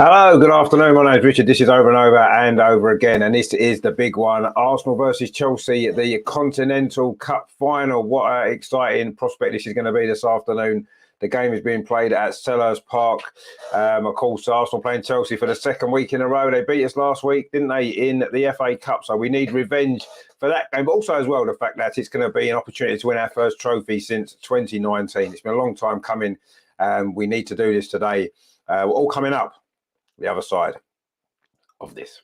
Hello, good afternoon. My name is Richard. This is Over and Over again, and this is the big one: Arsenal versus Chelsea, the Continental Cup final. What an exciting prospect this is going to be this afternoon. The game is being played at Selhurst Park. Of course, Arsenal playing Chelsea for the second week in a row. They beat us last week, didn't they, in the FA Cup? So we need revenge for that game. But also as well, the fact that it's going to be an opportunity to win our first trophy since 2019. It's been a long time coming. We need to do this today. We're all coming up the other side of this.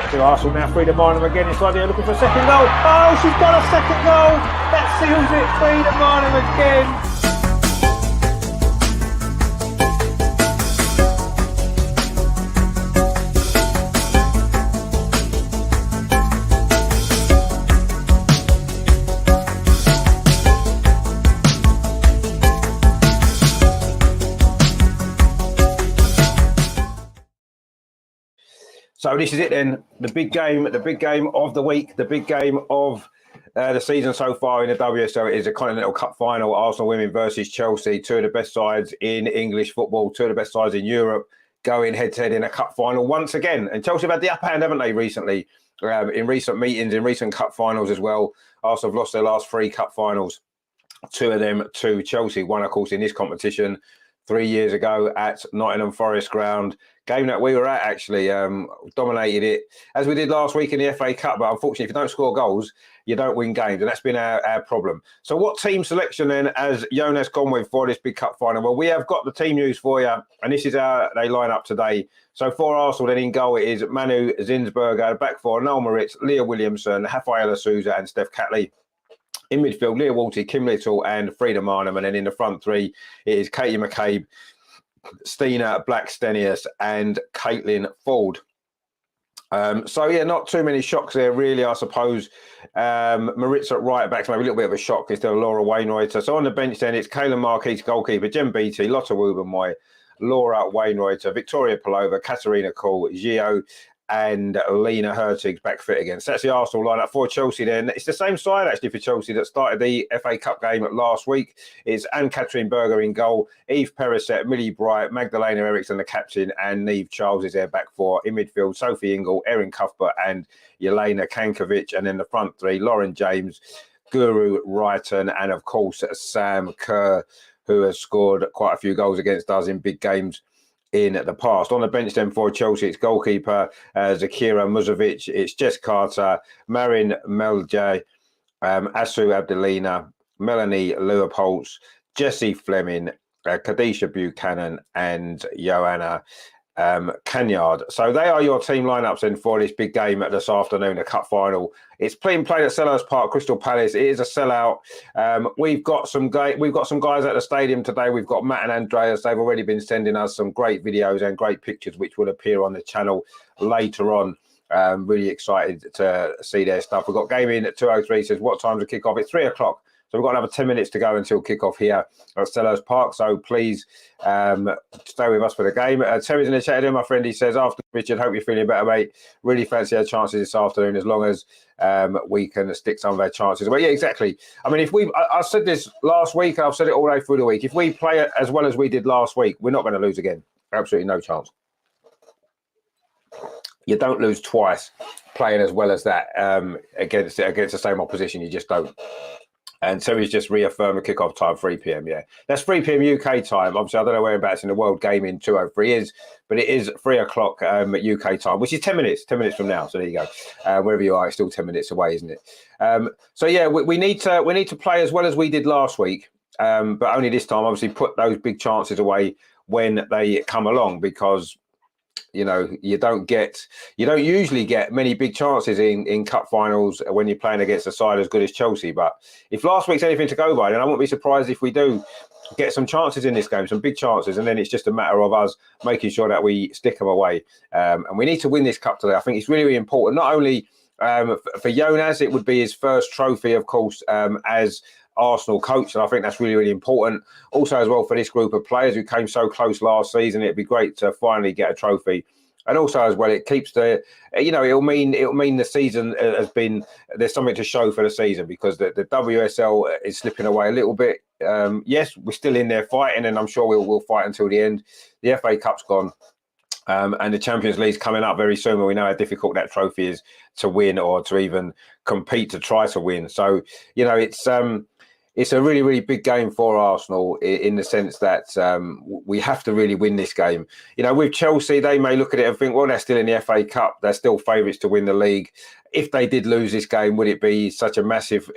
To Arsenal now, Frida Marnham again inside there looking for a second goal. Oh, she's got a second goal. That seals it. Frida Marnham again. So this is it then, the big game of the week, the big game of the season so far in the WSL. It is a Continental Cup final, Arsenal women versus Chelsea, two of the best sides in English football, two of the best sides in Europe, going head-to-head in a cup final once again. And Chelsea have had the upper hand, haven't they, recently, in recent meetings, in recent cup finals as well. Arsenal have lost their last three cup finals, two of them to Chelsea, one, of course, in this competition 3 years ago at Nottingham Forest ground. Game that we were at, actually, dominated it as we did last week in the FA Cup. But unfortunately, if you don't score goals, you don't win games. And that's been our problem. So what team selection then has Jonas gone with for this big cup final? Well, we have got the team news for you. And this is how they line up today. So for Arsenal, then in goal, it is Manu Zinsberger, back four, Noel Moritz, Leah Williamson, Rafaela Souza and Steph Catley. In midfield, Leah Walty, Kim Little and Frida Marnham. And then in the front three, it is Katie McCabe, Stina Blackstenius and Caitlin Ford. So, yeah, not too many shocks there, really, I suppose. Moritz at right back, maybe a little bit of a shock instead of Laura Wainwright. So on the bench then, it's Kayla Marquis, goalkeeper, Jen Beattie, Lotta Wubenmoy, Laura Wainwright, Victoria Palova, Katarina Kuhl, Gio and Lena Hertig back fit again. So that's the Arsenal lineup for Chelsea then. It's the same side, actually, for Chelsea that started the FA Cup game last week. It's Anne-Catherine Berger in goal, Eve Perisset, Millie Bright, Magdalena Eriksson, the captain, and Neve Charles is there back four. In midfield, Sophie Ingle, Erin Cuthbert, and Yelena Kankovic. And then the front three, Lauren James, Guru Wrighton, and, of course, Sam Kerr, who has scored quite a few goals against us in big games in the past. On the bench then for Chelsea, it's goalkeeper Zakira Muzovic, it's Jess Carter, Marin Meljay, Asu Abdelina, Melanie Leupolz, Jessie Fleming, Kadisha Buchanan and Joanna Canyard. So they are your team lineups then for this big game this afternoon, the cup final. It's being played at Selhurst Park, Crystal Palace. It is a sellout. We've got some guys at the stadium today. We've got Matt and Andreas. They've already been sending us some great videos and great pictures, which will appear on the channel later on. Really excited to see their stuff. We've got game in at 2:03. Says what time's the kickoff? It's 3 o'clock. So we've got another 10 minutes to go until kickoff here at Selhurst Park. So please stay with us for the game. Terry's in the chat here, my friend. He says, after Richard, hope you're feeling better, mate. Really fancy our chances this afternoon, as long as we can stick some of our chances. Well, yeah, exactly. I mean, I said this last week, and I've said it all day through the week. If we play it as well as we did last week, we're not going to lose again. Absolutely no chance. You don't lose twice playing as well as that against the same opposition. You just don't. And so he's just reaffirmed the kickoff time, 3 p.m. Yeah, that's 3 p.m. UK time. Obviously, I don't know whereabouts in the world gaming 2:03 is, but it is 3 o'clock UK time, which is 10 minutes from now. So there you go. Wherever you are, it's still 10 minutes away, isn't it? So yeah, we need to play as well as we did last week, but only this time, obviously, put those big chances away when they come along, because you know, you don't usually get many big chances in cup finals when you're playing against a side as good as Chelsea. But if last week's anything to go by, then I won't be surprised if we do get some chances in this game, some big chances, and then it's just a matter of us making sure that we stick them away. And we need to win this cup today. I think it's really, really important, not only for Jonas, it would be his first trophy, of course, as Arsenal coach, and I think that's really, really important. Also, as well, for this group of players who came so close last season, it'd be great to finally get a trophy And also as well, it keeps the, it'll mean the season has been, there's something to show for the season, because the WSL is slipping away a little bit. Yes, we're still in there fighting, and I'm sure we'll fight until the end. The FA Cup's gone. And the Champions League's coming up very soon, and we know how difficult that trophy is to win, or to even compete to try to win. So, it's a really, really big game for Arsenal, in the sense that we have to really win this game. With Chelsea, they may look at it and think, well, they're still in the FA Cup. They're still favourites to win the league. If they did lose this game, would it be such a massive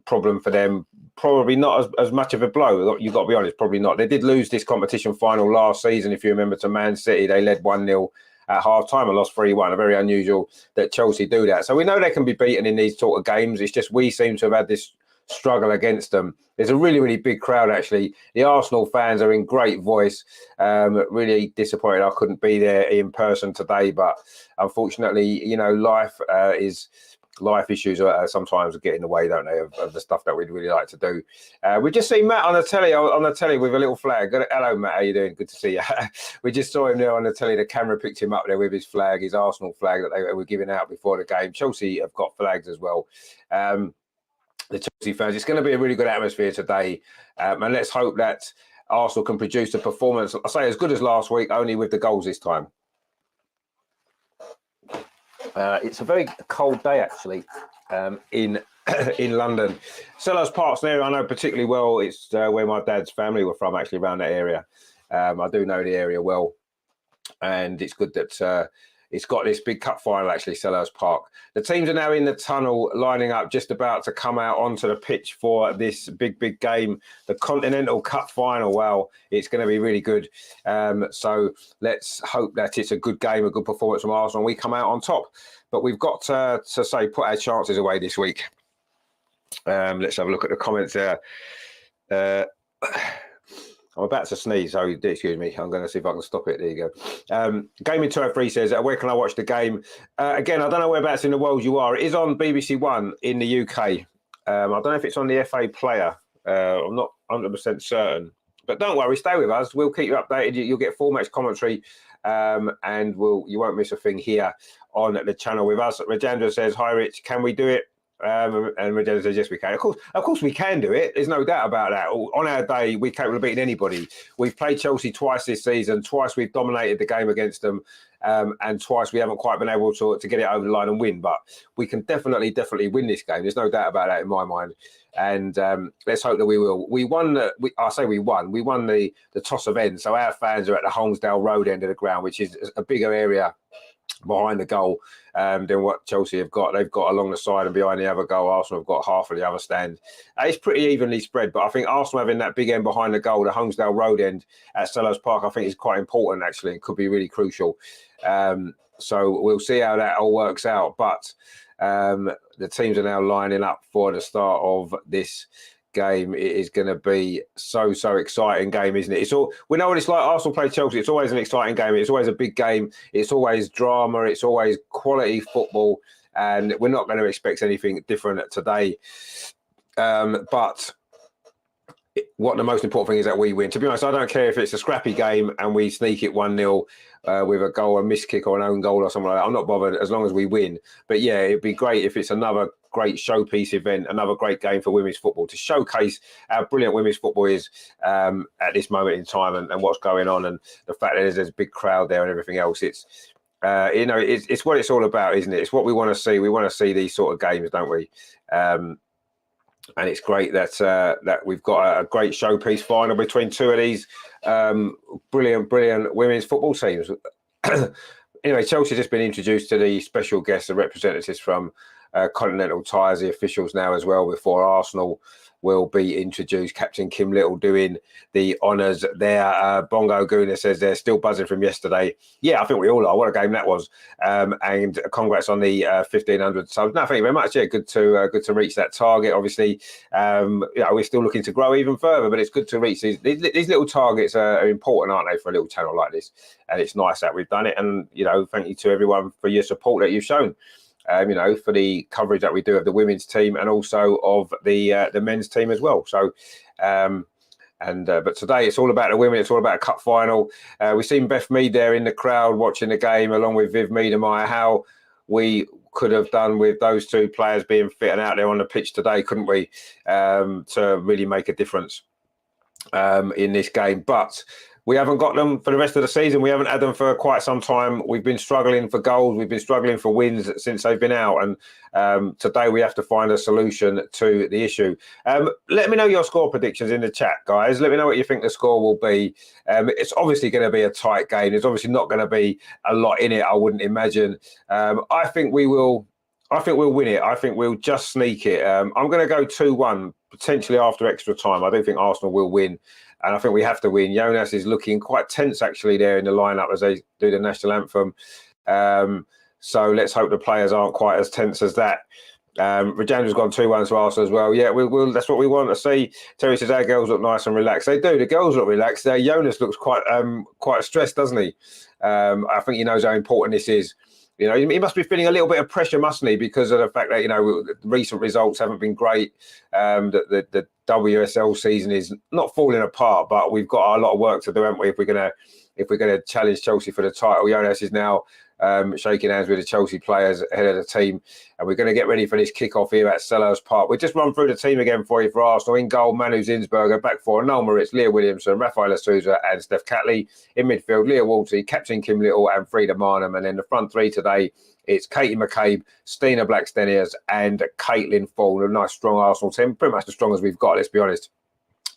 problem for them? Probably not as much of a blow. You've got to be honest, probably not. They did lose this competition final last season, if you remember, to Man City. They led 1-0 at half-time and lost 3-1. Very unusual that Chelsea do that. So we know they can be beaten in these sort of games. It's just we seem to have had this struggle against them. There's a really, really big crowd, actually. The Arsenal fans are in great voice. Really disappointed I couldn't be there in person today, but unfortunately, life issues are sometimes get in the way, don't they, of the stuff that we'd really like to do. We just see Matt on the telly with a little flag. Hello, Matt. How you doing? Good to see you. We just saw him there on the telly. The camera picked him up there with his flag, his Arsenal flag that they were giving out before the game. Chelsea have got flags as well. The Chelsea fans. It's going to be a really good atmosphere today, and let's hope that Arsenal can produce a performance, I say, as good as last week, only with the goals this time. It's a very cold day, actually, in London. Selhurst Park's an area I know particularly well. It's where my dad's family were from, actually, around that area. I do know the area well, and it's good that it's got this big cup final, actually, Selhurst Park. The teams are now in the tunnel, lining up, just about to come out onto the pitch for this big, big game, the Continental Cup final. Wow, it's going to be really good. So let's hope that it's a good game, a good performance from Arsenal, and we come out on top. But we've got to say, put our chances away this week. Let's have a look at the comments there. I'm about to sneeze, so excuse me. I'm going to see if I can stop it. There you go. Gaming 203 says, where can I watch the game? Again, I don't know whereabouts in the world you are. It is on BBC One in the UK. I don't know if it's on the FA Player. I'm not 100% certain. But don't worry, stay with us. We'll keep you updated. You'll get full match commentary, and you won't miss a thing here on the channel with us. Rajendra says, hi, Rich. Can we do it? And Rajendra says, yes, we can. Of course, we can do it. There's no doubt about that. On our day, we're capable of beating anybody. We've played Chelsea twice this season. Twice we've dominated the game against them. And twice we haven't quite been able to get it over the line and win. But we can definitely win this game. There's no doubt about that in my mind. And let's hope that we will. We won. We won. We won the toss of end. So our fans are at the Holmesdale Road end of the ground, which is a bigger area behind the goal than what Chelsea have got. They've got along the side and behind the other goal. Arsenal have got half of the other stand. It's pretty evenly spread, but I think Arsenal having that big end behind the goal, the Holmesdale Road end at Selhurst Park, I think is quite important, actually, and could be really crucial. So we'll see how that all works out. But the teams are now lining up for the start of this game. It is going to be so exciting game, isn't it? We know what it's like. Arsenal play Chelsea. It's always an exciting game. It's always a big game. It's always drama. It's always quality football, and we're not going to expect anything different today. But what the most important thing is that we win. To be honest, I don't care if it's a scrappy game and we sneak it 1-0 with a goal, a missed kick or an own goal or something like that. I'm not bothered as long as we win. But yeah, it'd be great if it's another great showpiece event, another great game for women's football to showcase how brilliant women's football is at this moment in time and what's going on, and the fact that there's a big crowd there and everything else. It's what it's all about, isn't it? It's what we want to see. We want to see these sort of games, don't we? And it's great that we've got a great showpiece final between two of these brilliant women's football teams. Anyway, Chelsea has just been introduced to the special guests, the representatives from Continental Tires, the officials now as well, before Arsenal will be introduced. Captain Kim Little doing the honours there. Bongo Guna says they're still buzzing from yesterday. Yeah, I think we all are. What a game that was. And congrats on the 1,500 subs. No, thank you very much. Yeah, good to reach that target. Obviously, we're still looking to grow even further, but it's good to reach these little targets are important, aren't they, for a little channel like this? And it's nice that we've done it. And, thank you to everyone for your support that you've shown. For the coverage that we do of the women's team and also of the men's team as well. So, But today it's all about the women. It's all about a cup final. We've seen Beth Mead there in the crowd watching the game, along with Viv Miedemeier. How we could have done with those two players being fit and out there on the pitch today, couldn't we? To really make a difference in this game. But we haven't got them for the rest of the season. We haven't had them for quite some time. We've been struggling for goals. We've been struggling for wins since they've been out. And today we have to find a solution to the issue. Let me know your score predictions in the chat, guys. Let me know what you think the score will be. It's obviously going to be a tight game. There's obviously not going to be a lot in it, I wouldn't imagine. I think we'll win it. I think we'll just sneak it. I'm going to go 2-1, potentially after extra time. I do think Arsenal will win. And I think we have to win. Jonas is looking quite tense, actually, there in the lineup as they do the national anthem. So let's hope the players aren't quite as tense as that. Rajandra's gone 2-1 to Arsenal as well. Yeah, we'll, that's what we want to see. Terry says our girls look nice and relaxed. They do. The girls look relaxed. Jonas looks quite stressed, doesn't he? I think he knows how important this is. You know, he must be feeling a little bit of pressure, mustn't he? Because of the fact that, you know, recent results haven't been great. The WSL season is not falling apart, but we've got a lot of work to do, haven't we? If we're gonna challenge Chelsea for the title. Jonas is now shaking hands with the Chelsea players ahead of the team, and we're going to get ready for this kick-off here at Selhurst Park. We'll just run through the team again for you for Arsenal. In goal, Manu Zinsberger. Back four, Noel Moritz, Leah Williamson, Rafaela Souza and Steph Catley. In midfield, Leah Walty, Captain Kim Little and Frida Marnham. And then the front three today, it's Katie McCabe, Stina Blackstenius and Caitlin Fall. A nice, strong Arsenal team. Pretty much as strong as we've got, let's be honest.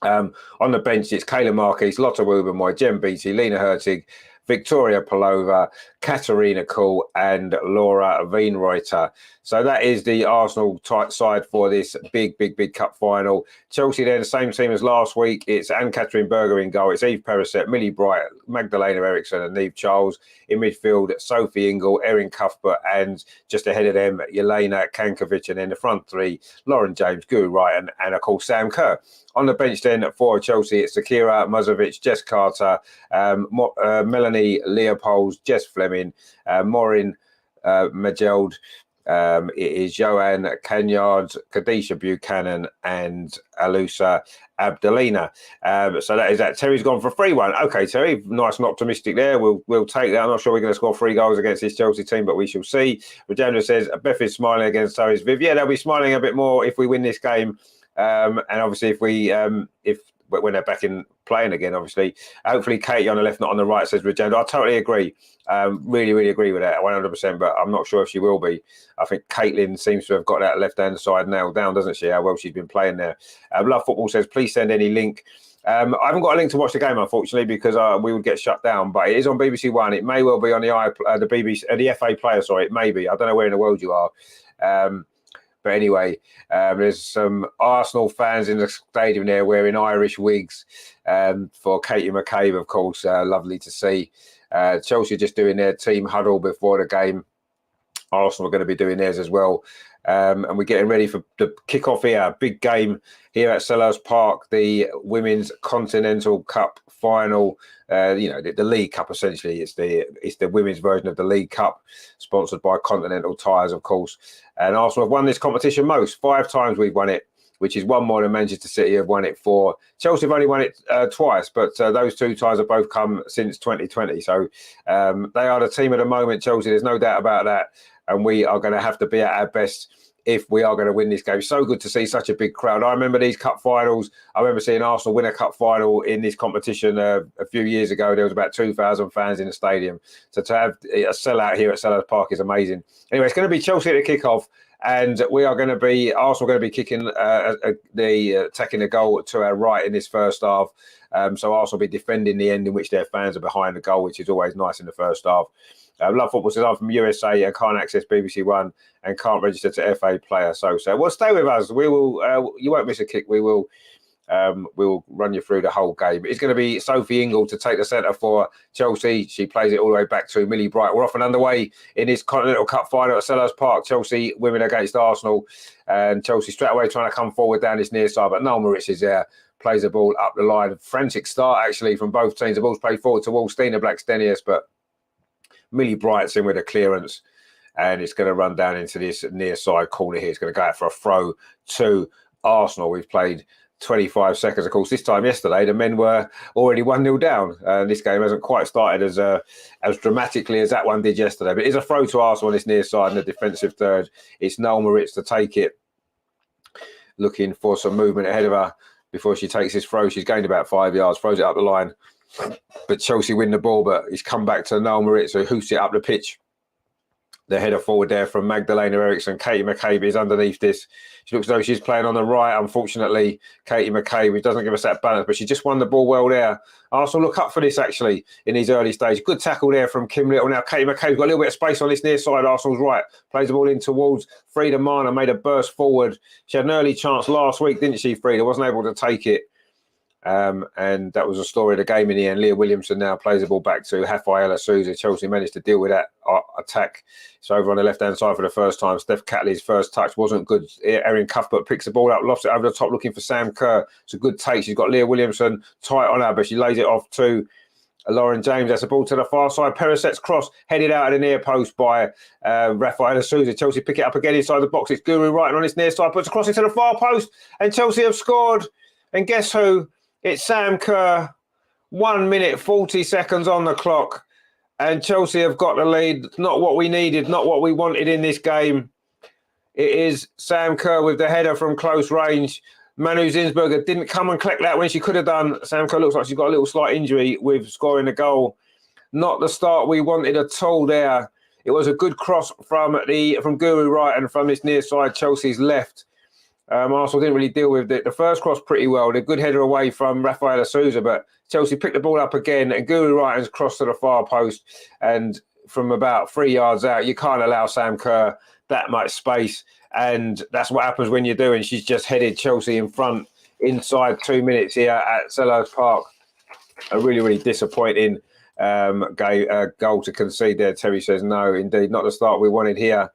On the bench, it's Kayla Marquis, Lotta Wubenmoy, Jem Beattie, Lena Hertig, Victoria Pelova, Katarina Kuhl and Laura Wienreuter. So that is the Arsenal tight side for this big cup final. Chelsea then, same team as last week. It's Anne-Catherine Berger in goal. It's Eve Perisset, Millie Bright, Magdalena Eriksson and Neve Charles. In midfield, Sophie Ingle, Erin Cuthbert and just ahead of them, Jelena Kankovic. And then the front three, Lauren James, Guru Wright and of course Sam Kerr. On the bench then for Chelsea, it's Akira Muzovic, Jess Carter, Melanie Leopolds, Jess Fleming, Maureen Majeld. It is Joanne Canyard, Kadisha Buchanan and Alusa Abdelina. So that is that. Terry's gone for 3-1. Okay, Terry, nice and optimistic there. We'll take that. I'm not sure we're going to score 3 goals against this Chelsea team, but we shall see. Rajendra says Beth is smiling against Terry's Viv. Yeah, they'll be smiling a bit more if we win this game. And obviously if when they're back in playing again, obviously, hopefully Katie on the left, not on the right, says Regenda. I totally agree. Really agree with that 100%, but I'm not sure if she will be. I think Caitlin seems to have got that left-hand side nailed down, doesn't she? How well she's been playing there. Love Football says, please send any link. I haven't got a link to watch the game, unfortunately, because we would get shut down, but it is on BBC One. It may well be on the BBC, the FA Player, sorry, it may be. I don't know where in the world you are. But anyway, there's some Arsenal fans in the stadium there wearing Irish wigs for Katie McCabe, of course. Lovely to see. Chelsea just doing their team huddle before the game. Arsenal are going to be doing theirs as well. And we're getting ready for the kick-off here. Big game here at Selhurst Park, the Women's Continental Cup final. You know, the League Cup, essentially. It's the women's version of the League Cup, sponsored by Continental Tires, of course. And Arsenal have won this competition most. 5 times we've won it, which is 1 more than Manchester City have won it for. Chelsea have only won it twice, but those 2 ties have both come since 2020. So they are the team of the moment, Chelsea. There's no doubt about that. And we are going to have to be at our best if we are going to win this game. So good to see such a big crowd. I remember these cup finals. I remember seeing Arsenal win a cup final in this competition a few years ago. There was about 2,000 fans in the stadium. So to have a sellout here at Selhurst Park is amazing. Anyway, it's going to be Chelsea at the kickoff. And we are going to be, Arsenal going to be kicking attacking the goal to our right in this first half. So Arsenal will be defending the end in which their fans are behind the goal, which is always nice in the first half. Love Football says, I'm from USA and can't access BBC One and can't register to FA Player. So well, stay with us. We will. You won't miss a kick. We will run you through the whole game. It's going to be Sophie Ingle to take the centre for Chelsea. She plays it all the way back to Millie Bright. We're off and underway in this Continental Cup final at Selhurst Park. Chelsea women against Arsenal. And Chelsea straight away trying to come forward down this near side. But Noel Moritz is there. Plays the ball up the line. Frantic start, actually, from both teams. The ball's played forward towards Stina Blackstenius, but Millie Bright's in with a clearance. And it's going to run down into this near side corner here. It's going to go out for a throw to Arsenal. We've played 25 seconds. Of course, this time yesterday, the men were already 1-0 down. This game hasn't quite started as dramatically as that one did yesterday. But it's a throw to Arsenal on this near side in the defensive third. It's Noel Moritz to take it, looking for some movement ahead of her before she takes this throw. She's gained about 5 yards, throws it up the line. But Chelsea win the ball, but he's come back to Noel Moritz, who hoots it up the pitch. The header forward there from Magdalena Eriksson. Katie McCabe is underneath this. She looks as though she's playing on the right. Unfortunately, Katie McCabe, which doesn't give us that balance, but she just won the ball well there. Arsenal look up for this, actually, in these early stages. Good tackle there from Kim Little. Now, Katie McCabe's got a little bit of space on this near side. Arsenal's right. Plays the ball in towards Frida Mana, made a burst forward. She had an early chance last week, didn't she, Frida? Wasn't able to take it. And that was the story of the game in the end. Leah Williamson now plays the ball back to Rafaela Souza. Chelsea managed to deal with that attack. It's over on the left-hand side for the first time. Steph Catley's first touch wasn't good. Erin Cuthbert picks the ball up, lofts it over the top, looking for Sam Kerr. It's a good take. She's got Leah Williamson tight on her, but she lays it off to Lauren James. That's a ball to the far side. Periset's cross headed out at the near post by Rafaela Souza. Chelsea pick it up again inside the box. It's Guru Wright on his near side, puts a cross into the far post, and Chelsea have scored. And guess who? It's Sam Kerr. 1 minute, 40 seconds on the clock. And Chelsea have got the lead. Not what we needed, not what we wanted in this game. It is Sam Kerr with the header from close range. Manu Zinsberger didn't come and collect that when she could have done. Sam Kerr looks like she's got a little slight injury with scoring a goal. Not the start we wanted at all there. It was a good cross from Guru Wright and from this near side, Chelsea's left. Arsenal didn't really deal with it. The first cross pretty well. The good header away from Rafaela Souza, but Chelsea picked the ball up again, and Guru Wright has crossed to the far post. And from about 3 yards out, you can't allow Sam Kerr that much space. And that's what happens when you do. And she's just headed Chelsea in front inside 2 minutes here at Selhurst Park. A really, really disappointing goal to concede there. Terry says no, indeed, not the start we wanted here.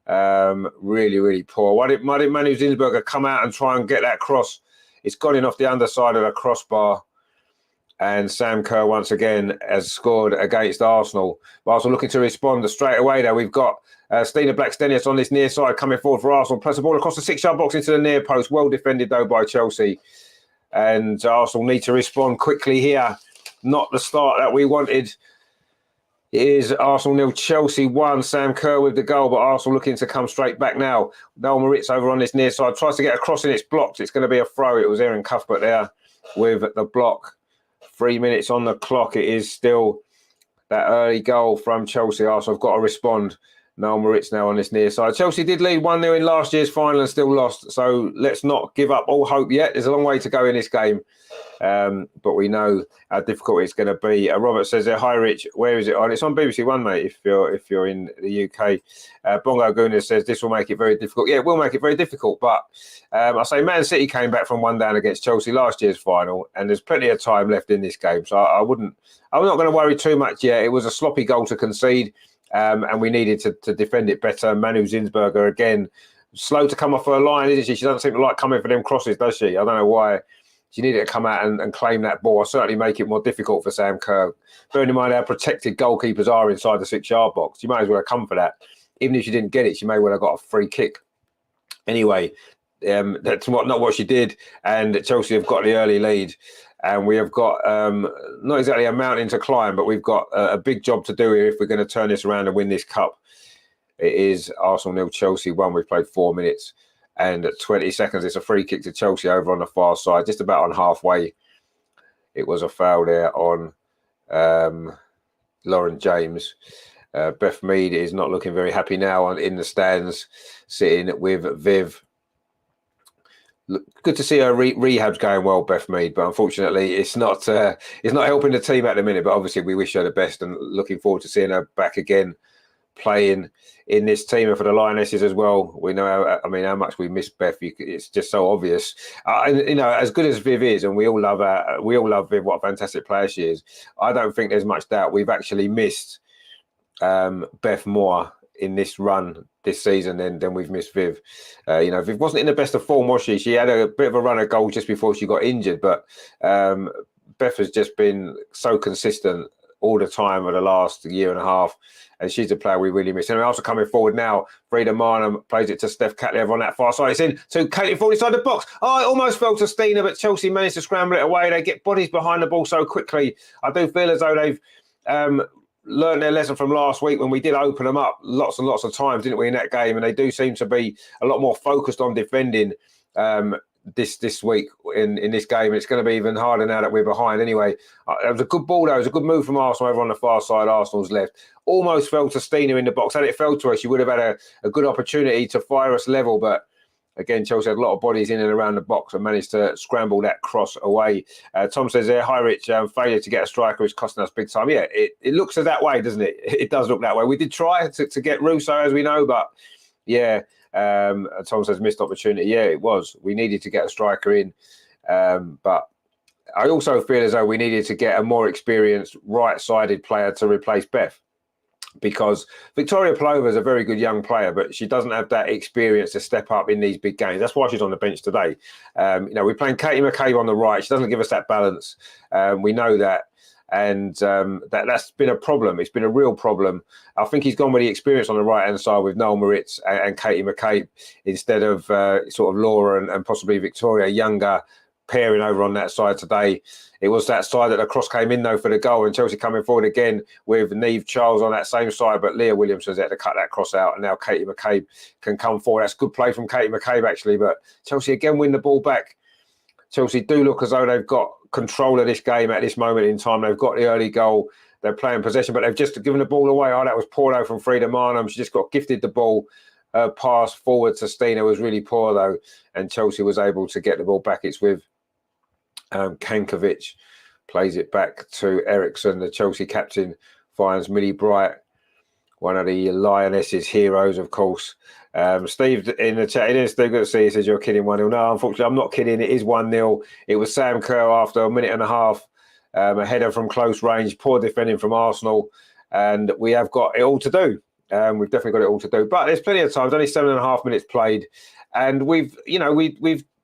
Really, really poor. Why didn't Manu Zinsberger come out and try and get that cross? It's gone in off the underside of the crossbar. And Sam Kerr once again has scored against Arsenal. But Arsenal looking to respond straight away there. We've got Stina Blackstenius on this near side coming forward for Arsenal. Plus the ball across the 6-yard box into the near post. Well defended though by Chelsea. And Arsenal need to respond quickly here. Not the start that we wanted. It is Arsenal 0, Chelsea 1. Sam Kerr with the goal, but Arsenal looking to come straight back now. Noel Moritz over on this near side. Tries to get across and it's blocked. It's going to be a throw. It was Erin Cuthbert there with the block. 3 minutes on the clock. It is still that early goal from Chelsea. Arsenal have got to respond. Noel Moritz now on this near side. Chelsea did lead 1-0 in last year's final and still lost. So let's not give up all hope yet. There's a long way to go in this game. But we know how difficult it's going to be. Robert says there, hi Rich, where is it on? It's on BBC One, mate, if you're in the UK. Bongo Guna says this will make it very difficult. Yeah, it will make it very difficult. But I say Man City came back from 1 down against Chelsea last year's final, and there's plenty of time left in this game. So I'm not going to worry too much yet. It was a sloppy goal to concede. And we needed to defend it better. Manu Zinsberger, again, slow to come off her line, isn't she? She doesn't seem to like coming for them crosses, does she? I don't know why. She needed to come out and claim that ball. I'll certainly make it more difficult for Sam Kerr. Bearing in mind how protected goalkeepers are inside the 6-yard box. You might as well have come for that. Even if she didn't get it, she may well have got a free kick. Anyway, that's not what she did. And Chelsea have got the early lead. And we have got not exactly a mountain to climb, but we've got a big job to do here if we're going to turn this around and win this cup. It is Arsenal 0, Chelsea 1. We've played 4 minutes and 20 seconds. It's a free kick to Chelsea over on the far side, just about on halfway. It was a foul there on Lauren James. Beth Mead is not looking very happy now in the stands, sitting with Viv. Good to see her rehab's going well, Beth Mead, but unfortunately it's not helping the team at the minute. But obviously we wish her the best and looking forward to seeing her back again playing in this team. And for the Lionesses as well, we know how much we miss Beth. It's just so obvious. As good as Viv is, and we all love Viv. What a fantastic player she is. I don't think there's much doubt we've actually missed Beth more in this run this season than we've missed Viv. Viv wasn't in the best of form, was she? She had a bit of a run of goals just before she got injured, but Beth has just been so consistent all the time of the last year and a half. And she's a player we really miss. And also coming forward now, Frida Marnham plays it to Steph Catley on that far side. It's in to Caitlin Ford inside the box. Oh, it almost fell to Stina, but Chelsea managed to scramble it away. They get bodies behind the ball so quickly. I do feel as though they've learned their lesson from last week when we did open them up lots and lots of times, didn't we, in that game? And they do seem to be a lot more focused on defending this week in this game. It's going to be even harder now that we're behind anyway. It was a good ball, though. It was a good move from Arsenal over on the far side, Arsenal's left. Almost fell to Stina in the box. Had it fell to her, she would have had a good opportunity to fire us level, but again, Chelsea had a lot of bodies in and around the box and managed to scramble that cross away. Tom says there, hi Rich, failure to get a striker is costing us big time. Yeah, it looks that way, doesn't it? It does look that way. We did try to get Russo, as we know, but yeah, Tom says missed opportunity. Yeah, it was. We needed to get a striker in, but I also feel as though we needed to get a more experienced right-sided player to replace Beth, because Victoria Plover is a very good young player, but she doesn't have that experience to step up in these big games. That's why she's on the bench today. We're playing Katie McCabe on the right. She doesn't give us that balance. We know that. And that's been a problem. It's been a real problem. I think he's gone with the experience on the right-hand side with Noel Moritz and Katie McCabe instead of sort of Laura and possibly Victoria, younger pairing over on that side today. It was that side that the cross came in, though, for the goal, and Chelsea coming forward again with Niamh Charles on that same side, but Leah Williamson's there to cut that cross out, and now Katie McCabe can come forward. That's good play from Katie McCabe, actually, but Chelsea again win the ball back. Chelsea do look as though they've got control of this game at this moment in time. They've got the early goal. They're playing possession, but they've just given the ball away. Oh, that was poor, though, from Frida Marnham. She just got gifted the ball. Pass forward to Stina was really poor, though, and Chelsea was able to get the ball back. It's with Kankovic. Plays it back to Eriksson. The Chelsea captain finds Millie Bright, one of the Lionesses' heroes, of course. Steve in the chat, it is still good to see. He says you're kidding 1-0. No, unfortunately, I'm not kidding. It is 1-0. It was Sam Kerr after a minute and a half. A header from close range, poor defending from Arsenal, and we have got it all to do. We've definitely got it all to do. But there's plenty of times, only 7.5 minutes played, and we've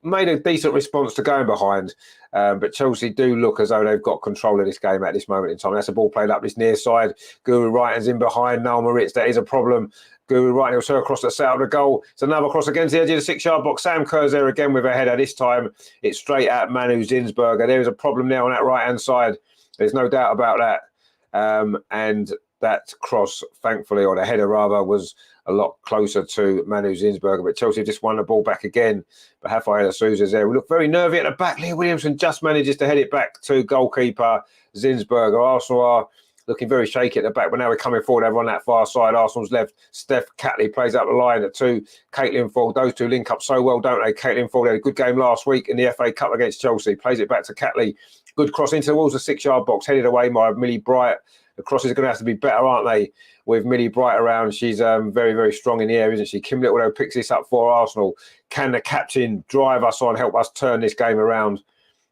made a decent response to going behind. But Chelsea do look as though they've got control of this game at this moment in time. That's a ball played up this near side. Guru Wrighton's in behind. Noel Moritz, that is a problem. Guru Wrighton will serve across the south of the goal. It's another cross against the edge of the 6-yard box. Sam Kerr's there again with a header. This time it's straight at Manu Zinsberger. There is a problem now on that right-hand side. There's no doubt about that. And that cross, thankfully, or the header rather, was a lot closer to Manu Zinsberger. But Chelsea just won the ball back again. But Rafaela Souza's there. We look very nervy at the back. Leah Williamson just manages to head it back to goalkeeper Zinsberger. Arsenal are looking very shaky at the back, but now we're coming forward over on that far side. Arsenal's left. Steph Catley plays up the line at two. Caitlin Ford. Those two link up so well, don't they? Caitlin Ford had a good game last week in the FA Cup against Chelsea. Plays it back to Catley. Good cross into the walls of the 6-yard box. Headed away by Millie Bright. The crosses are going to have to be better, aren't they? With Millie Bright around. She's very, very strong in the air, isn't she? Kim Little, though, picks this up for Arsenal. Can the captain drive us on, help us turn this game around?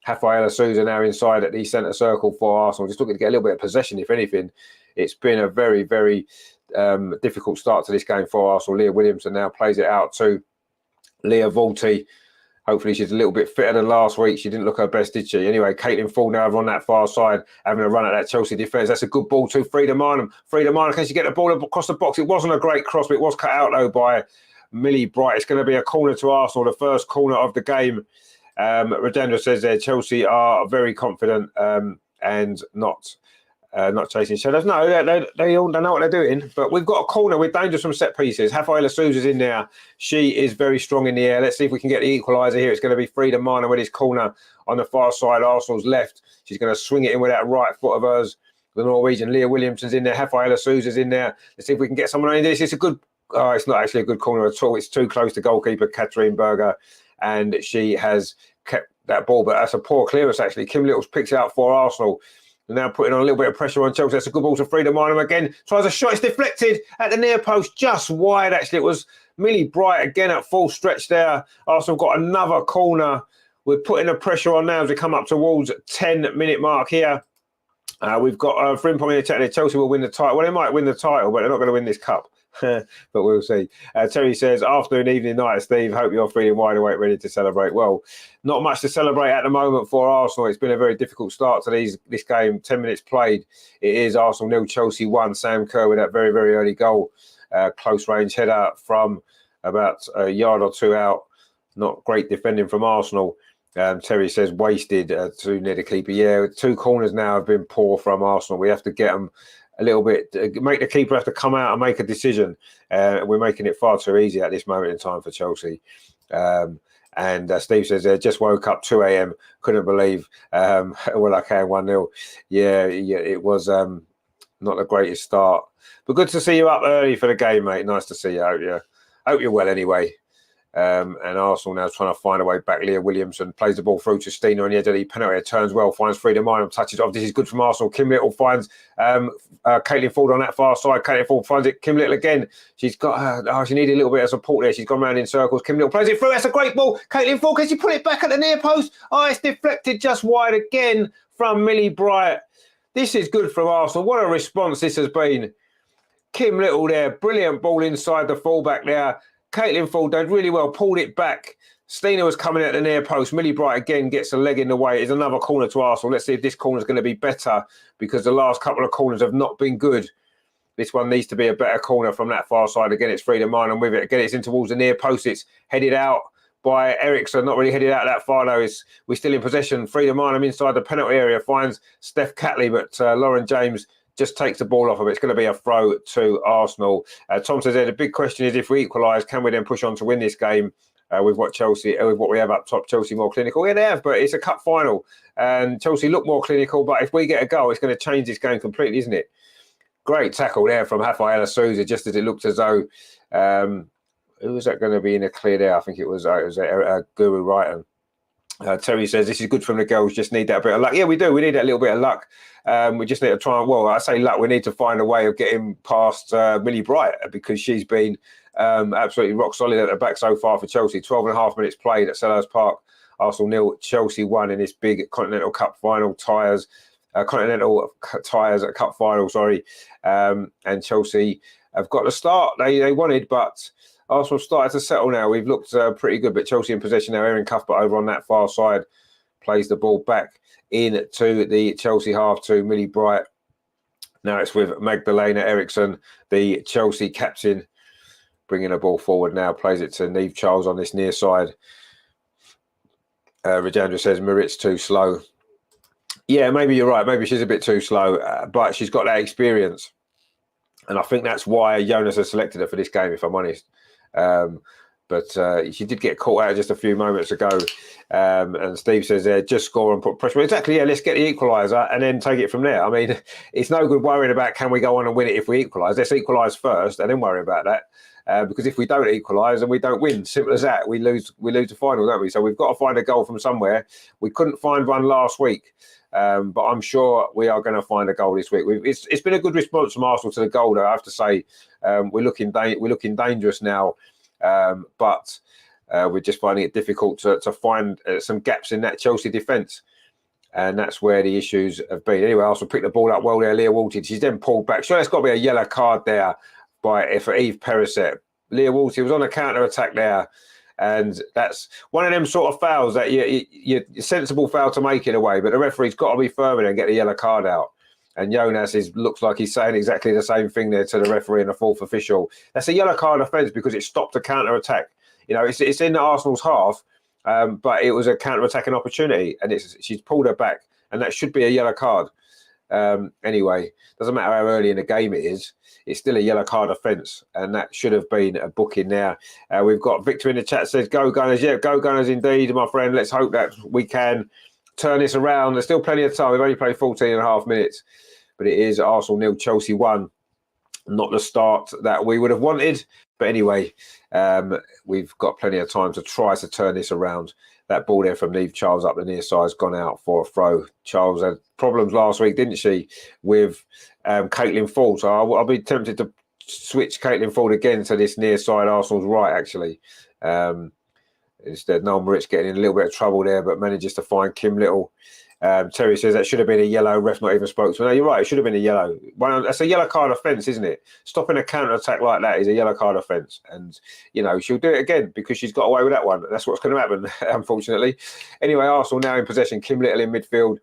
Rafaela Souza now inside at the centre circle for Arsenal. Just looking to get a little bit of possession, if anything. It's been a very, very difficult start to this game for Arsenal. Leah Williamson now plays it out to Leah Volti. Hopefully she's a little bit fitter than last week. She didn't look her best, did she? Anyway, Caitlin Ford now over on that far side, having a run at that Chelsea defence. That's a good ball to Frida Marnham. Frida Marnham, can she get the ball across the box? It wasn't a great cross, but it was cut out, though, by Millie Bright. It's going to be a corner to Arsenal, the first corner of the game. Rajendra says there, Chelsea are very confident and not chasing shadows. No, they all know what they're doing. But we've got a corner with dangerous from set pieces. Rafaela Souza's in there. She is very strong in the air. Let's see if we can get the equaliser here. It's going to be Frida Marnham with his corner on the far side. Arsenal's left. She's going to swing it in with that right foot of hers. The Norwegian Leah Williamson's in there. Rafaela Souza's in there. Let's see if we can get someone in this. It's a good. Oh, it's not actually a good corner at all. It's too close to goalkeeper Katrin Berger, and she has kept that ball. But that's a poor clearance, actually. Kim Little's picks it out for Arsenal. Now putting on a little bit of pressure on Chelsea. That's a good ball to Frida Marnham again. Tries a shot. It's deflected at the near post, just wide, actually. It was Millie Bright again at full stretch there. Arsenal got another corner. We're putting the pressure on now as we come up towards 10-minute mark here. We've got Frimpong in the chat there. Chelsea will win the title. Well, they might win the title, but they're not going to win this cup. but we'll see. Terry says, afternoon, evening, night, Steve. Hope you're feeling wide awake, ready to celebrate. Well, not much to celebrate at the moment for Arsenal. It's been a very difficult start to this game. 10 minutes played. It is Arsenal 0, Chelsea 1. Sam Kerr with that very, very early goal. Close range header from about a yard or two out. Not great defending from Arsenal. Terry says wasted too near the keeper. Yeah, 2 corners now have been poor from Arsenal. We have to get them a little bit, make the keeper have to come out and make a decision. We're making it far too easy at this moment in time for Chelsea. And Steve says, just woke up 2 a.m. Couldn't believe, well, I can 1-0. Yeah, it was not the greatest start. But good to see you up early for the game, mate. Nice to see you. Hope you're well anyway. And Arsenal now trying to find a way back. Leah Williamson plays the ball through to Stina on the edge of the penalty. Turns well, finds freedom. Minor touches off. This is good from Arsenal. Kim Little finds Caitlin Ford on that far side. Caitlin Ford finds it. Kim Little again. She's got she needed a little bit of support there. She's gone round in circles. Kim Little plays it through. That's a great ball. Caitlin Ford, can she pull it back at the near post? Oh, it's deflected just wide again from Millie Bright. This is good from Arsenal. What a response this has been. Kim Little there. Brilliant ball inside the fullback there. Caitlin Ford did really well, pulled it back. Stina was coming at the near post. Millie Bright again gets a leg in the way. It's another corner to Arsenal. Let's see if this corner is going to be better because the last couple of corners have not been good. This one needs to be a better corner from that far side. Again, it's Frida Minor with it. Again, it's in towards the near post. It's headed out by Eriksson. Not really headed out that far, though. We're still in possession. Frida Minor inside the penalty area finds Steph Catley, but Lauren James just takes the ball off of it. It's going to be a throw to Arsenal. Tom says the big question is if we equalise, can we then push on to win this game with what we have up top? Chelsea more clinical. Yeah, they have, but it's a cup final. And Chelsea look more clinical, but if we get a goal, it's going to change this game completely, isn't it? Great tackle there from Rafaela Souza, just as it looked as though, who was that going to be in a clear there? I think it was Guru Wrighton. Terry says, this is good from the girls, just need that bit of luck. Yeah, we do. We need that little bit of luck. We just need to try and, well, I say luck, we need to find a way of getting past Millie Bright because she's been absolutely rock solid at the back so far for Chelsea. 12.5 minutes played at Selhurst Park. Arsenal 0, Chelsea 1 in this big Continental Cup final Continental Tyres at Cup final, sorry. And Chelsea have got the start they wanted, but Arsenal started to settle now. We've looked pretty good, but Chelsea in possession now. Erin Cuthbert over on that far side plays the ball back in to the Chelsea half to Millie Bright. Now it's with Magdalena Eriksson, the Chelsea captain, bringing the ball forward now. Plays it to Niamh Charles on this near side. Rajandra says Marit's too slow. Yeah, maybe you're right. Maybe she's a bit too slow, but she's got that experience. And I think that's why Jonas has selected her for this game, if I'm honest. But she did get caught out just a few moments ago. And Steve says, just score and put pressure. Exactly, yeah, let's get the equaliser and then take it from there. I mean, it's no good worrying about can we go on and win it if we equalise. Let's equalise first and then worry about that. Because if we don't equalise and we don't win, simple as that, we lose the final, don't we? So we've got to find a goal from somewhere. We couldn't find one last week. But I'm sure we are going to find a goal this week. It's been a good response from Arsenal to the goal, though, I have to say. We're looking dangerous now, but we're just finding it difficult to find some gaps in that Chelsea defence. And that's where the issues have been. Anyway, Arsenal picked the ball up well there. Leah Walton, she's then pulled back. Sure, there's got to be a yellow card there for Eve Perisset. Leah Walton was on a counter-attack there. And that's one of them sort of fouls that you're sensible foul to make in a way, but the referee's got to be firm and get the yellow card out. And Jonas looks like he's saying exactly the same thing there to the referee and the fourth official. That's a yellow card offence because it stopped a counter-attack. You know, it's in the Arsenal's half, but it was a counter-attacking opportunity, and she's pulled her back, and that should be a yellow card. Anyway, doesn't matter how early in the game it is. It's still a yellow card offence, and that should have been a booking there. We've got Victor in the chat says, go Gunners. Yeah, go Gunners indeed, my friend. Let's hope that we can turn this around. There's still plenty of time. We've only played 14.5 minutes, but it is Arsenal 0, Chelsea 1. Not the start that we would have wanted. But anyway, we've got plenty of time to try to turn this around. That ball there from Niamh Charles up the near side has gone out for a throw. Charles had problems last week, didn't she, with Caitlin Ford. So I'll be tempted to switch Caitlin Ford again to this near side, Arsenal's right, actually. Instead, Noel Maritz getting in a little bit of trouble there, but manages to find Kim Little. Terry says that should have been a yellow. Ref not even spoke to. No, you're right. It should have been a yellow. That's a yellow card offence, isn't it? Stopping a counter attack like that is a yellow card offence, and she'll do it again because she's got away with that one. That's what's going to happen, unfortunately. Anyway, Arsenal now in possession. Kim Little in midfield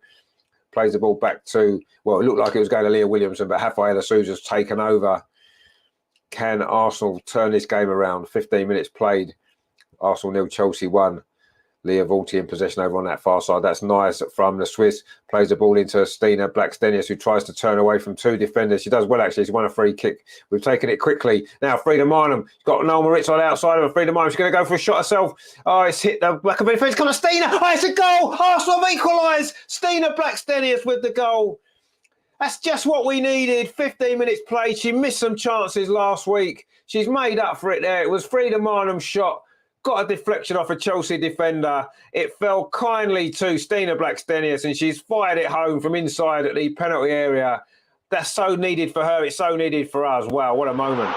plays the ball back to, well, it looked like it was going to Leah Williamson, but Rafaela Souza's taken over. Can Arsenal turn this game around? 15 minutes played. Arsenal 0, Chelsea 1. Leah Volti in possession over on that far side. That's nice from the Swiss. Plays the ball into Stina Blackstenius, who tries to turn away from 2 defenders. She does well, actually. She's won a free kick. We've taken it quickly. Now, Frida Marnham. She's got Noel Moritz on the outside of her. Frida Marnham. She's going to go for a shot herself. Oh, it's hit the back of the defence. Come on, Stina. Oh, it's a goal. Arsenal have equalised. Stina Blackstenius with the goal. That's just what we needed. 15 minutes played. She missed some chances last week. She's made up for it there. It was Frida Marnham's shot. Got a deflection off a Chelsea defender. It fell kindly to Stina Blackstenius, and she's fired it home from inside at the penalty area. That's so needed for her. It's so needed for us. Wow, what a moment.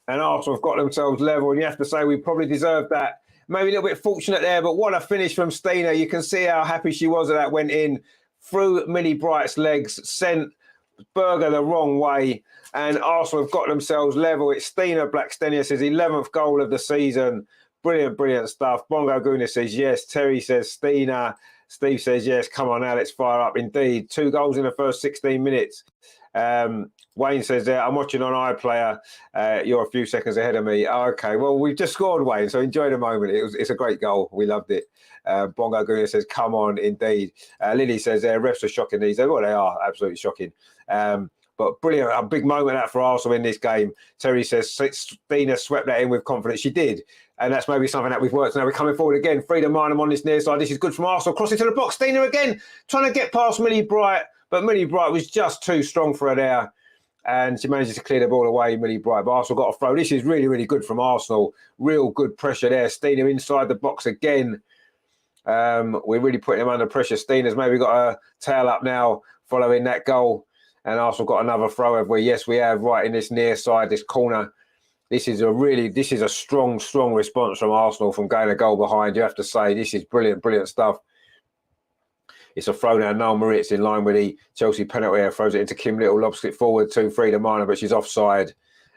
And Arsenal have got themselves level, and you have to say we probably deserved that. Maybe a little bit fortunate there, but what a finish from Stina. You can see how happy she was that went in through Millie Bright's legs, sent Berger the wrong way, and Arsenal have got themselves level. It's Stina Blackstenius' 11th goal of the season. Brilliant, brilliant stuff. Bongo Guna says yes. Terry says Stina. Steve says yes. Come on now, let's fire up. Indeed, 2 goals in the first 16 minutes. Wayne says there, I'm watching on iPlayer. You're a few seconds ahead of me. Oh, okay, well, we've just scored, Wayne, so enjoy the moment. It's a great goal. We loved it. Bongo Guna says, come on, indeed. Lily says there, refs are shocking these days. Well, they are absolutely shocking. But brilliant, a big moment out for Arsenal in this game. Terry says Stina swept that in with confidence. She did. And that's maybe something that we've worked. Now we're coming forward again. Frida Marnham on this near side. This is good from Arsenal. Crossing to the box. Stina again, trying to get past Millie Bright. But Millie Bright was just too strong for her there. And she manages to clear the ball away, Millie Bright. But Arsenal got a throw. This is really, really good from Arsenal. Real good pressure there. Stina inside the box again. We're really putting them under pressure. Stina's maybe got her tail up now following that goal. And Arsenal got another throw, have we? Yes, we have, right in this near side, this corner. This is a strong, strong response from Arsenal from going a goal behind. You have to say, this is brilliant, brilliant stuff. It's a throw now. Noel Moritz in line with the Chelsea penalty area, throws it into Kim Little, lobs it forward to Frida Marnham, but she's offside.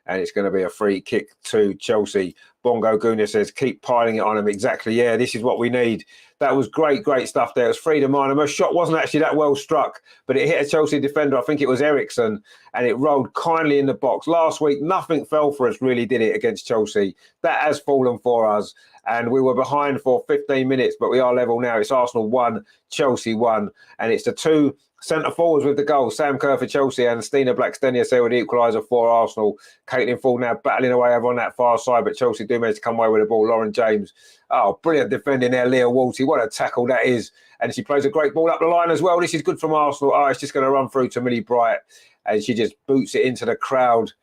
And it's going to be a free kick to Chelsea. Bongo Guna says, keep piling it on them. Exactly, yeah, this is what we need. That was great, great stuff there. It was Frida Marnham. Her shot wasn't actually that well struck, but it hit a Chelsea defender. I think it was Eriksson, and it rolled kindly in the box. Last week, nothing fell for us, really, did it, against Chelsea? That has fallen for us. And we were behind for 15 minutes, but we are level now. It's Arsenal 1, Chelsea 1. And it's the 2 centre forwards with the goal. Sam Kerr for Chelsea and Stina Blackstenius there with the equaliser for Arsenal. Caitlin Ford now battling away over on that far side, but Chelsea do manage to come away with the ball. Lauren James. Oh, brilliant defending there. Leah Walty. What a tackle that is. And she plays a great ball up the line as well. This is good from Arsenal. Oh, it's just going to run through to Millie Bright. And she just boots it into the crowd.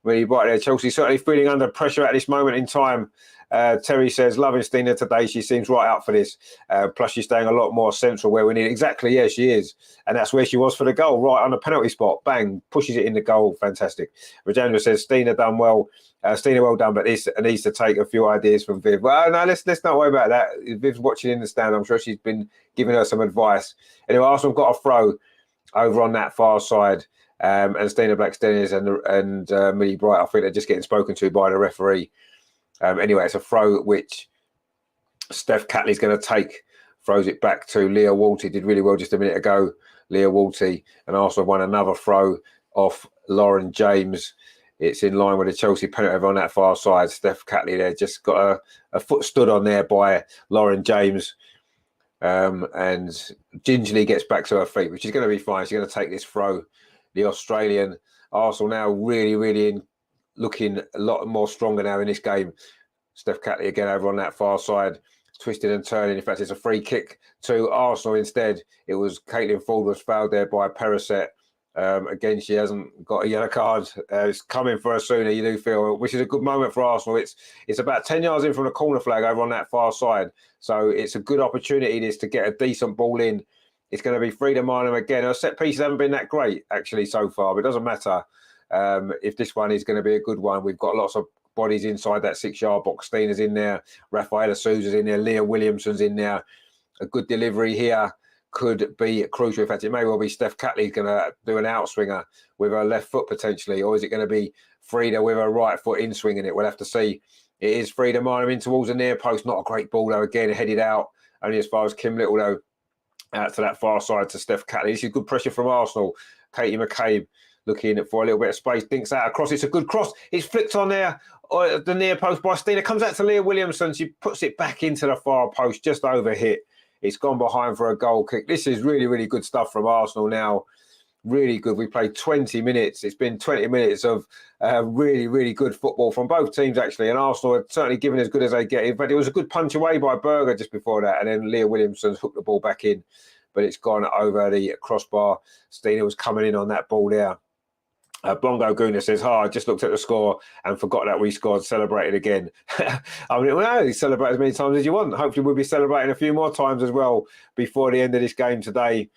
Millie Bright there. Chelsea certainly feeling under pressure at this moment in time. Terry says, loving Stina today. She seems right up for this. Plus, she's staying a lot more central where we need it. Exactly, yeah, she is. And that's where she was for the goal, right on the penalty spot. Bang, pushes it in the goal. Fantastic. Rajendra says, Stina done well. Stina, well done, but this needs to take a few ideas from Viv. Well, no, let's not worry about that. Viv's watching in the stand. I'm sure she's been giving her some advice. Anyway, Arsenal got a throw over on that far side. And Stina Blackstenius and Millie Bright, I think they're just getting spoken to by the referee. Anyway, it's a throw which Steph Catley's going to take. Throws it back to Leah Walty. Did really well just a minute ago. Leah Walty. And Arsenal won another throw off Lauren James. It's in line with the Chelsea penalty over on that far side. Steph Catley there just got a foot stood on there by Lauren James. And gingerly gets back to her feet, which is going to be fine. She's going to take this throw. The Australian. Arsenal now really, really looking a lot more stronger now in this game. Steph Catley again over on that far side, twisting and turning. In fact, it's a free kick to Arsenal instead. It was Caitlin Ford was fouled there by Perisset. Again, she hasn't got a yellow card. It's coming for her sooner, you do feel, which is a good moment for Arsenal. It's about 10 yards in from the corner flag over on that far side. So it's a good opportunity this to get a decent ball in. It's going to be Frida Marnham again. Her set pieces haven't been that great, actually, so far, but it doesn't matter. If this one is going to be a good one, we've got lots of bodies inside that 6-yard box. Stina's in there. Rafaela Souza's in there. Leah Williamson's in there. A good delivery here could be crucial. In fact, it may well be Steph Catley's going to do an outswinger with her left foot potentially, or is it going to be Frida with her right foot in swinging it? We'll have to see. It is Frida Minor in towards the near post. Not a great ball though. Again, headed out only as far as Kim Little though. Out to that far side to Steph Catley. This is good pressure from Arsenal. Katie McCabe looking for a little bit of space. Dinks out across. It's a good cross. It's flicked on there. The near post by Stina. Comes out to Leah Williamson. She puts it back into the far post. Just over hit. It's gone behind for a goal kick. This is really, really good stuff from Arsenal now. Really good. We played 20 minutes. It's been 20 minutes of really, really good football from both teams, actually. And Arsenal are certainly given as good as they get. But it was a good punch away by Berger just before that. And then Leah Williamson's hooked the ball back in. But it's gone over the crossbar. Stina was coming in on that ball there. Bongo Guna says, I just looked at the score and forgot that we scored, celebrated again. I mean, well, you celebrate as many times as you want. Hopefully we'll be celebrating a few more times as well before the end of this game today,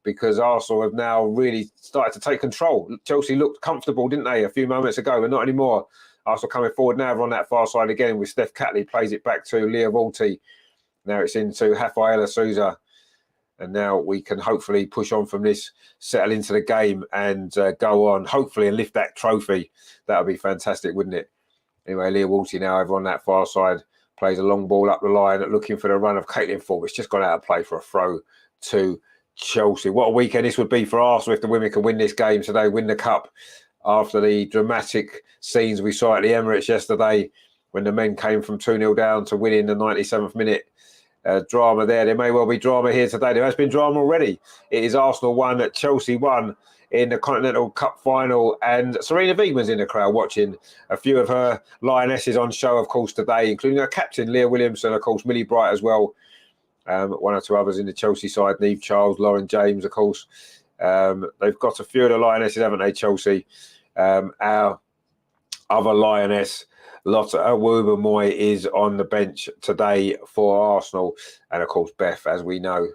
because Arsenal have now really started to take control. Chelsea looked comfortable, didn't they, a few moments ago, but not anymore. Arsenal coming forward now on that far side again with Steph Catley, plays it back to Leah Volti. Now it's into Rafaela Souza. And now we can hopefully push on from this, settle into the game and go on, hopefully, and lift that trophy. That would be fantastic, wouldn't it? Anyway, Leah Walty now over on that far side, plays a long ball up the line, looking for the run of Caitlin Ford. It's just gone out of play for a throw to Chelsea. What a weekend this would be for Arsenal if the women can win this game today, win the cup, after the dramatic scenes we saw at the Emirates yesterday when the men came from 2-0 down to win in the 97th minute. Drama there. There may well be drama here today. There has been drama already. It is Arsenal 1, Chelsea 1 in the Continental Cup final. And Serena Wiegman's in the crowd watching. A few of her lionesses on show, of course, today, including her captain, Leah Williamson, of course, Millie Bright as well. One or two others in the Chelsea side, Neve Charles, Lauren James, of course. They've got a few of the lionesses, haven't they, Chelsea? Our other lioness, Lotta Wubben-Moy, is on the bench today for Arsenal. And, of course, Beth, as we know,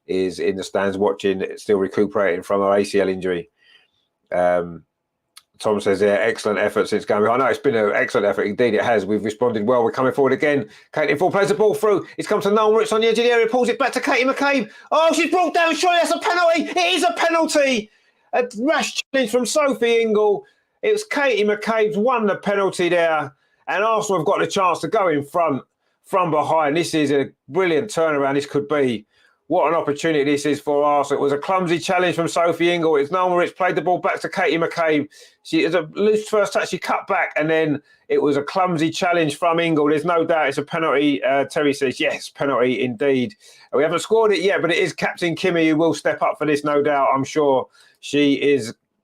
is in the stands watching, still recuperating from her ACL injury. Tom says, yeah, excellent effort since going. I know it's been an excellent effort. Indeed, it has. We've responded well. We're coming forward again. Caitlin Ford plays the ball through. It's come to Noel Ritz on the edge of the area. Pulls it back to Katie McCabe. Oh, she's brought down. Surely that's a penalty. It is a penalty. A rash challenge from Sophie Ingle. It was Katie McCabe's won the penalty there. And Arsenal have got the chance to go in front from behind. This is a brilliant turnaround. This could be. What an opportunity this is for Arsenal. It was a clumsy challenge from Sophie Ingle. It's Noel Ritz played the ball back to Katie McCabe. She is a loose first touch. She cut back, and then it was a clumsy challenge from Ingle. There's no doubt it's a penalty. Terry says, yes, penalty indeed. We haven't scored it yet, but it is Captain Kimmy who will step up for this, no doubt. I'm sure she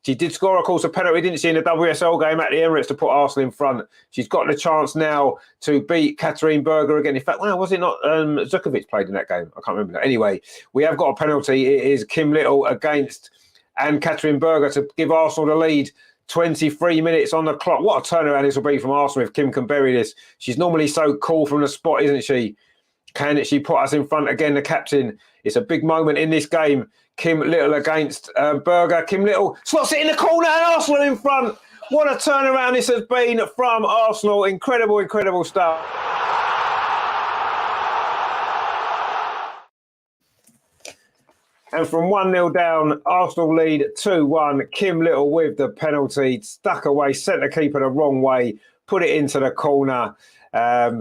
did score, of course, a penalty, didn't she, in the WSL game at the Emirates to put Arsenal in front. She's got the chance now to beat Katharine Berger again. In fact, well, was it not Zukovic played in that game? I can't remember that. Anyway, we have got a penalty. It is Kim Little against and Katharine Berger to give Arsenal the lead. 23 minutes on the clock. What a turnaround this will be from Arsenal if Kim can bury this. She's normally so cool from the spot, isn't she? Can she put us in front again, the captain? It's a big moment in this game. Kim Little against Berger. Kim Little slots it in the corner and Arsenal in front. What a turnaround this has been from Arsenal. Incredible, incredible stuff. And from 1-0 down, Arsenal lead 2-1. Kim Little with the penalty. Stuck away, sent the keeper the wrong way. Put it into the corner.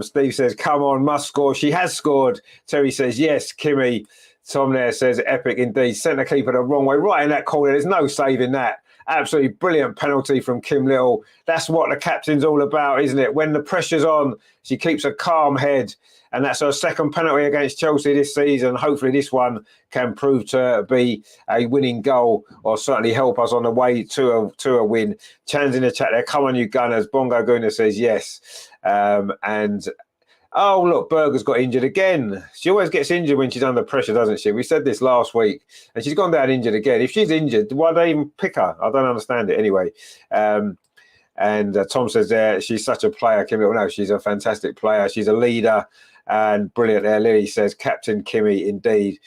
Steve says, come on, must score. She has scored. Terry says, yes, Kimmy. Tom there says, epic indeed. Sent the keeper the wrong way, right in that corner. There's no saving that. Absolutely brilliant penalty from Kim Little. That's what the captain's all about, isn't it? When the pressure's on, she keeps a calm head. And that's her second penalty against Chelsea this season. Hopefully this one can prove to be a winning goal or certainly help us on the way to a win. Chan's in the chat there. Come on, you Gunners. Bongo Guna says yes. Oh, look, Berger's got injured again. She always gets injured when she's under pressure, doesn't she? We said this last week. And she's gone down injured again. If she's injured, why do they even pick her? I don't understand it anyway. And Tom says there, she's such a player, Kim Little. No, she's a fantastic player. She's a leader. And brilliant there. Lily says, Captain Kimmy, indeed.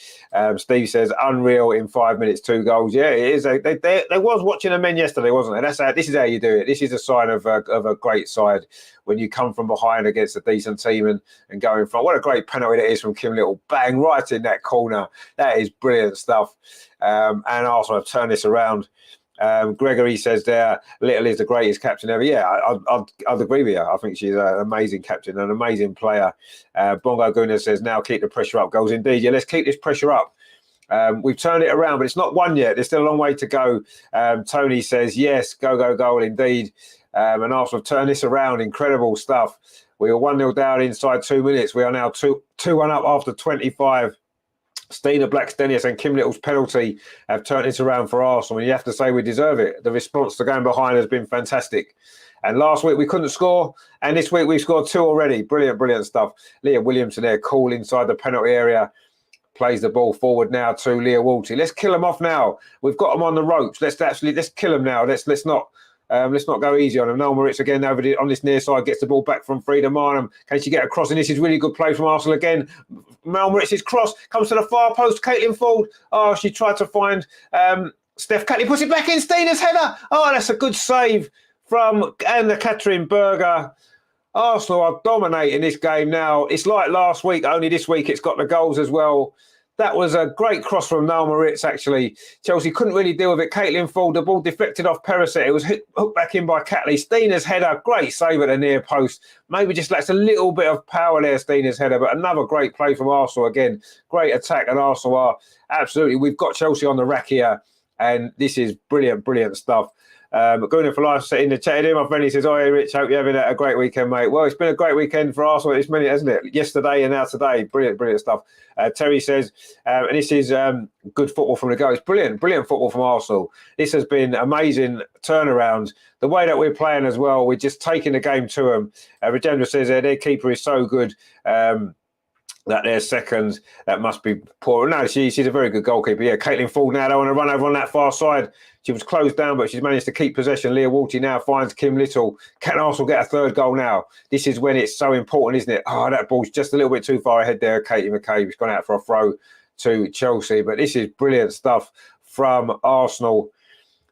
Steve says, unreal in 5 minutes, 2 goals. Yeah, it is. They was watching the men yesterday, wasn't there? This is how you do it. This is a sign of a great side when you come from behind against a decent team and go in front. What a great penalty that is from Kim Little. Bang, right in that corner. That is brilliant stuff. And Arsenal have turned this around. Gregory says there, Little is the greatest captain ever. Yeah, I'd agree with you. I think she's an amazing captain, an amazing player. Bongo Guna says, now keep the pressure up. Goals indeed. Yeah, let's keep this pressure up. We've turned it around, but it's not won yet. There's still a long way to go. Tony says, yes, goal indeed. And Arsenal have turned this around. Incredible stuff. We were 1-0 down inside 2 minutes. We are now 2-1 up after 25. Stina Blackstenius and Kim Little's penalty have turned it around for Arsenal, and you have to say we deserve it. The response to going behind has been fantastic. And last week we couldn't score, and this week we've scored 2 already. Brilliant stuff. Leah Williamson there, cool inside the penalty area. Plays the ball forward now to Leah Walty. Let's kill them off now. We've got them on the ropes. Let's kill them now. Let's not go easy on them. Noel Moritz again on this near side, gets the ball back from Frida Marnham. Can she get across? And this is really good play from Arsenal again. Noel Moritz's cross comes to the far post. Caitlin Ford. Oh, she tried to find Steph Catley. Puts it back in. Stina's header. Oh, that's a good save from Anna-Katrin Berger. Arsenal are dominating this game now. It's like last week, only this week it's got the goals as well. That was a great cross from Noel Moritz, actually. Chelsea couldn't really deal with it. Caitlin Ford, the ball deflected off Perisic. It was hooked back in by Catley. Stina's header, great save at the near post. Maybe just lacks a little bit of power there, Stina's header, but another great play from Arsenal again. Great attack, and Arsenal are absolutely... We've got Chelsea on the rack here, and this is brilliant stuff. Going for life, in the chat here, my friend, he says, oh, hey, Rich, hope you're having a great weekend, mate. Well, it's been a great weekend for Arsenal at this minute, hasn't it? Yesterday and now today. Brilliant stuff. Terry says, and this is good football from the go. It's brilliant football from Arsenal. This has been amazing turnaround. The way that we're playing as well, we're just taking the game to them. Regendra says their keeper is so good. That they're second, that must be poor. No, she's a very good goalkeeper. Yeah, Caitlin Ford now, they want to run over on that far side. She was closed down, but she's managed to keep possession. Leah Walty now finds Kim Little. Can Arsenal get a third goal now? This is when it's so important, isn't it? Oh, that ball's just a little bit too far ahead there. Katie McCabe has gone out for a throw to Chelsea. But this is brilliant stuff from Arsenal.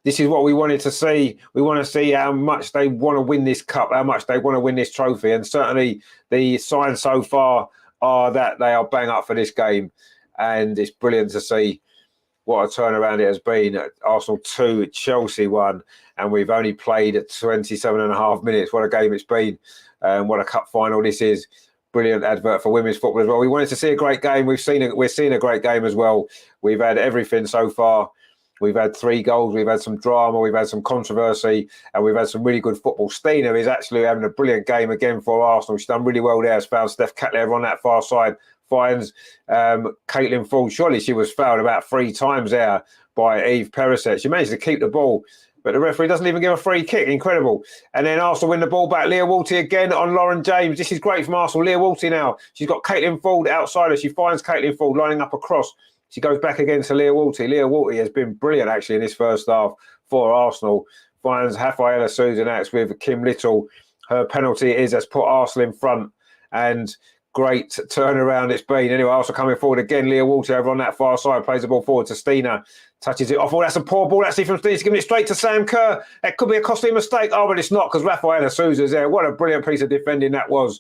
This is what we wanted to see. We want to see how much they want to win this cup, how much they want to win this trophy. And certainly the signs so far are that they are bang up for this game, and it's brilliant to see what a turnaround it has been. Arsenal 2, Chelsea 1, and we've only played 27.5 minutes. What a game it's been, and what a cup final this is. Brilliant advert for women's football as well. We wanted to see a great game. We're seeing a great game as well. We've had everything so far. We've had 3 goals, we've had some drama, we've had some controversy, and we've had some really good football. Stina is actually having a brilliant game again for Arsenal. She's done really well there. Has found Steph Catley over on that far side. Finds Caitlin Ford. Surely she was fouled about 3 times there by Eve Perisic. She managed to keep the ball, but the referee doesn't even give a free kick. Incredible. And then Arsenal win the ball back. Leah Walty again on Lauren James. This is great from Arsenal. Leah Walty now. She's got Caitlin Ford outside her. She finds Caitlin Ford lining up across. She goes back again to Leah Walty. Leah Walty has been brilliant, actually, in this first half for Arsenal. Finds Rafaela Susan with Kim Little. Her penalty has put Arsenal in front. And great turnaround it's been. Anyway, Arsenal coming forward again. Leah Walty over on that far side. Plays the ball forward to Stina. Touches it off. Oh, that's a poor ball, actually, from Stina. She's giving it straight to Sam Kerr. That could be a costly mistake. Oh, but it's not, because Rafaela Souza's there. What a brilliant piece of defending that was.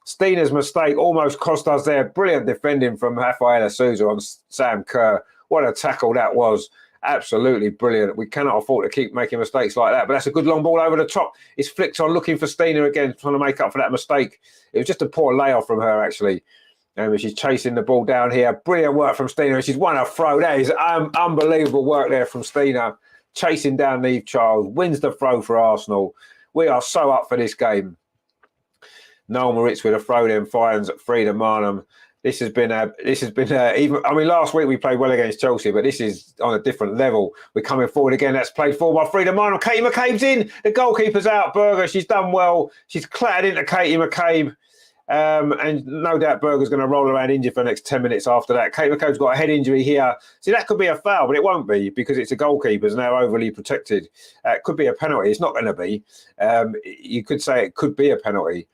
Stina's mistake almost cost us there. Brilliant defending from Rafaela Souza on Sam Kerr. What a tackle that was. Absolutely brilliant. We cannot afford to keep making mistakes like that. But that's a good long ball over the top. It's flicked on, looking for Stina again, trying to make up for that mistake. It was just a poor layoff from her, actually. And she's chasing the ball down here. Brilliant work from Stina. She's won a throw. That is unbelievable work there from Stina. Chasing down Neve Charles. Wins the throw for Arsenal. We are so up for this game. Noel Moritz with a throw, then finds Frida Marnham. This has been even. I mean, last week we played well against Chelsea, but this is on a different level. We're coming forward again. That's played forward by Frida Marnham. Katie McCabe's in. The goalkeeper's out. Berger. She's done well. She's clattered into Katie McCabe, and no doubt Berger's going to roll around injured for the next 10 minutes after that. Katie McCabe's got a head injury here. See, that could be a foul, but it won't be because it's a goalkeeper's now overly protected. It could be a penalty. It's not going to be. You could say it could be a penalty,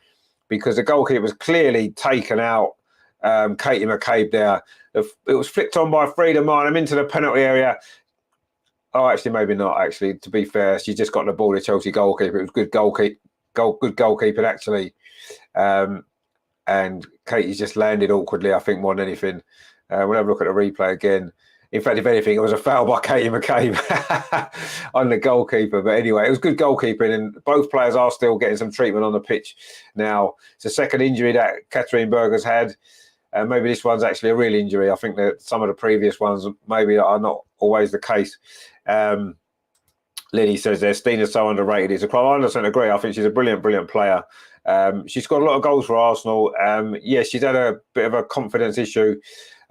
because the goalkeeper was clearly taken out. Katie McCabe there. It was flicked on by Frida Marnham into the penalty area. Oh, actually, maybe not. Actually, to be fair, she just got the ball. The Chelsea goalkeeper. It was good good goalkeeping actually. And Katie's just landed awkwardly, I think, more than anything. We'll have a look at the replay again. In fact, if anything, it was a foul by Katie McCabe on the goalkeeper. But anyway, it was good goalkeeping, and both players are still getting some treatment on the pitch now. It's a second injury that Catherine Berger's had. Maybe this one's actually a real injury. I think that some of the previous ones maybe are not always the case. Lily says there, Stina's so underrated. It's a club. I 100% agree. I think she's a brilliant player. She's got a lot of goals for Arsenal. Yes, she's had a bit of a confidence issue.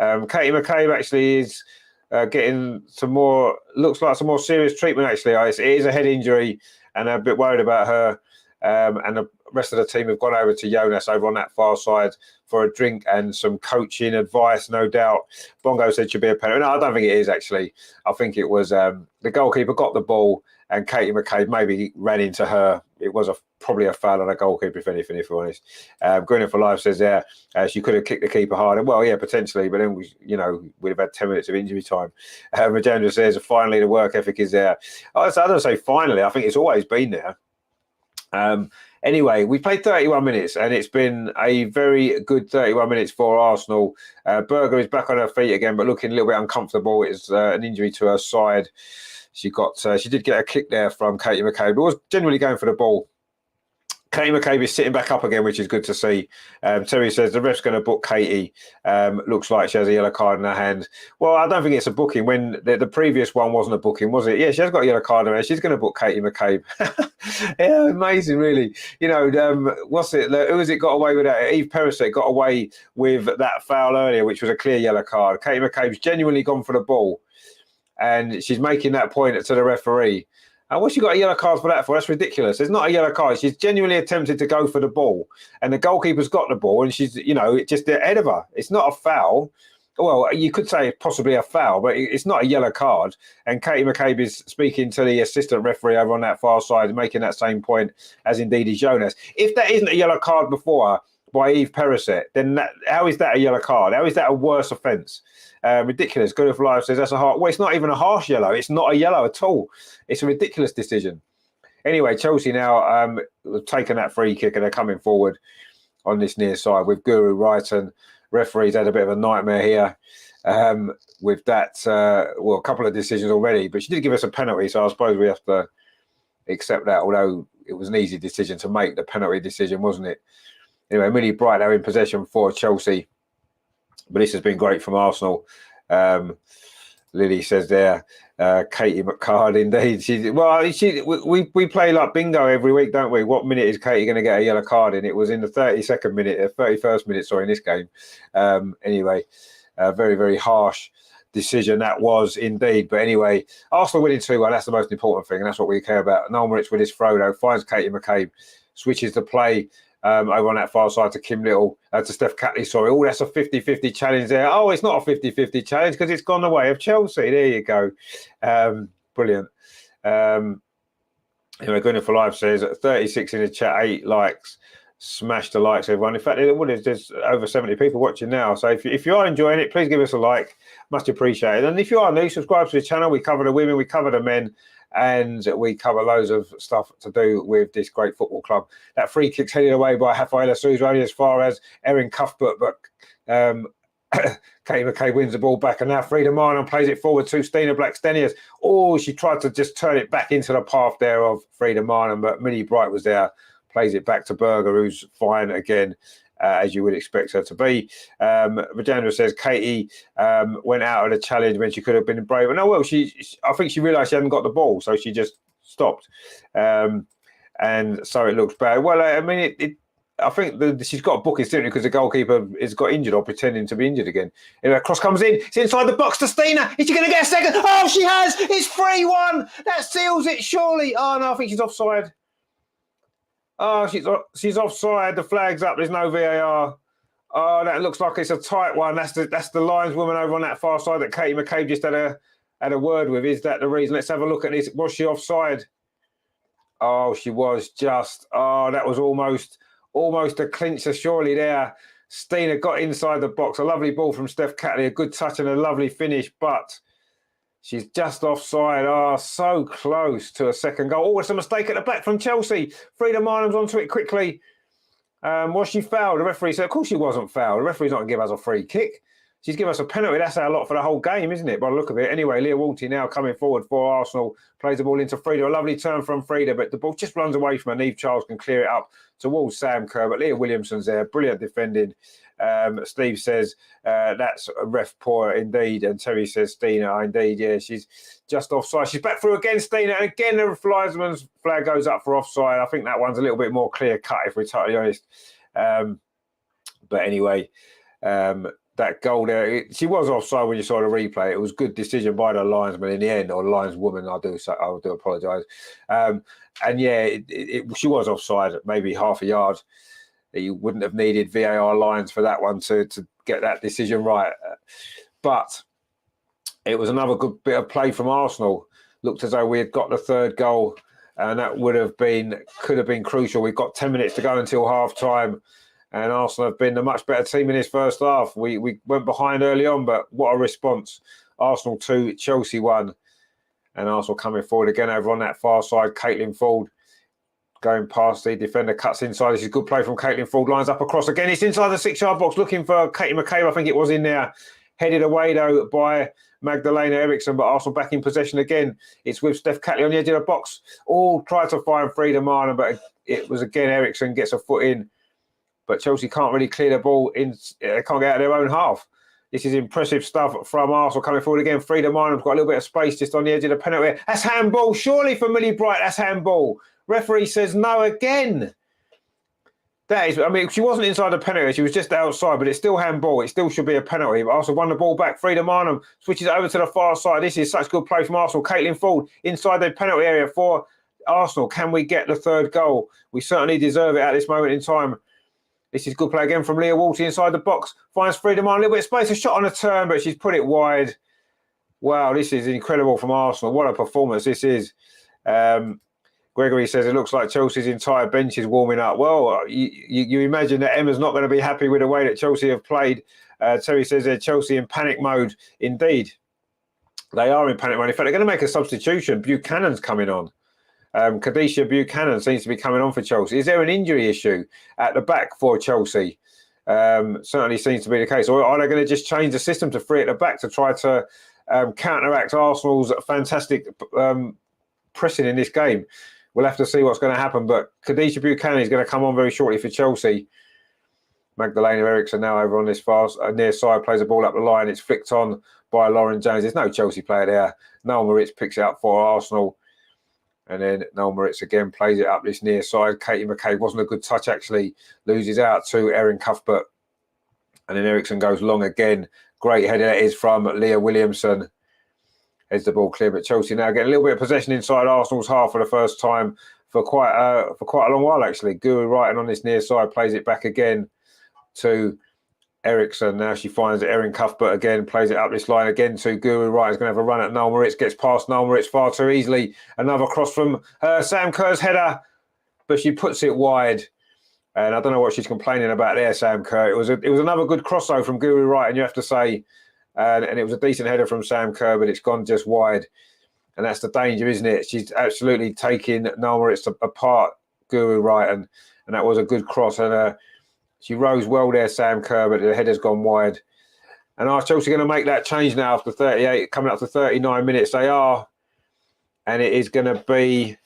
Katie McCabe actually is getting looks like some more serious treatment actually. It is a head injury, and I'm a bit worried about her. And the rest of the team have gone over to Jonas over on that far side for a drink and some coaching advice, no doubt. Bongo said should be a penalty. No, I don't think it is actually. I think it was the goalkeeper got the ball and Katie McCabe maybe ran into her. It was probably a foul on a goalkeeper, if anything, if we're honest. Greener for Life says there, she could have kicked the keeper harder. Well, yeah, potentially, but then we'd have had 10 minutes of injury time. Rajendra says, finally, the work ethic is there. I don't say finally. I think it's always been there. Anyway, we played 31 minutes and it's been a very good 31 minutes for Arsenal. Berger is back on her feet again, but looking a little bit uncomfortable. It's an injury to her side. She did get a kick there from Katie McCabe, but was generally going for the ball. Katie McCabe is sitting back up again, which is good to see. Terry says the ref's going to book Katie. Looks like she has a yellow card in her hand. Well, I don't think it's a booking. When the previous one wasn't a booking, was it? Yeah, she has got a yellow card in her hand. She's going to book Katie McCabe. Yeah, amazing, really. What's it? Who has it got away with that? Eve Perisset got away with that foul earlier, which was a clear yellow card. Katie McCabe's genuinely gone for the ball, and she's making that point to the referee. What's she got a yellow card for that for? That's ridiculous. It's not a yellow card. She's genuinely attempted to go for the ball, and the goalkeeper's got the ball, and she's, just ahead of her. It's not a foul. Well, you could say possibly a foul, but it's not a yellow card. And Katie McCabe is speaking to the assistant referee over on that far side, making that same point, as indeed is Jonas. If that isn't a yellow card before her by Eve Perisset, then how is that a yellow card? How is that a worse offence? Ridiculous. Good for Life says that's a harsh. Well, it's not even a harsh yellow. It's not a yellow at all. It's a ridiculous decision. Anyway, Chelsea now have taken that free kick and they're coming forward on this near side with Guru Wrighton. Referees had a bit of a nightmare here with that. A couple of decisions already, but she did give us a penalty, so I suppose we have to accept that. Although it was an easy decision to make, the penalty decision, wasn't it? Anyway, Millie Bright now in possession for Chelsea. But this has been great from Arsenal. Lily says there, Katie McCard, indeed. We play like bingo every week, don't we? What minute is Katie going to get a yellow card in? It was in the 31st minute, in this game. Anyway, very, very harsh decision that was indeed. But anyway, Arsenal winning 2-1, that's the most important thing, and that's what we care about. Noel Moritz with his throw, though, finds Katie McCabe, switches the play over on that far side to Kim Little, to Steph Catley, sorry. Oh, that's a 50-50 challenge there. Oh, it's not a 50-50 challenge because it's gone the way of Chelsea. There you go. Brilliant. Anyway, Gunnar for Life says 36 in the chat, 8 likes. Smash the likes, everyone. In fact, there's over 70 people watching now. So if you are enjoying it, please give us a like. Much appreciated. And if you are new, subscribe to the channel. We cover the women, we cover the men, and we cover loads of stuff to do with this great football club. That free kick's headed away by Rafaela Souza, only as far as Erin Cuthbert, but Katie McCabe wins the ball back, and now Frida Marnham plays it forward to Stina Blackstenius. Oh, she tried to just turn it back into the path there of Frida Marnham, but Millie Bright was there, plays it back to Berger, who's fine again, as you would expect her to be. Rajendra says Katie went out of the challenge when she could have been braver. No, well, I think she realised she hadn't got the ball, so she just stopped. And so it looks bad. Well, I mean, I think she's got a booking simply because the goalkeeper has got injured or pretending to be injured again. Anyway, cross comes in. It's inside the box to Stina. Is she going to get a second? Oh, she has. It's 3-1. That seals it, surely. Oh, no, I think she's offside. Oh, she's offside. The flag's up. There's no VAR. Oh, that looks like it's a tight one. That's the lineswoman over on that far side that Katie McCabe just had a word with. Is that the reason? Let's have a look at this. Was she offside? Oh, she was just. Oh, that was almost almost a clincher surely there. Stina got inside the box. A lovely ball from Steph Catley, a good touch and a lovely finish, but she's just offside. Oh, so close to a second goal. Oh, it's a mistake at the back from Chelsea. Frida Marnham's onto it quickly. Was she fouled? The referee said, of course she wasn't fouled. The referee's not going to give us a free kick. She's given us a penalty. That's our lot for the whole game, isn't it? By the look of it. Anyway, Leah Walty now coming forward for Arsenal. Plays the ball into Frida. A lovely turn from Frida, but the ball just runs away from her. Neve Charles can clear it up towards Sam Kerr. But Leah Williamson's there. Brilliant defending. Steve says, that's a ref poor indeed. And Terry says, Stina, indeed, yeah, she's just offside. She's back through again, Stina. And again, the linesman's flag goes up for offside. I think that one's a little bit more clear cut, if we're totally honest. But anyway, that goal there, she was offside when you saw the replay. It was good decision by the linesman in the end, or lineswoman. I do apologise. And yeah, she was offside, maybe half a yard. You wouldn't have needed VAR lines for that one to get that decision right. But it was another good bit of play from Arsenal. Looked as though we had got the third goal, and that could have been crucial. We've got 10 minutes to go until half time. And Arsenal have been a much better team in this first half. We went behind early on, but what a response. Arsenal 2, Chelsea 1. And Arsenal coming forward again over on that far side. Caitlin Ford going past the defender, cuts inside. This is good play from Caitlin Ford. Lines up across again. It's inside the 6-yard box looking for Katie McCabe. I think it was in there. Headed away, though, by Magdalena Eriksson. But Arsenal back in possession again. It's with Steph Catley on the edge of the box. All tried to find Frida Marnham, but it was again Eriksson gets a foot in. But Chelsea can't really clear the ball in. They can't get out of their own half. This is impressive stuff from Arsenal coming forward again. Frida Marnham's got a little bit of space just on the edge of the penalty. That's handball. Surely for Millie Bright, that's handball. Referee says no again. That is, I mean, she wasn't inside the penalty. She was just outside, but it's still handball. It still should be a penalty. But Arsenal won the ball back. Frida Marnham switches it over to the far side. This is such good play from Arsenal. Caitlin Ford inside the penalty area for Arsenal. Can we get the third goal? We certainly deserve it at this moment in time. This is good play again from Leah Walty inside the box. Finds Frida Marnham, a little bit of space, a shot on a turn, but she's put it wide. Wow, this is incredible from Arsenal. What a performance this is. Gregory says it looks like Chelsea's entire bench is warming up. Well, you imagine that Emma's not going to be happy with the way that Chelsea have played. Terry says they're Chelsea in panic mode. Indeed, they are in panic mode. In fact, they're going to make a substitution. Buchanan's coming on. Kadisha Buchanan seems to be coming on for Chelsea. Is there an injury issue at the back for Chelsea? Certainly seems to be the case. Or are they going to just change the system to three at the back to try to counteract Arsenal's fantastic pressing in this game? We'll have to see what's going to happen. But Kadisha Buchanan is going to come on very shortly for Chelsea. Magdalena Eriksson now over on this far near side, plays the ball up the line. It's flicked on by Lauren Jones. There's no Chelsea player there. Noel Moritz picks it up for Arsenal. And then Noel Moritz again plays it up this near side. Katie McCabe wasn't a good touch, actually. Loses out to Erin Cuthbert. And then Eriksson goes long again. Great header that is from Leah Williamson. Heads the ball clear. But Chelsea now getting a little bit of possession inside Arsenal's half for the first time for quite a long while, actually. Guru Wrighton on this near side plays it back again to Eriksson. Now she finds Erin Cuthbert again, plays it up this line again to Guru Wright. Is going to have a run at Noel Moritz, gets past Noel Moritz far too easily. Another cross from Sam Kerr's header, but she puts it wide. And I don't know what she's complaining about there, Sam Kerr. It was another good cross though from Guru Wright, and you have to say, and it was a decent header from Sam Kerr, but it's gone just wide. And that's the danger, isn't it? She's absolutely taking Noel Moritz apart, Guru Wright, and that was a good cross. And she rose well there, Sam Kerr, but the header's gone wide. And are Chelsea going to make that change now after 38, coming up to 39 minutes? They are. And it is going to be...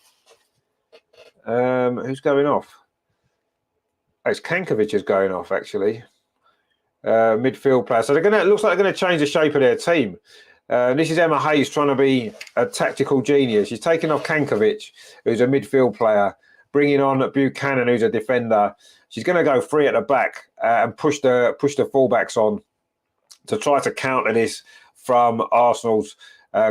who's going off? It's Kankovic is going off, actually. Midfield player. So it looks like they're going to change the shape of their team. This is Emma Hayes trying to be a tactical genius. She's taking off Kankovic, who's a midfield player, bringing on Buchanan, who's a defender. She's going to go free at the back and push the fullbacks on to try to counter this from Arsenal's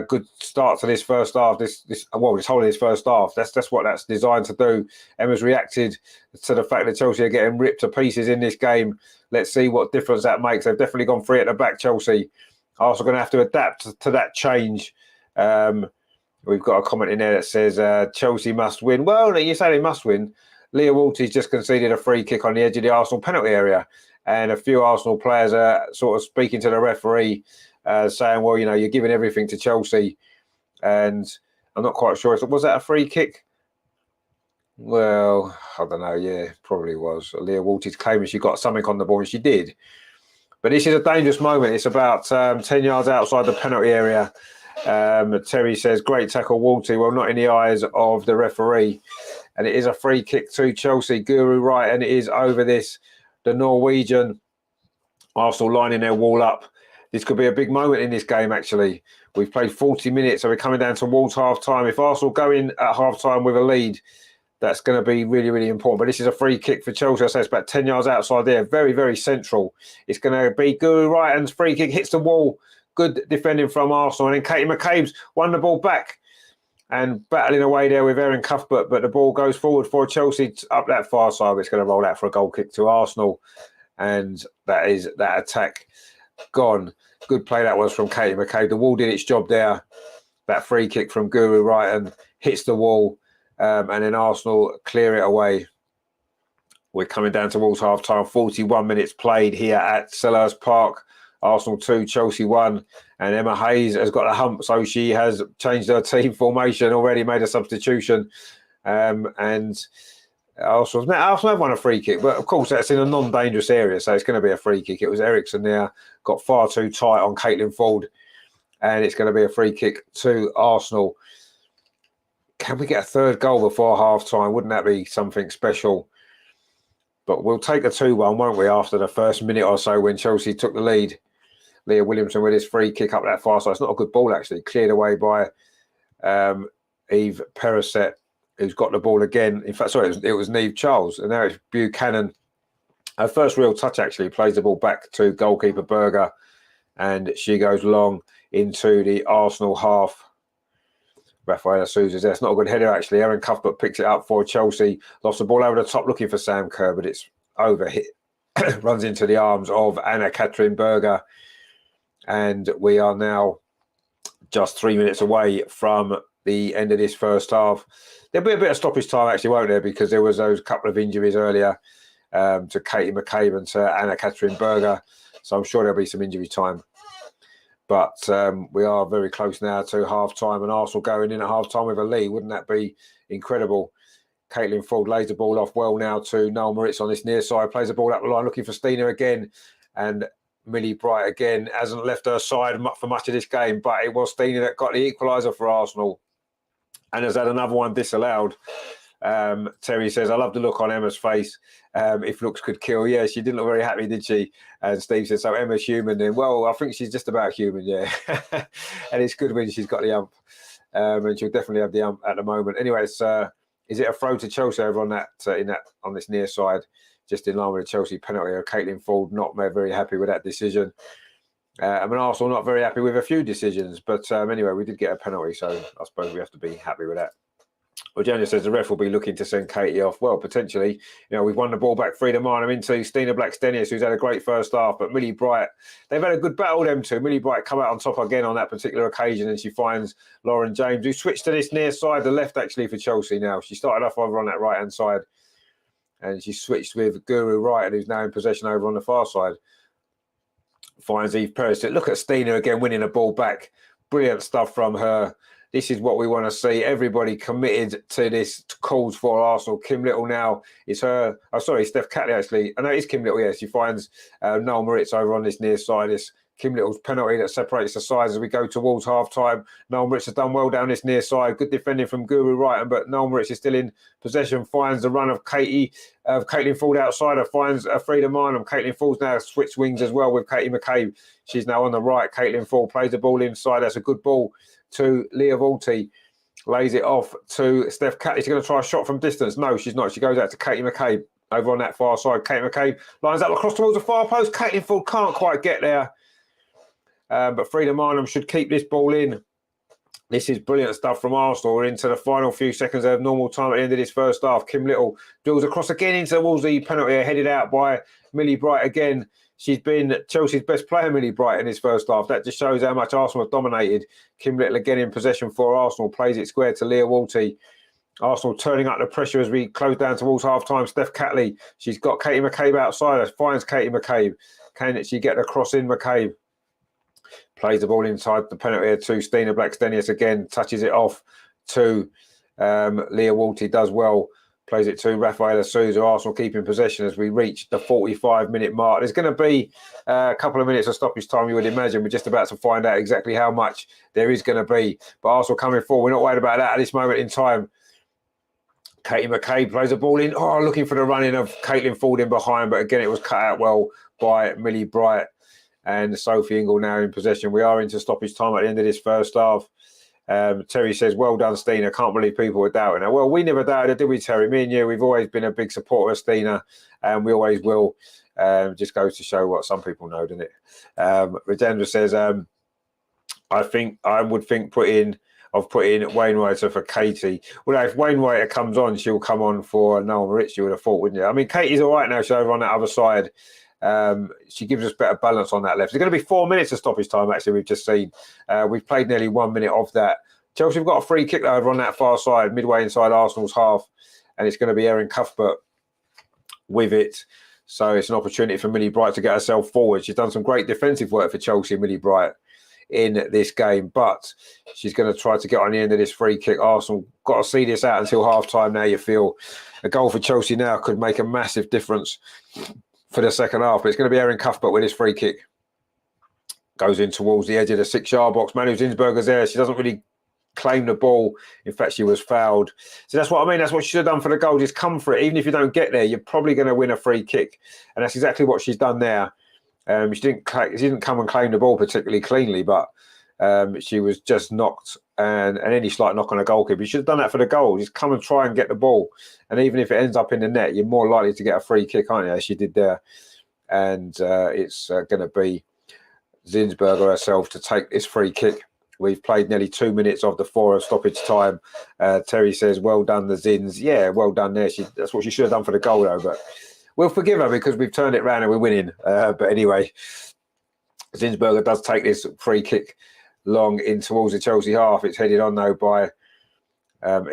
good start to this first half. This whole of this first half. That's what that's designed to do. Emma's reacted to the fact that Chelsea are getting ripped to pieces in this game. Let's see what difference that makes. They've definitely gone free at the back, Chelsea. Arsenal going to have to adapt to that change. We've got a comment in there that says Chelsea must win. Well, you say they must win. Leah Waltey's just conceded a free kick on the edge of the Arsenal penalty area. And a few Arsenal players are sort of speaking to the referee, saying, well, you know, you're giving everything to Chelsea. And I'm not quite sure. Was that a free kick? Well, I don't know. Yeah, probably was. Leah Waltey's claiming she got something on the ball, and she did. But this is a dangerous moment. It's about 10 yards outside the penalty area. Terry says, great tackle, Waltey. Well, not in the eyes of the referee. And it is a free kick to Chelsea. Guru right, and it is over this. The Norwegian. Arsenal lining their wall up. This could be a big moment in this game, actually. We've played 40 minutes, so we're coming down towards half-time. If Arsenal go in at half-time with a lead, that's going to be really, really important. But this is a free kick for Chelsea. I say it's about 10 yards outside there. Very, very central. It's going to be Guru Wrighton's free kick. Hits the wall. Good defending from Arsenal. And then Katie McCabe's won the ball back and battling away there with Erin Cuthbert. But the ball goes forward for Chelsea up that far side. It's going to roll out for a goal kick to Arsenal. And that is that attack gone. Good play that was from Katie McCabe. The wall did its job there. That free kick from Guru Wrighton hits the wall. And then Arsenal clear it away. We're coming down towards half-time. 41 minutes played here at Selhurst Park. Arsenal 2, Chelsea 1. And Emma Hayes has got a hump, so she has changed her team formation, already made a substitution. And Arsenal have won a free kick, but of course that's in a non-dangerous area, so it's going to be a free kick. It was Eriksson there, got far too tight on Caitlin Ford, and it's going to be a free kick to Arsenal. Can we get a third goal before half-time? Wouldn't that be something special? But we'll take a 2-1, won't we, after the first minute or so when Chelsea took the lead. Leah Williamson with his free kick up that far side. It's not a good ball, actually. Cleared away by Eve Perisset, who's got the ball again. In fact, sorry, it was Niamh Charles. And now it's Buchanan. Her first real touch, actually, plays the ball back to goalkeeper Berger. And she goes long into the Arsenal half. Rafaela Souza's there. It's not a good header, actually. Erin Cuthbert picks it up for Chelsea. Lost the ball over the top looking for Sam Kerr, but it's overhit. Runs into the arms of Anna-Katrin Berger. And we are now just 3 minutes away from the end of this first half. There'll be a bit of stoppage time, actually, won't there? Because there was those couple of injuries earlier to Katie McCabe and to Anna-Katrin Berger. So I'm sure there'll be some injury time. But we are very close now to half-time, and Arsenal going in at half-time with a lead. Wouldn't that be incredible? Caitlin Ford lays the ball off well now to Noel Moritz on this near side. Plays the ball up the line, looking for Stina again. And Millie Bright again hasn't left her side for much of this game, but it was Stina that got the equaliser for Arsenal and has had another one disallowed. Terry says, I love the look on Emma's face. If looks could kill. Yeah, she didn't look very happy, did she? And Steve says, so Emma's human then. Well, I think she's just about human, yeah. And it's good when she's got the ump. And she'll definitely have the ump at the moment. Anyway, it's, is it a throw to Chelsea over on that, on this near side, just in line with the Chelsea penalty? Caitlin Ford not very happy with that decision. I mean, Arsenal not very happy with a few decisions. But anyway, we did get a penalty, so I suppose we have to be happy with that. Well, Janice says the ref will be looking to send Katie off. Well, potentially. You know, we've won the ball back, Frida Marnham into Stina Blackstenius, who's had a great first half. But Millie Bright, they've had a good battle, them two. Millie Bright come out on top again on that particular occasion, and she finds Lauren James, who switched to this near side, the left actually for Chelsea now. She started off over on that right-hand side, and she switched with Guru Wrighton, who's now in possession over on the far side. Finds Eve Perisset. Look at Stina again winning a ball back. Brilliant stuff from her. This is what we want to see. Everybody committed to this cause for Arsenal. Kim Little now is her. Oh, sorry, Steph Catley actually. I know it's Kim Little. Yeah, she finds Noel Moritz over on this near side. It's Kim Little's penalty that separates the sides as we go towards half time. Noel Moritz has done well down this near side. Good defending from Guru Wrighton, but Noel Moritz is still in possession. Finds the run of Caitlin Ford outside her. Finds Frida Marnham. Caitlin Ford's now switched wings as well with Katie McCabe. She's now on the right. Caitlin Ford plays the ball inside. That's a good ball to Leah Waltey, lays it off to Steph Catley. She's going to try a shot from distance. No, she's not. She goes out to Katie McCabe over on that far side. Katie McCabe lines up across towards the far post. Caitlin Ford can't quite get there. But Frida Marnham should keep this ball in. This is brilliant stuff from Arsenal. We're into the final few seconds of normal time at the end of this first half. Kim Little drills across again into towards the penalty, headed out by Millie Bright again. She's been Chelsea's best player, Millie Bright, in this first half. That just shows how much Arsenal have dominated. Kim Little again in possession for Arsenal. Plays it square to Leah Waltey. Arsenal turning up the pressure as we close down towards half-time. Steph Catley, she's got Katie McCabe outside her, finds Katie McCabe. Can she get the cross in? McCabe plays the ball inside the penalty area to Stina Blackstenius again, touches it off to Leah Walty, does well, plays it to Rafaela Souza. Arsenal keeping possession as we reach the 45-minute mark. There's going to be a couple of minutes of stoppage time, you would imagine. We're just about to find out exactly how much there is going to be. But Arsenal coming forward, we're not worried about that at this moment in time. Katie McCabe plays the ball in. Oh, looking for the running of Caitlin Ford in behind, but again, it was cut out well by Millie Bright and Sophie Ingle now in possession. We are into stoppage time at the end of this first half. Terry says, well done, Stina. Can't believe people were doubting her. Well, we never doubted her, did we, Terry? Me and you, we've always been a big supporter of Stina, and we always will. Just goes to show what some people know, doesn't it? Rajendra says, I would think putting Wainwright for Katie. Well, if Wainwright comes on, she'll come on for Noel Moritz, you would have thought, wouldn't you? I mean, Katie's all right now. She's over on that other side. She gives us better balance on that left. It's going to be 4 minutes of stoppage time, actually, we've just seen. We've played nearly 1 minute of that. Chelsea have got a free kick over on that far side, midway inside Arsenal's half, and it's going to be Erin Cuthbert with it. So it's an opportunity for Millie Bright to get herself forward. She's done some great defensive work for Chelsea, Millie Bright, in this game, but she's going to try to get on the end of this free kick. Arsenal got to see this out until half-time now, you feel. A goal for Chelsea now could make a massive difference for the second half, but it's going to be Erin Cuthbert with his free kick. Goes in towards the edge of the 6-yard box. Manu Zinsberger's there. She doesn't really claim the ball. In fact, she was fouled. So that's what I mean. That's what she should have done for the goal. Just come for it. Even if you don't get there, you're probably going to win a free kick. And that's exactly what she's done there. She didn't come and claim the ball particularly cleanly, but she was just knocked and any slight knock on a goalkeeper. You should have done that for the goal. Just come and try and get the ball. And even if it ends up in the net, you're more likely to get a free kick, aren't you, as she did there. And it's going to be Zinsberger herself to take this free kick. We've played nearly 2 minutes of the 4 of stoppage time. Terry says, well done, the Zins. Yeah, well done there. That's what she should have done for the goal, though, but we'll forgive her because we've turned it round and we're winning. But anyway, Zinsberger does take this free kick long in towards the Chelsea half. It's headed on, though, by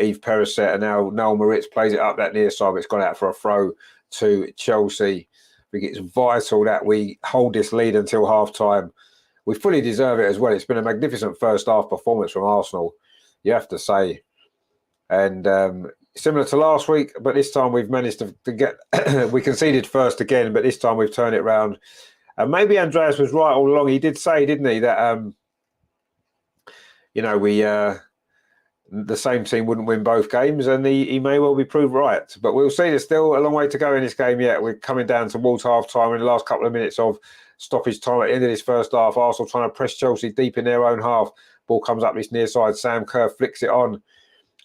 Eve Perisset. And now Noel Moritz plays it up that near side, but it's gone out for a throw to Chelsea. I think it's vital that we hold this lead until half-time. We fully deserve it as well. It's been a magnificent first half performance from Arsenal, you have to say. And similar to last week, but this time we've managed to get... we conceded first again, but this time we've turned it round. And maybe Andreas was right all along. He did say, didn't he, that, we the same team wouldn't win both games, and he may well be proved right. But we'll see. There's still a long way to go in this game yet. We're coming down towards half-time in the last couple of minutes of stoppage time at the end of this first half. Arsenal trying to press Chelsea deep in their own half. Ball comes up this near side. Sam Kerr flicks it on.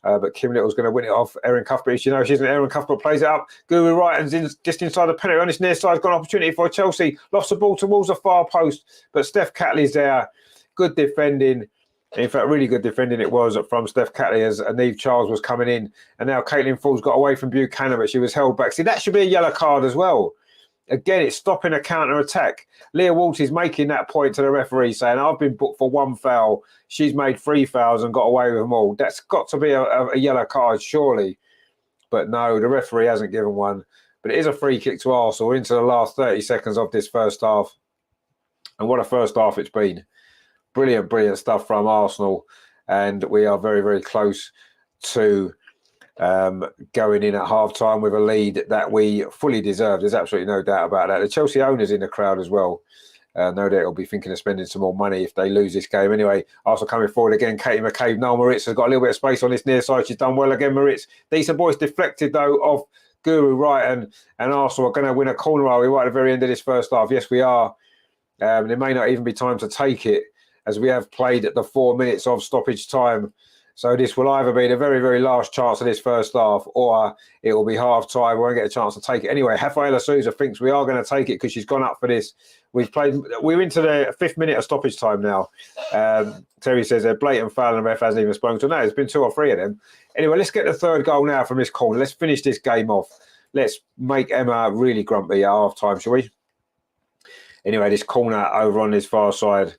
But Kim Little's going to win it off Erin Cuthbert. She knows she isn't. Erin Cuthbert plays it up. Guru Wright and just inside the penalty on this near side. Got an opportunity for Chelsea. Lost the ball towards the far post. But Steph Catley's there. Good defending. In fact, really good defending it was from Steph Catley as Neve Charles was coming in. And now Caitlin Ford's got away from Buchanan, but she was held back. See, that should be a yellow card as well. Again, it's stopping a counter-attack. Leah Walsh is making that point to the referee, saying, I've been booked for 1 foul. She's made 3 fouls and got away with them all. That's got to be a yellow card, surely. But no, the referee hasn't given one. But it is a free kick to Arsenal into the last 30 seconds of this first half. And what a first half it's been. Brilliant, brilliant stuff from Arsenal. And we are very, very close to going in at half-time with a lead that we fully deserve. There's absolutely no doubt about that. The Chelsea owners in the crowd as well. No doubt they'll be thinking of spending some more money if they lose this game. Anyway, Arsenal coming forward again. Katie McCabe, Noel Moritz has got a little bit of space on this near side. She's done well again, Moritz. Decent boys deflected, though, of Guru Wright. And Arsenal are going to win a corner, are we, right at the very end of this first half? Yes, we are. There may not even be time to take it, as we have played at the 4 minutes of stoppage time. So this will either be the very, very last chance of this first half, or it will be half-time. We won't get a chance to take it. Anyway, Rafaela Souza thinks we are going to take it because she's gone up for this. We're into the 5th minute of stoppage time now. Terry says they're blatant foul and the ref hasn't even spoken to. No, there's been 2 or 3 of them. Anyway, let's get the 3rd goal now from this corner. Let's finish this game off. Let's make Emma really grumpy at half-time, shall we? Anyway, this corner over on this far side.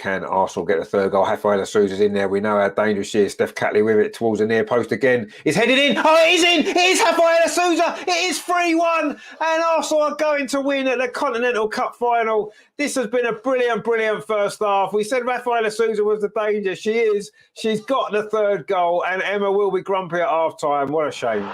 Can Arsenal get the third goal? Rafaela Souza's in there. We know how dangerous she is. Steph Catley with it towards the near post again. It's headed in. Oh, it is in. It is Rafaela Souza. It is 3-1. And Arsenal are going to win at the Continental Cup final. This has been a brilliant, brilliant first half. We said Rafaela Souza was the danger. She is. She's got the third goal. And Emma will be grumpy at half time. What a shame.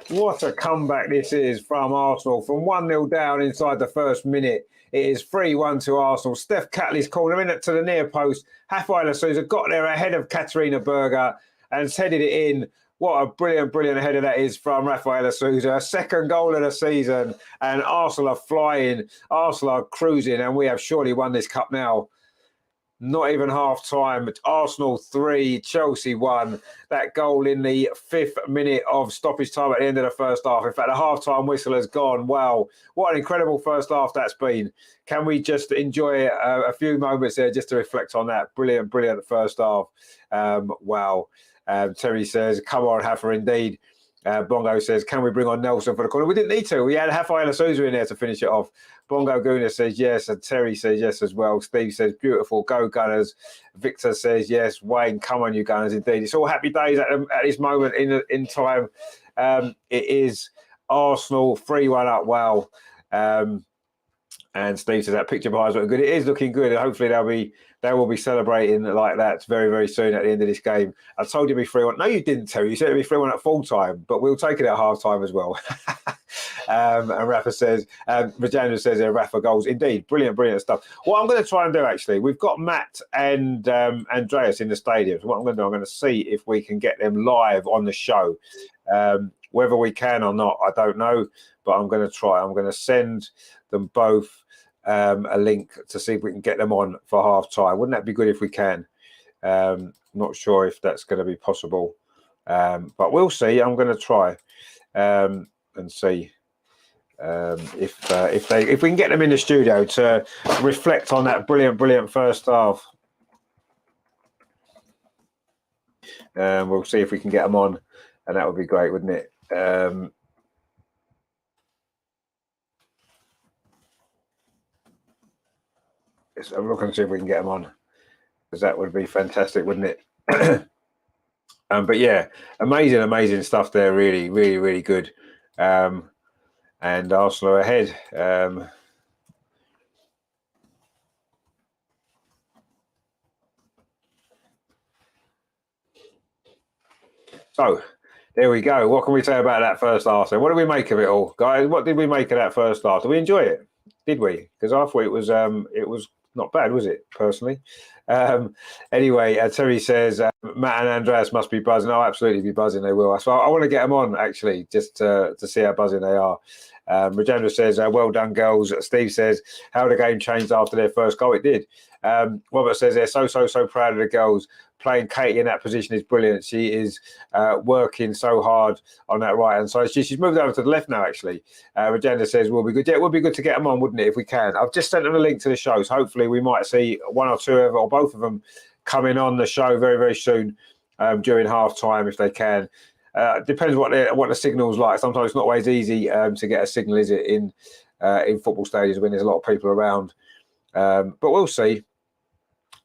What a comeback this is from Arsenal. From 1-0 down inside the first minute, it is 3-1 to Arsenal. Steph Catley's corner in it to the near post. Rafaela Souza got there ahead of Katarina Berger and has headed it in. What a brilliant, brilliant header that is from Rafaela Souza. A second goal of the season. And Arsenal are flying. Arsenal are cruising. And we have surely won this cup now. Not even half time. Arsenal 3, Chelsea 1. That goal in the 5th minute of stoppage time at the end of the first half. In fact, the half time whistle has gone. Wow, what an incredible first half that's been. Can we just enjoy a few moments there just to reflect on that? Brilliant, brilliant first half. Wow. Terry says, come on, Hafa, indeed. Bongo says, can we bring on Nelson for the corner? We didn't need to. We had Rafaela Souza in there to finish it off. Bongo Guna says yes, and Terry says yes as well. Steve says, beautiful, go Gunners. Victor says yes. Wayne, come on, you Gunners, indeed. It's all happy days at this moment in time. It is Arsenal 3-1 up. Wow. And Steve says that picture behind us looking good. It is looking good. And hopefully they will be celebrating like that very, very soon at the end of this game. I told you it'd be 3-1. No, you didn't, Terry. You said it'd be 3-1 at full time, but we'll take it at half time as well. And Rafa says, Vijayendra says Rafa goals. Indeed, brilliant, brilliant stuff. What I'm going to try and do, actually, we've got Matt and Andreas in the stadium. So what I'm going to do, I'm going to see if we can get them live on the show. Whether we can or not, I don't know, but I'm going to try. I'm going to send them both a link to see if we can get them on for half time. Wouldn't that be good if we can? Not sure if that's going to be possible, but we'll see. I'm going to try and see if we can get them in the studio to reflect on that brilliant, brilliant first half. We'll see if we can get them on, and that would be great, wouldn't it? I'm looking to see if we can get them on, because that would be fantastic, wouldn't it? But yeah, amazing, amazing stuff there. Really, really, really good. And Arsenal are ahead. So there we go. What can we say about that first half? So what did we make of it all, guys? What did we make of that first half? Did we enjoy it? Did we? Because I thought it was not bad, was it? Personally. Anyway, Terry says Matt and Andreas must be buzzing. Oh, absolutely be buzzing. They will. So I want to get them on actually, just to see how buzzing they are. Rajendra says, well done, girls. Steve says, how the game changed after their first goal. It did. Robert says they're so proud of the girls. Playing Katie in that position is brilliant. She is working so hard on that right hand side. She's moved over to the left now, actually. Rajendra says, will be good. Yeah, it would be good to get them on, wouldn't it, if we can? I've just sent them a link to the show, so hopefully we might see one or two of or both of them coming on the show very, very soon during half time if they can. Depends what the signal's like. Sometimes it's not always easy to get a signal, is it, in football stadiums when there's a lot of people around. But we'll see.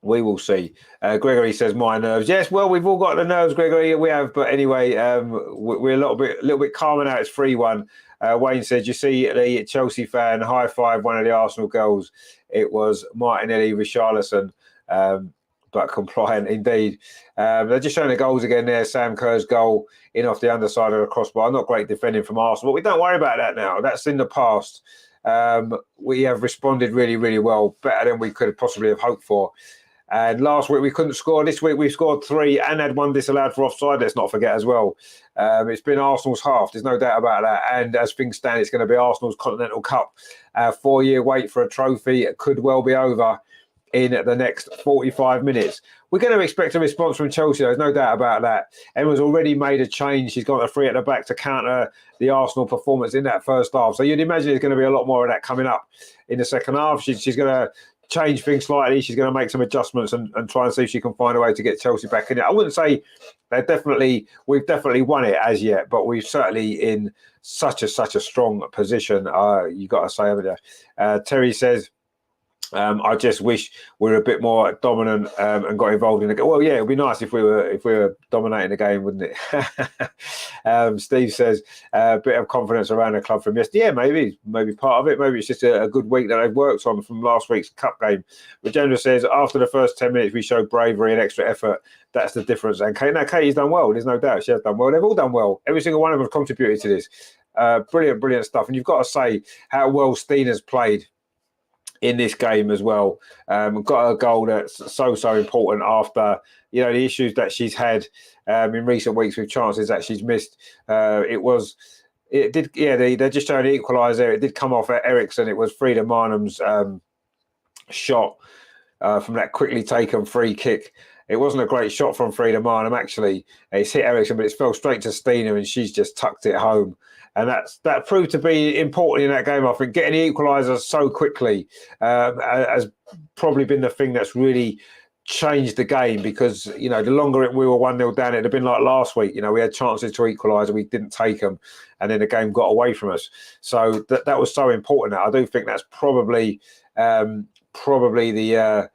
We will see. Gregory says, my nerves. Yes, well, we've all got the nerves, Gregory. We have. But anyway, we're a little bit calmer now. It's 3-1. Wayne says, you see the Chelsea fan high five one of the Arsenal goals. It was Martinelli Richarlison. But compliant indeed. They're just showing the goals again there. Sam Kerr's goal in off the underside of the crossbar. Not great defending from Arsenal, but we don't worry about that now. That's in the past. We have responded really, really well, better than we could possibly have hoped for. And last week we couldn't score. This week we've scored 3 and had 1 disallowed for offside. Let's not forget as well. It's been Arsenal's half. There's no doubt about that. And as things stand, it's going to be Arsenal's Continental Cup. 4-year wait for a trophy. It could well be over in the next 45 minutes. We're going to expect a response from Chelsea. There's no doubt about that. Emma's already made a change. She's got a 3 at the back to counter the Arsenal performance in that first half. So you'd imagine there's going to be a lot more of that coming up in the second half. She's going to change things slightly. She's going to make some adjustments and try and see if she can find a way to get Chelsea back in it. I wouldn't say we've definitely won it as yet, but we're certainly in such a strong position. You got to say, haven't you? Terry says, I just wish we were a bit more dominant and got involved in the game. Well, yeah, it'd be nice if we were dominating the game, wouldn't it? Steve says a bit of confidence around the club from yesterday. Yeah, maybe part of it. Maybe it's just a good week that they've worked on from last week's cup game. Regenda says after the first 10 minutes we showed bravery and extra effort. That's the difference. And Katie's done well. There's no doubt she has done well. They've all done well. Every single one of them have contributed to this. Brilliant stuff. And you've got to say how well Stina's played in this game as well. Got a goal that's so important after the issues that she's had in recent weeks with chances that she's missed. They're just trying to equalise there. It did come off at Eriksson. It was Frida Marnham's shot from that quickly taken free kick. It wasn't a great shot from Frida Marnham, actually. It's hit Eriksson, but it fell straight to Stina, and she's just tucked it home. And that proved to be important in that game. I think getting the equaliser so quickly has probably been the thing that's really changed the game, because the longer we were 1-0 down, it'd have been like last week. We had chances to equalise and we didn't take them, and then the game got away from us. So that was so important. I do think that's probably the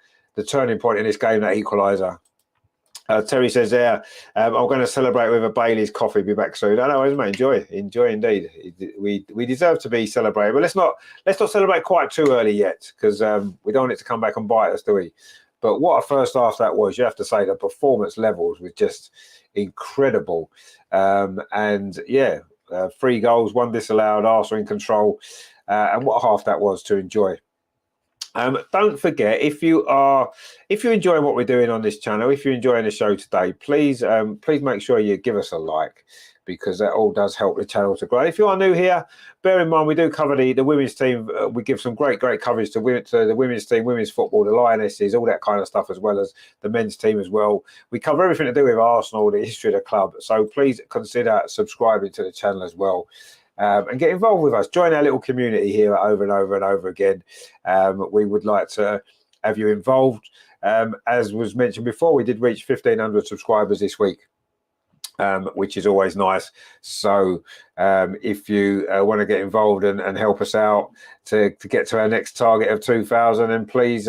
turning point in this game, that equaliser. Terry says there, I'm going to celebrate with a Bailey's coffee. Be back soon. I know, mate. Enjoy indeed. We deserve to be celebrated, but let's not celebrate quite too early yet, because we don't want it to come back and bite us, do we? But what a first half that was. You have to say the performance levels were just incredible, and 3 goals, 1 disallowed, Arsenal in control, and what a half that was to enjoy. Don't forget, if you're enjoying what we're doing on this channel, if you're enjoying the show today, please make sure you give us a like, because that all does help the channel to grow. If you are new here, bear in mind we do cover the women's team. We give some great coverage to the women's team, women's football, the Lionesses, all that kind of stuff, as well as the men's team as well. We cover everything to do with Arsenal, the history of the club. So please consider subscribing to the channel as well. And get involved with us. Join our little community here over and over again. We would like to have you involved. As was mentioned before, we did reach 1,500 subscribers this week, which is always nice. So if you want to get involved and help us out to get to our next target of 2,000, then please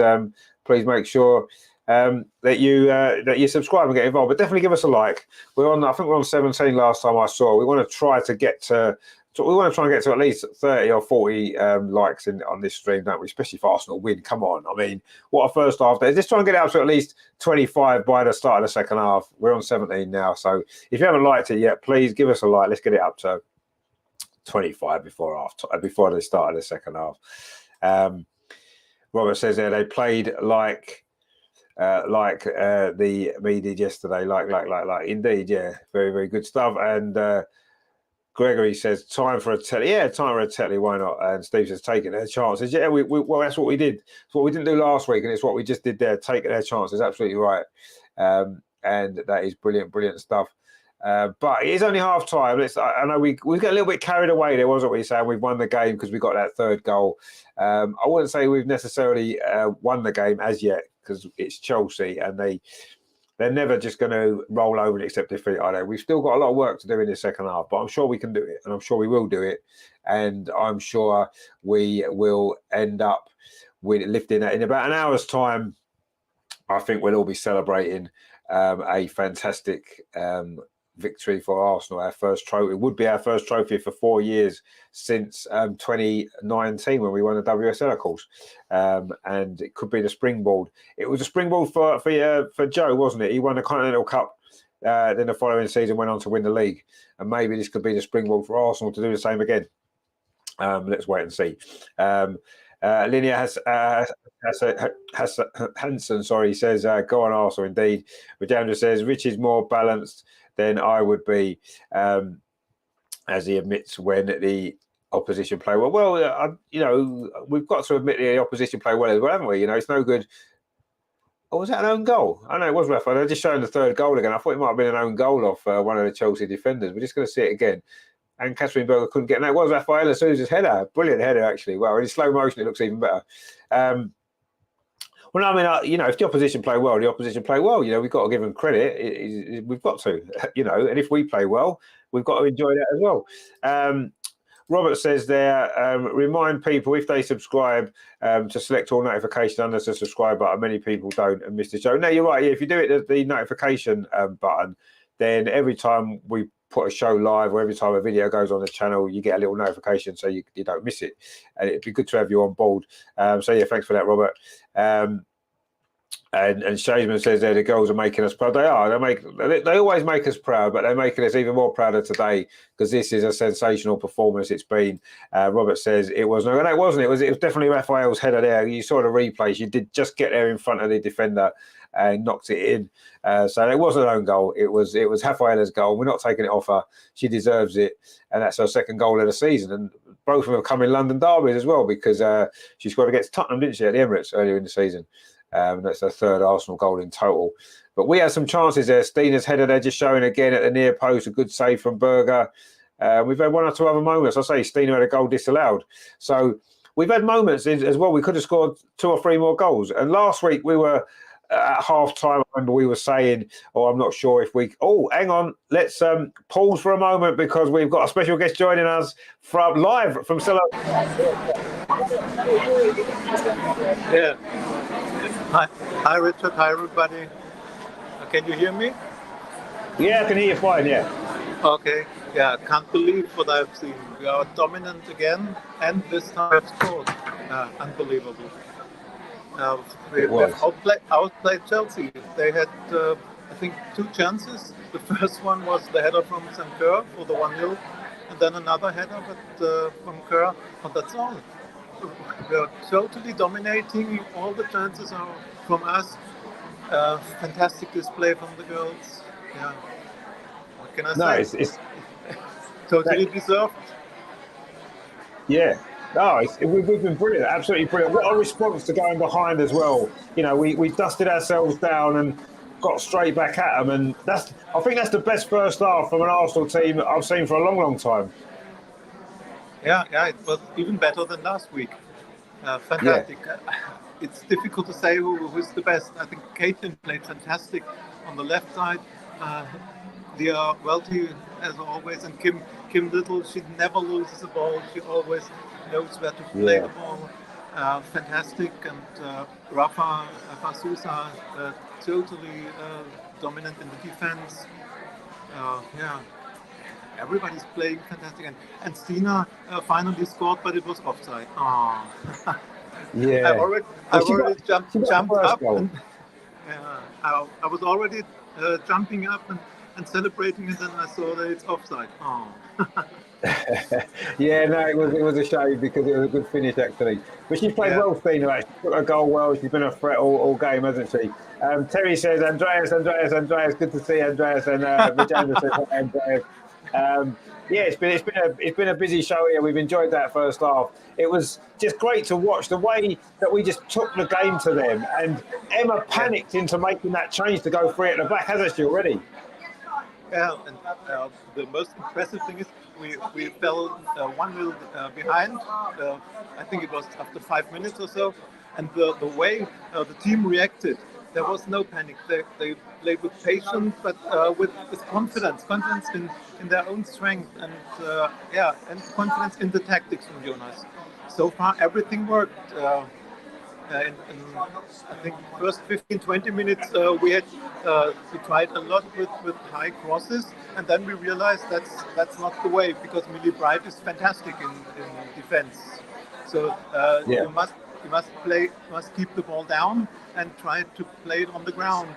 make sure that you subscribe and get involved. But definitely give us a like. I think we're on 17 last time I saw. We want to try and get to at least 30 or 40 likes on this stream, don't we? Especially if Arsenal win. Come on. I mean, what a first half there. Just try and get it up to at least 25 by the start of the second half. We're on 17 now. So if you haven't liked it yet, please give us a like. Let's get it up to 25 before the start of the second half. Robert says there they played like the media yesterday. Like. Indeed, yeah. Very, very good stuff. And Gregory says, time for a telly. Yeah, time for a telly. Why not? And Steve says, taking their chances. Yeah, well, that's what we did. It's what we didn't do last week, and it's what we just did there, taking their chances. Absolutely right. And that is brilliant stuff. But it is only half time. I know we got a little bit carried away there, wasn't we? Saying we've won the game because we got that 3rd goal. I wouldn't say we've necessarily won the game as yet, because it's Chelsea, and they're never just going to roll over and accept defeat, are they? We've still got a lot of work to do in the second half, but I'm sure we can do it, and I'm sure we will do it, and I'm sure we will end up with lifting that in about an hour's time. I think we'll all be celebrating a fantastic victory for Arsenal, our first trophy. It would be our first trophy for 4 years since 2019, when we won the WSL, of course. And it could be the springboard. It was a springboard for Joe, wasn't it? He won the Continental Cup. Then the following season went on to win the league. And maybe this could be the springboard for Arsenal to do the same again. Let's wait and see. Linnea Hansen, says, go on Arsenal, indeed. Rajandra says, Rich is more balanced than I would be, as he admits when the opposition play well. Well, we've got to admit the opposition play well as well, haven't we? It's no good. Oh, was that an own goal? I know it was Rafa. They're just showing the 3rd goal again. I thought it might have been an own goal off one of the Chelsea defenders. We're just going to see it again. And Catherine Berger couldn't get. No, it was Rafaela Souza's header. Brilliant header, actually. Well, in slow motion, it looks even better. Well, I mean, if the opposition play well, the opposition play well. We've got to give them credit. We've got to, and if we play well, we've got to enjoy that as well. Robert says there, remind people if they subscribe to select all notifications under the subscribe button. Many people don't and miss the show. No, you're right. Yeah, if you do it the notification button, then every time we put a show live or every time a video goes on the channel, you get a little notification so you don't miss it. And it'd be good to have you on board. So yeah, thanks for that, Robert. And Shazeman says there the girls are making us proud. They are. They always make us proud, but they're making us even more prouder today because this is a sensational performance. It's been. Robert says it was no, it wasn't. It was definitely Raphael's header there. You saw the replays. You did just get there in front of the defender and knocked it in. So it wasn't an own goal. It was Rafaela's goal. We're not taking it off her. She deserves it, and that's her second goal of the season. And both of them have come in London derbies as well because she scored against Tottenham, didn't she, at the Emirates earlier in the season. That's her third Arsenal goal in total. But we had some chances there. Stina's header there just showing again at the near post. A good save from Berger. We've had one or two other moments. I say Stina had a goal disallowed. So we've had moments as well. We could have scored 2 or 3 more goals. And last week we were at half time. I remember we were saying, I'm not sure if we... Oh, hang on. Let's pause for a moment because we've got a special guest joining us live from Selhurst. Yeah. Hi, Richard. Hi, everybody. Can you hear me? Yeah, I can hear you fine, yeah. Okay. Yeah, can't believe what I've seen. We are dominant again, and this time we've scored. Unbelievable. We've outplayed Chelsea. They had, I think, 2 chances. The first one was the header from St. Kerr for the 1-0, and then another header from Kerr, but that's all. We're totally dominating. All the chances are from us. Fantastic display from the girls. Yeah. What can I say? It's totally deserved. Yeah. No, we've been brilliant. Absolutely brilliant. What a response to going behind as well. We dusted ourselves down and got straight back at them. And I think that's the best first half from an Arsenal team I've seen for a long, long time. Yeah, it was even better than last week. Fantastic. Yeah. It's difficult to say who's the best. I think Caitlin played fantastic on the left side. Leah Welty, as always, and Kim Little, she never loses the ball. She always knows where to play the ball. Fantastic. And Rafa Sousa, totally dominant in the defense. Everybody's playing fantastic, and Stina finally scored, but it was offside. Oh. Yeah, I already jumped up, and I was already jumping up and celebrating, and then I saw that it's offside. Oh. Yeah, no, it was a shame because it was a good finish actually. But she's played well, Stina. Actually, she got a goal well. She's been a threat all game, hasn't she? Terry says, Andreas, good to see Andreas, and Vijay says, Andreas. It's been a busy show here. We've enjoyed that first half. It was just great to watch the way that we just took the game to them. And Emma panicked into making that change to go free at the back, hasn't she already? Yeah, and the most impressive thing is we fell 1-0 behind. I think it was after 5 minutes or so, and the way the team reacted. There was no panic. They played with patience, but with confidence in their own strength, and confidence in the tactics from Jonas. So far, everything worked. In I think first 15-20 minutes, we tried a lot with high crosses, and then we realized that's not the way, because Millie Bright is fantastic in defense. So you must keep the ball down and try to play it on the ground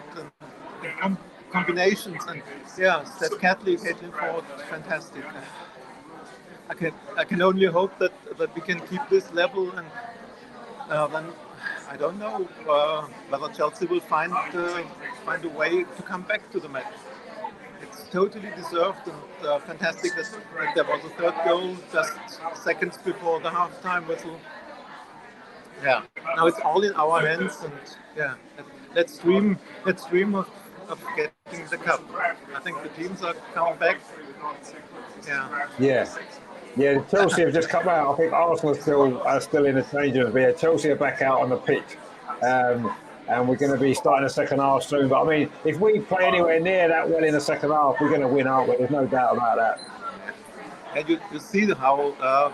and combinations. And Steph Catley, Caitlin Ford, fantastic. I can only hope that we can keep this level, and then I don't know whether Chelsea will find a way to come back to the match. It's totally deserved and fantastic that there was a third goal just seconds before the half-time whistle. Yeah, now it's all in our hands, and let's dream of getting the cup. I think the teams are coming back. Yeah, Chelsea have just come out. I think Arsenal are still in the change room. But Chelsea are back out on the pitch. and we're going to be starting the second half soon. But I mean, if we play anywhere near that well in the second half, we're going to win, aren't we? There's no doubt about that. And you see how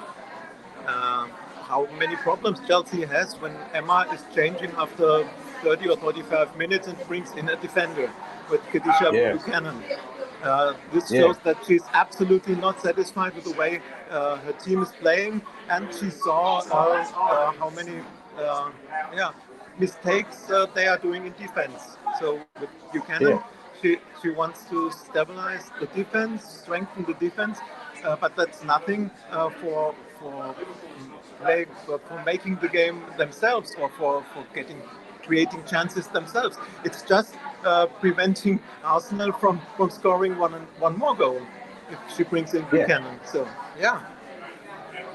many problems Chelsea has when Emma is changing after 30 or 45 minutes and brings in a defender with Khadija Buchanan. This shows that she's absolutely not satisfied with the way her team is playing, and she saw how many mistakes they are doing in defense. So with Buchanan, she wants to stabilize the defense, strengthen the defense, but that's nothing for making the game themselves or for creating chances themselves. It's just preventing Arsenal from scoring one more goal if she brings in Buchanan. So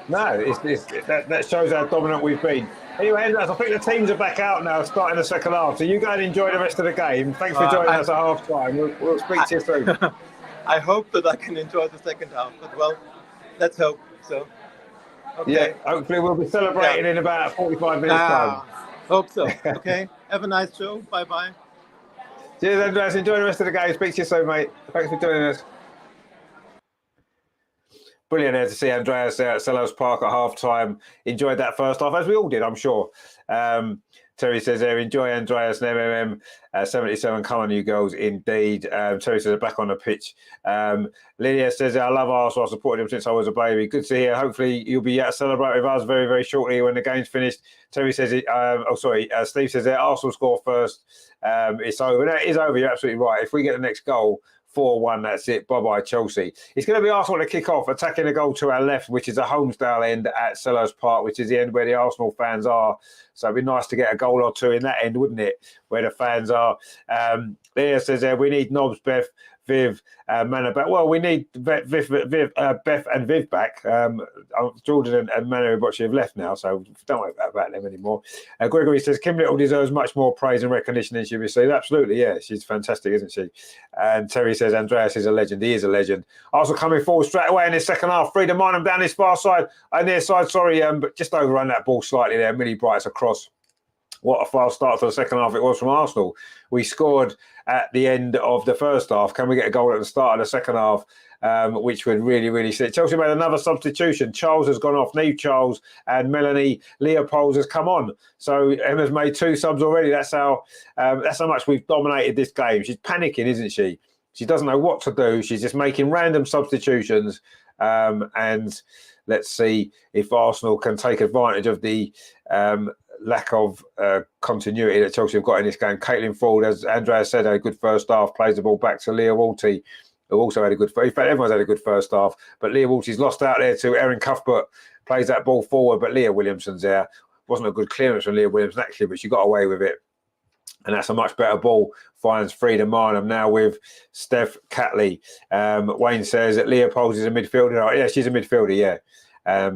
no, that shows how dominant we've been. Anyway, I think the teams are back out now, starting the second half. So you go and enjoy the rest of the game. Thanks for joining us at half time. We'll speak to you soon. I hope that I can enjoy the second half, but well, let's hope so. Okay. Yeah, hopefully we'll be celebrating in about 45 minutes time. Hope so. Okay. Have a nice show. Bye-bye. Cheers, Andreas. Enjoy the rest of the game. Speak to you soon, mate. Thanks for joining us. Brilliant there to see Andreas at Selhurst Park at half-time. Enjoyed that first half, as we all did, I'm sure. Terry says there, enjoy Andreas and MMM. 77, come on, you girls, indeed. Terry says, back on the pitch. Lydia says, I love Arsenal. I supported him since I was a baby. Good to hear. Hopefully, you'll be celebrating with us very, very shortly when the game's finished. Terry says, Steve says, Arsenal score first. It's over. That is over. You're absolutely right. If we get the next goal, 4-1, that's it. Bye-bye, Chelsea. It's going to be Arsenal to kick off, attacking the goal to our left, which is the Holmesdale end at Selhurst Park, which is the end where the Arsenal fans are. So it'd be nice to get a goal or two in that end, wouldn't it, where the fans are. Leah says, we need Nobs, Beth, Viv, Manabet. Well, we need Beth and Viv back. Jordan and Manu have left now, so don't worry about them anymore. Gregory says, Kim Little deserves much more praise and recognition than she received. Absolutely, yeah. She's fantastic, isn't she? And Terry says, Andreas is a legend. He is a legend. Arsenal coming forward straight away in the second half. Freedom Minham down this far side, near side, but just overrun that ball slightly there. Millie Bright's across. What a fast start to the second half it was from Arsenal. We scored at the end of the first half. Can we get a goal at the start of the second half, which would really, really sit? Chelsea made another substitution. Charles has gone off. Neve Charles and Melanie Leopolds has come on. So Emma's made 2 subs already. That's how much we've dominated this game. She's panicking, isn't she? She doesn't know what to do. She's just making random substitutions. And let's see if Arsenal can take advantage of the lack of continuity that Chelsea have got in this game. Caitlin Ford, as Andrea said, had a good first half, plays the ball back to Leah Walty, who also had a good first. In fact, everyone's had a good first half, but Leah Walty's lost out there to Erin Cuthbert, plays that ball forward, but Leah Williamson's there. Wasn't a good clearance from Leah Williamson, actually, but she got away with it. And that's a much better ball. Finds Frida Marnham now with Steph Catley. Wayne says that Leopold is a midfielder. Oh, yeah, she's a midfielder, yeah.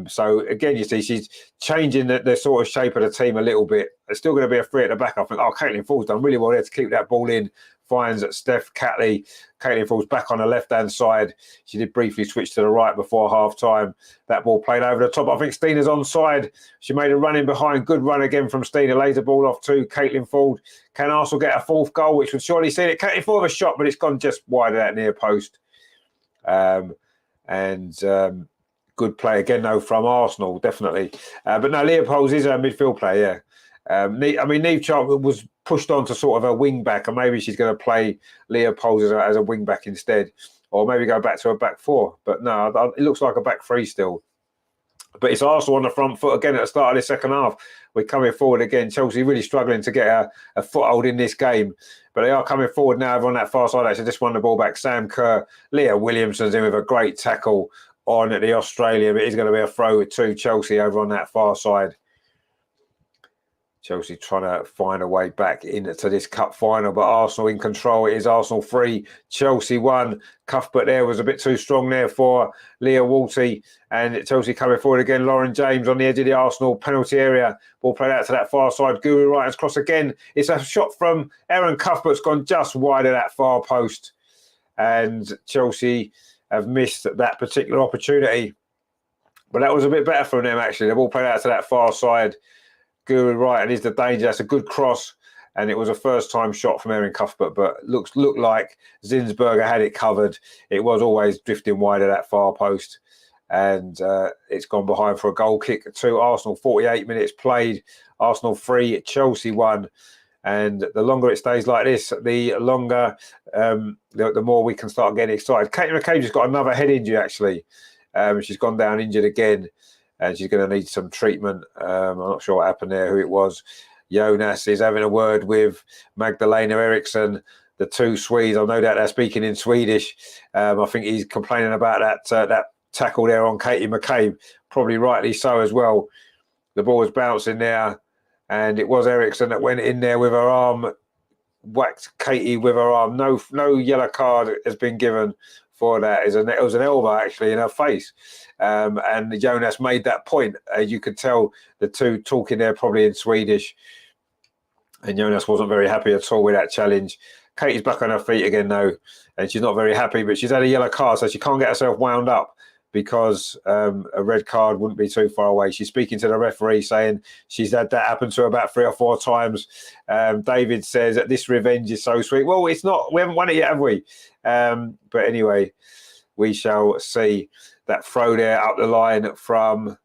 So again, you see, she's changing the sort of shape of the team a little bit. There's still going to be a 3 at the back. I think, Caitlin Ford's done really well there to keep that ball in. Finds Steph Catley. Caitlin Ford's back on the left-hand side. She did briefly switch to the right before half-time. That ball played over the top. I think Stina's onside. She made a run in behind. Good run again from Stina. Lays the ball off to Caitlin Ford. Can Arsenal get a 4th goal, which would surely see it? Caitlin Ford have a shot, but it's gone just wide of that near post. Good play again, though, from Arsenal, definitely. But no, Leopold is a midfield player, yeah. Neve Charlton was pushed on to sort of a wing-back, and maybe she's going to play Leopold as a wing-back instead, or maybe go back to a back 4. But no, it looks like a back 3 still. But it's Arsenal on the front foot again at the start of the second half. We're coming forward again. Chelsea really struggling to get a foothold in this game. But they are coming forward now over on that far side. Actually, just won the ball back. Sam Kerr, Leah Williamson's in with a great tackle on at the Australian. It is going to be a throw to Chelsea over on that far side. Chelsea trying to find a way back into this cup final, but Arsenal in control. It is Arsenal 3, Chelsea 1. Cuthbert there was a bit too strong there for Leah Walty, and Chelsea coming forward again. Lauren James on the edge of the Arsenal penalty area. Ball played out to that far side. Guru Wright cross again. It's a shot from Erin Cuthbert's gone just wide of that far post, and Chelsea have missed that particular opportunity. But that was a bit better from them, actually. The ball played out to that far side. Guru Wright, and is the danger. That's a good cross. and it was a first-time shot from Erin Cuthbert, but looked like Zinsberger had it covered. It was always drifting wide of that far post, and it's gone behind for a goal kick to Arsenal. 48 minutes played, Arsenal 3, Chelsea 1. And the longer it stays like this, the longer, the more we can start getting excited. Katie McCabe just got another head injury, actually. She's gone down injured again, and she's going to need some treatment. I'm not sure what happened there, who it was. Jonas is having a word with Magdalena Eriksson, the two Swedes. I know that they're speaking in Swedish. I think he's complaining about that tackle there on Katie McCabe, probably rightly so as well. The ball was bouncing there, and it was Eriksson that went in there with her arm, whacked Katie with her arm. No yellow card has been given for that. It was an elbow, actually, in her face. And Jonas made that point. You could tell the two talking there probably in Swedish. And Jonas wasn't very happy at all with that challenge. Katie's back on her feet again, though, and she's not very happy, but she's had a yellow card, so she can't get herself wound up because a red card wouldn't be too far away. She's speaking to the referee, saying she's had that happen to her about 3 or 4 times. David says that this revenge is so sweet. Well, it's not. We haven't won it yet, have we? But anyway, we shall see. That throw there up the line from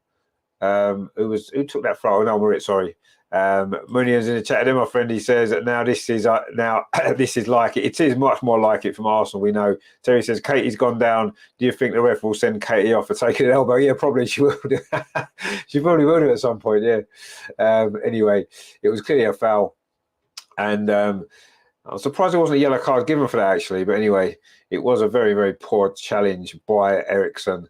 who took that throw? Oh, no, Marit, sorry. Munian's in the chat. Then my friend, he says that now this is like it. It is much more like it from Arsenal. We know. Terry says Katie's gone down. Do you think the ref will send Katie off for taking an elbow? Yeah, probably she will. She probably will do at some point. Yeah. Anyway, it was clearly a foul, and I'm surprised there wasn't a yellow card given for that, actually. But anyway, it was a very, very poor challenge by Eriksson,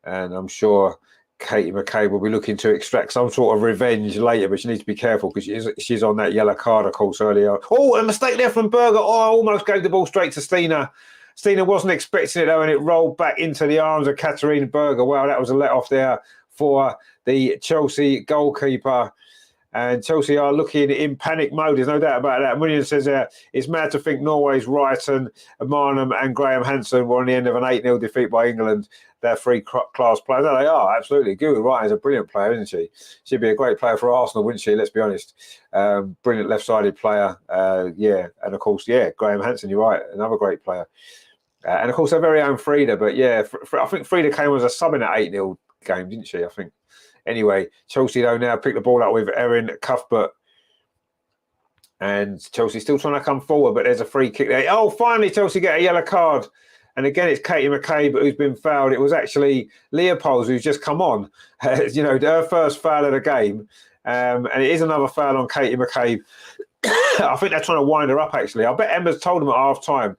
and I'm sure Katie McCabe will be looking to extract some sort of revenge later, but she needs to be careful because she's on that yellow card, of course, earlier. Oh, a mistake there from Berger. Oh, I almost gave the ball straight to Stina. Stina wasn't expecting it, though, and it rolled back into the arms of Katarina Berger. Wow, that was a let-off there for the Chelsea goalkeeper. And Chelsea are looking in panic mode. There's no doubt about that. Munian says it's mad to think Norway's Wrighton, Marnham and Graham Hansen were on the end of an 8-0 defeat by England. They're 3-class players. No, they are, absolutely. Guru Wrighton's a brilliant player, isn't she? She'd be a great player for Arsenal, wouldn't she? Let's be honest. Brilliant left-sided player. Yeah, and of course, yeah, Graham Hansen, you're right, another great player. And of course, their very own Frida. But yeah, I think Frida came as a sub in that 8-0 game, didn't she? I think. Anyway, Chelsea, though, now pick the ball up with Erin Cuthbert. And Chelsea still trying to come forward, but there's a free kick there. Oh, finally, Chelsea get a yellow card. And again, it's Katie McCabe who's been fouled. It was actually Leopolds who's just come on. Her first foul of the game. And it is another foul on Katie McCabe. I think they're trying to wind her up, actually. I bet Emma's told them at half-time,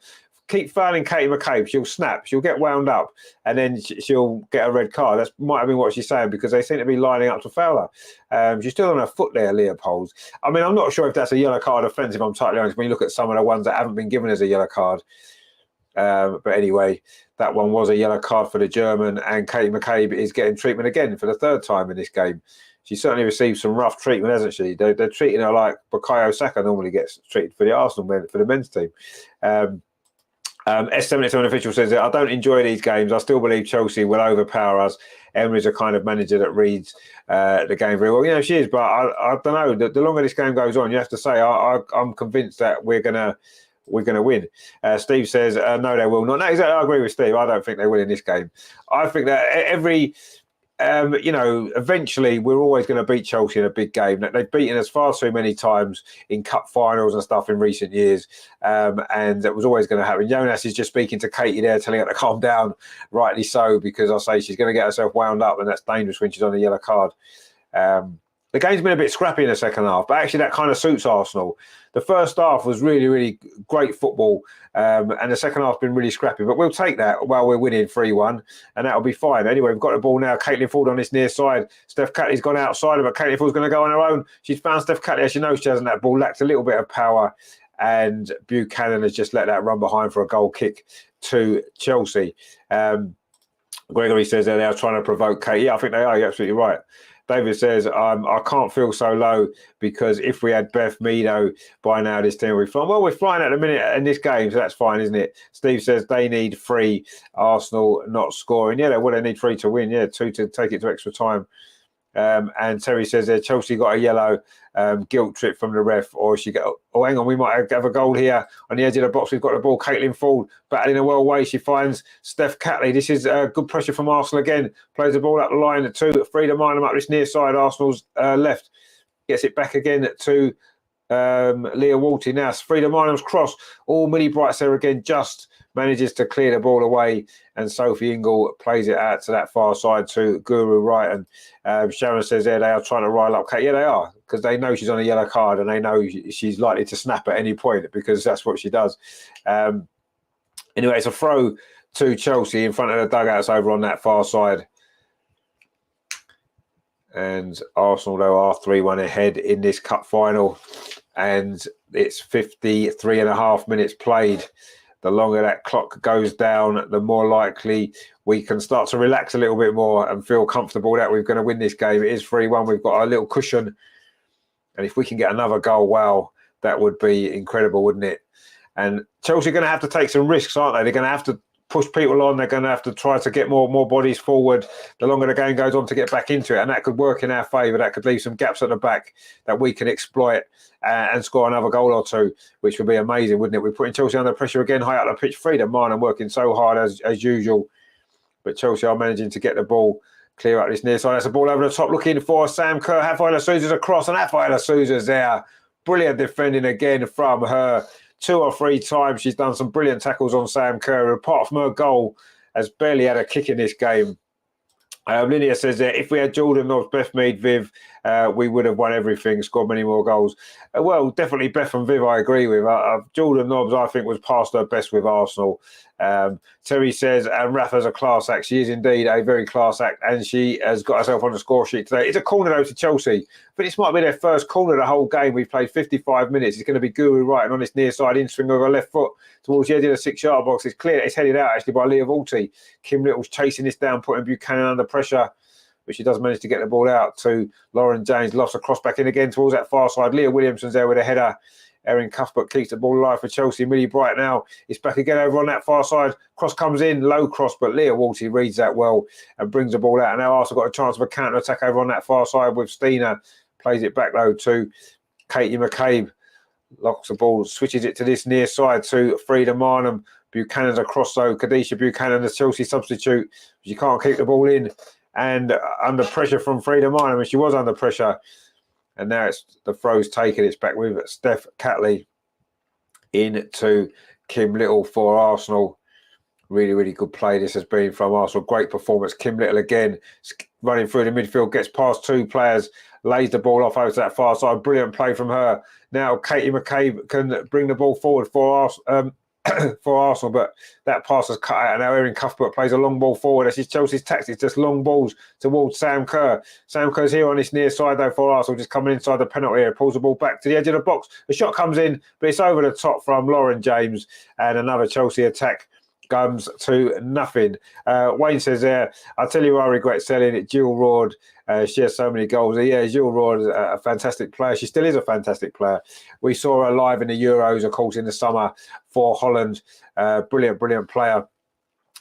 keep fouling Katie McCabe, she'll snap, she'll get wound up, and then she'll get a red card. That might have been what she's saying, because they seem to be lining up to foul her. She's still on her foot there, Leopold. I mean, I'm not sure if that's a yellow card offence, if I'm totally honest, when you look at some of the ones that haven't been given as a yellow card. But anyway, that one was a yellow card for the German, and Katie McCabe is getting treatment again for the 3rd time in this game. She certainly received some rough treatment, hasn't she? They're treating her like Bukayo Saka normally gets treated for the Arsenal men, for the men's team. S77 official says that I don't enjoy these games. I still believe Chelsea will overpower us. Emery's a kind of manager that reads the game very well. You know, she is, but I don't know. The longer this game goes on, you have to say I'm convinced that we're gonna win. Steve says no, they will not. No, exactly. I agree with Steve. I don't think they will in this game. I think that eventually we're always going to beat Chelsea in a big game. They've beaten us far too many times in cup finals and stuff in recent years, and that was always going to happen. Jonas is just speaking to Katie there, telling her to calm down, rightly so, because I say she's going to get herself wound up, and that's dangerous when she's on a yellow card. The game's been a bit scrappy in the second half, but actually that kind of suits Arsenal. The first half was really, really great football, and the second half's been really scrappy. But we'll take that while we're winning 3-1, and that'll be fine. Anyway, we've got the ball now. Caitlin Ford on this near side. Steph Catley's gone outside, but Caitlin Ford's going to go on her own. She's found Steph Catley. As she knows, she hasn't. That ball lacked a little bit of power, and Buchanan has just let that run behind for a goal kick to Chelsea. Gregory says they are trying to provoke Katie. Yeah, I think they are. You're absolutely right. David says, I can't feel so low because if we had Beth Meadow by now, this team would be flying. Well, we're flying at the minute in this game, so that's fine, isn't it? Steve says they need 3, Arsenal not scoring. Yeah, they need 3 to win. Yeah, 2 to take it to extra time. And Terry says there, Chelsea got a yellow, guilt trip from the ref, or she go, oh, hang on, we might have a goal here on the edge of the box. We've got the ball. Caitlin Ford battling a well way. She finds Steph Catley. This is good pressure from Arsenal again. Plays the ball up the line to Frida Minam up this near side, Arsenal's left. Gets it back again to Leah Walty. Now Frida Minam's cross. All Millie Brights there again, just manages to clear the ball away, and Sophie Ingle plays it out to that far side to Guru Wright. And Sharon says there they are trying to rile up Kate. Yeah, they are, because they know she's on a yellow card and they know she's likely to snap at any point because that's what she does. Anyway, it's a throw to Chelsea in front of the dugouts over on that far side. And Arsenal, though, are 3-1 ahead in this cup final. And it's 53 and a half minutes played. The longer that clock goes down, the more likely we can start to relax a little bit more and feel comfortable that we're going to win this game. It is 3-1. We've got a little cushion. And if we can get another goal, wow, that would be incredible, wouldn't it? And Chelsea are going to have to take some risks, aren't they? They're going to have to push people on. They're going to have to try to get more bodies forward the longer the game goes on to get back into it. And that could work in our favour. That could leave some gaps at the back that we can exploit and score another goal or two, which would be amazing, wouldn't it? We're putting Chelsea under pressure again, high up the pitch. Frida Minam working so hard as usual. But Chelsea are managing to get the ball clear up this near side. That's a ball over the top looking for Sam Kerr. Rafaela Souza's across, and Rafaela Souza's there. Brilliant defending again from her. 2 or 3 times she's done some brilliant tackles on Sam Kerr. Apart from her goal, has barely had a kick in this game. Linnea says that if we had Jordan Nobbs, Beth Mead, Viv, we would have won everything, scored many more goals. Well, definitely Beth and Viv, I agree with. Jordan Nobbs, I think, was past her best with Arsenal. Terry says, and Rafa's a class act. She is indeed a very class act, and she has got herself on the score sheet today. It's a corner, though, to Chelsea, but this might be their first corner of the whole game. We've played 55 minutes. It's going to be Guru Wright on this near side in swing with her left foot towards the edge of the 6-yard box. It's clear it's headed out, actually, by Leah Walty. Kim Little's chasing this down, putting Buchanan under pressure, but she does manage to get the ball out to Lauren James. Lost a cross back in again towards that far side. Leah Williamson's there with a header. Erin Cuthbert keeps the ball alive for Chelsea. Millie Bright now is back again over on that far side. Cross comes in, low cross, but Leah Walty reads that well and brings the ball out. And now Arsenal got a chance of a counter-attack over on that far side with Stina. Plays it back, though, to Katie McCabe. Locks the ball, switches it to this near side to Frida Minam. Buchanan's across, though. Kadisha Buchanan, the Chelsea substitute. She can't keep the ball in. And under pressure from Frida Minam, and she was under pressure. And now it's the throw's taken. It's back with Steph Catley into Kim Little for Arsenal. Really, really good play this has been from Arsenal. Great performance. Kim Little again running through the midfield, gets past 2 players, lays the ball off over to that far side. Brilliant play from her. Now Katie McCabe can bring the ball forward for Arsenal. For Arsenal, but that pass is cut out, and now Erin Cuthbert plays a long ball forward. This is Chelsea's tactics, just long balls towards Sam Kerr. Sam Kerr's here on this near side, though, for Arsenal, just coming inside the penalty area, pulls the ball back to the edge of the box. The shot comes in, but it's over the top from Lauren James, and another Chelsea attack comes to nothing. Wayne says there, I'll tell you I regret selling it. Jill Roord, she has so many goals. Yeah, Jill Roord is a fantastic player. She still is a fantastic player. We saw her live in the Euros, of course, in the summer for Holland. Brilliant player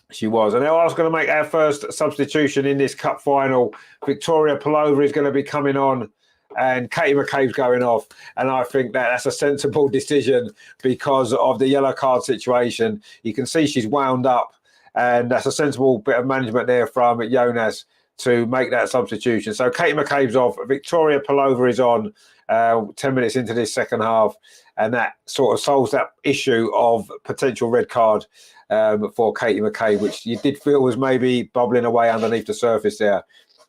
she was. And now I was going to make our first substitution in this cup final. Victoria Palova is going to be coming on, and Katie McCabe's going off. And I think that's a sensible decision because of the yellow card situation. You can see she's wound up, and that's a sensible bit of management there from Jonas to make that substitution. So Katie McCabe's off. Victoria Palova is on 10 minutes into this second half, and that sort of solves that issue of potential red card for Katie McCabe, which you did feel was maybe bubbling away underneath the surface there.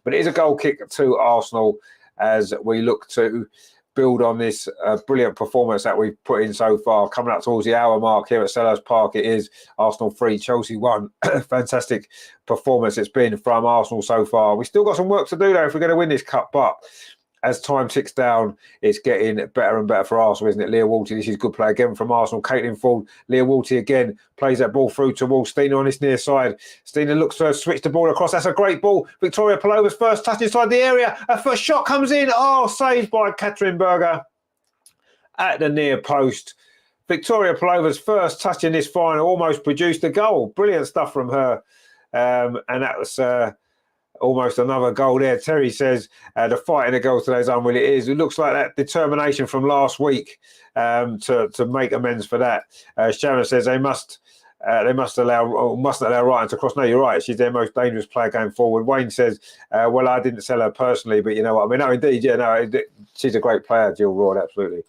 But it is a goal kick to Arsenal as we look to build on this brilliant performance that we've put in so far. Coming up towards the hour mark here at Selhurst Park, it is Arsenal 3, Chelsea 1. Fantastic performance it's been from Arsenal so far. We've still got some work to do, though, if we're going to win this cup, but as time ticks down, it's getting better and better for Arsenal, isn't it? Leah Walty, this is good play again from Arsenal. Caitlin Ford, Leah Walty again, plays that ball through towards Stina on this near side. Stina looks to switch the ball across. That's a great ball. Victoria Palova's first touch inside the area. Her first shot comes in. Oh, saved by Katrin Berger at the near post. Victoria Palova's first touch in this final almost produced a goal. Brilliant stuff from her. And that was Almost another goal there. Terry says the fight in the goal today is unreal. It is. It looks like that determination from last week to make amends for that. Sharon says they mustn't allow Ryan to cross. No, you're right. She's their most dangerous player going forward. Wayne says, well, I didn't sell her personally, but you know what I mean. No, indeed, yeah, no, she's a great player, Jill Roard, absolutely.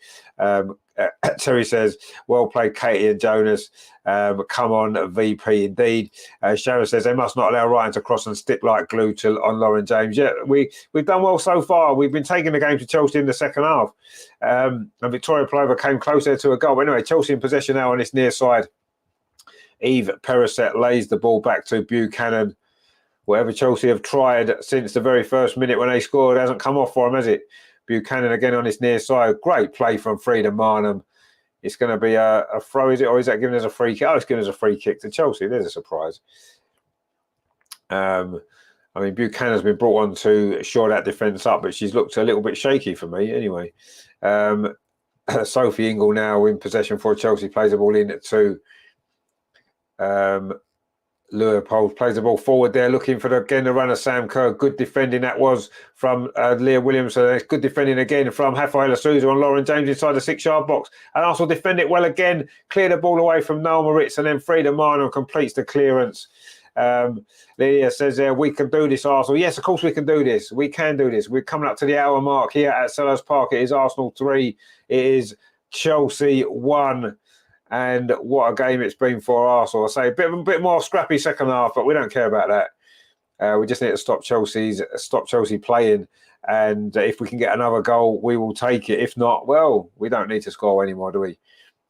Terry says, well played, Katie and Jonas. Come on, VP, indeed. Sharon says they must not allow Ryan to cross and stick like glue on Lauren James. Yeah, we've done well so far. We've been taking the game to Chelsea in the second half. And Victoria Plover came closer to a goal. But anyway, Chelsea in possession now on this near side. Eve Perisset lays the ball back to Buchanan. Whatever Chelsea have tried since the very first minute when they scored hasn't come off for them, has it? Buchanan again on his near side. Great play from Frida Marnham. It's going to be a throw, is it? Or is that giving us a free kick? Oh, it's giving us a free kick to Chelsea. There's a surprise. I mean, Buchanan's been brought on to shore that defence up, but she's looked a little bit shaky for me anyway. Sophie Ingle now in possession for Chelsea. Plays the ball in to Leopold, plays the ball forward there, looking for the runner, Sam Kerr. Good defending that was from Leah Williamson. Good defending again from Rafaela Souza and Lauren James inside the 6-yard box. And Arsenal defend it well again, clear the ball away from Noel Moritz, and then Frida Marno completes the clearance. Lydia says there, we can do this, Arsenal. Yes, of course we can do this. We can do this. We're coming up to the hour mark here at Selhurst Park. It is Arsenal 3. It is Chelsea 1. And what a game it's been for Arsenal. I say a bit more scrappy second half, but we don't care about that. We just need to stop Chelsea playing. And if we can get another goal, we will take it. If not, well, we don't need to score anymore, do we?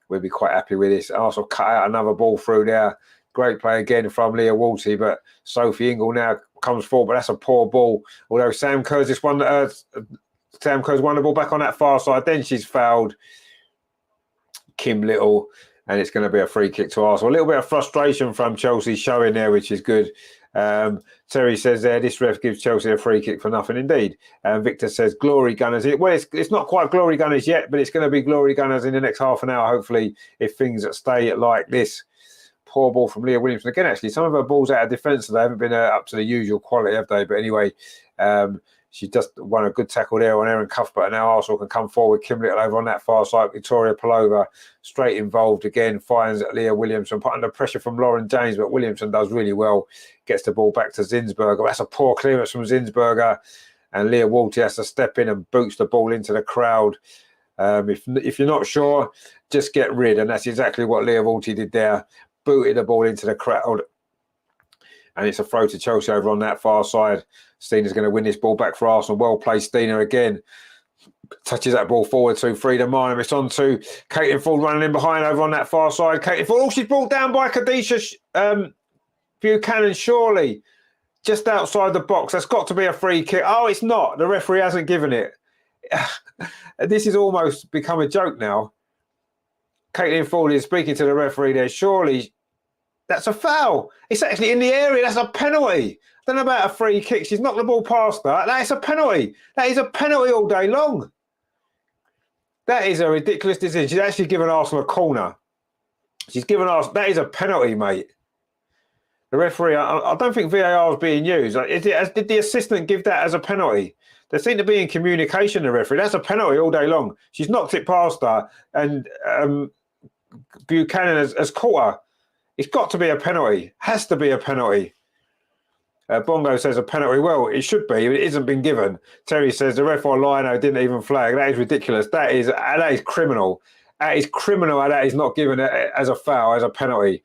We'll be quite happy with this. Arsenal cut out another ball through there. Great play again from Leah Walty, but Sophie Ingle now comes forward, but that's a poor ball. Although Sam Kerr's won the ball back on that far side, then she's fouled Kim Little, and it's going to be a free kick to Arsenal. A little bit of frustration from Chelsea showing there, which is good. Terry says there, this ref gives Chelsea a free kick for nothing indeed. Victor says, glory gunners. Well, it's not quite glory gunners yet, but it's going to be glory gunners in the next half an hour, hopefully, if things stay like this. Poor ball from Leah Williamson. Again, actually, some of her balls out of defence, they haven't been up to the usual quality, have they? But anyway, she just won a good tackle there on Erin Cuthbert, and now Arsenal can come forward. Kim Little over on that far side. Victoria Palova straight involved again, finds Leah Williamson, put under pressure from Lauren James, but Williamson does really well. Gets the ball back to Zinsberger. That's a poor clearance from Zinsberger, and Leah Walty has to step in and boots the ball into the crowd. If you're not sure, just get rid, and that's exactly what Leah Walty did there. Booted the ball into the crowd. And it's a throw to Chelsea over on that far side. Stina's going to win this ball back for Arsenal. Well played, Stina again. Touches that ball forward to Frida Marnham. It's on to Caitlin Ford running in behind over on that far side. Caitlin Ford. Oh, she's brought down by Kadisha Buchanan, surely. Just outside the box. That's got to be a free kick. Oh, it's not. The referee hasn't given it. This has almost become a joke now. Caitlin Ford is speaking to the referee there. Surely that's a foul. It's actually in the area. That's a penalty. I don't know about a free kick. She's knocked the ball past her. That is a penalty. That is a penalty all day long. That is a ridiculous decision. She's actually given Arsenal a corner. She's given us. That is a penalty, mate. The referee, I don't think VAR is being used. Did the assistant give that as a penalty? They seem to be in communication, the referee. That's a penalty all day long. She's knocked it past her, and Buchanan has caught her. It's got to be a penalty. Has to be a penalty. Bongo says a penalty. Well, it should be. It hasn't been given. Terry says the ref or Lino didn't even flag. That is ridiculous. That is criminal. That is criminal. That is not given as a foul, as a penalty.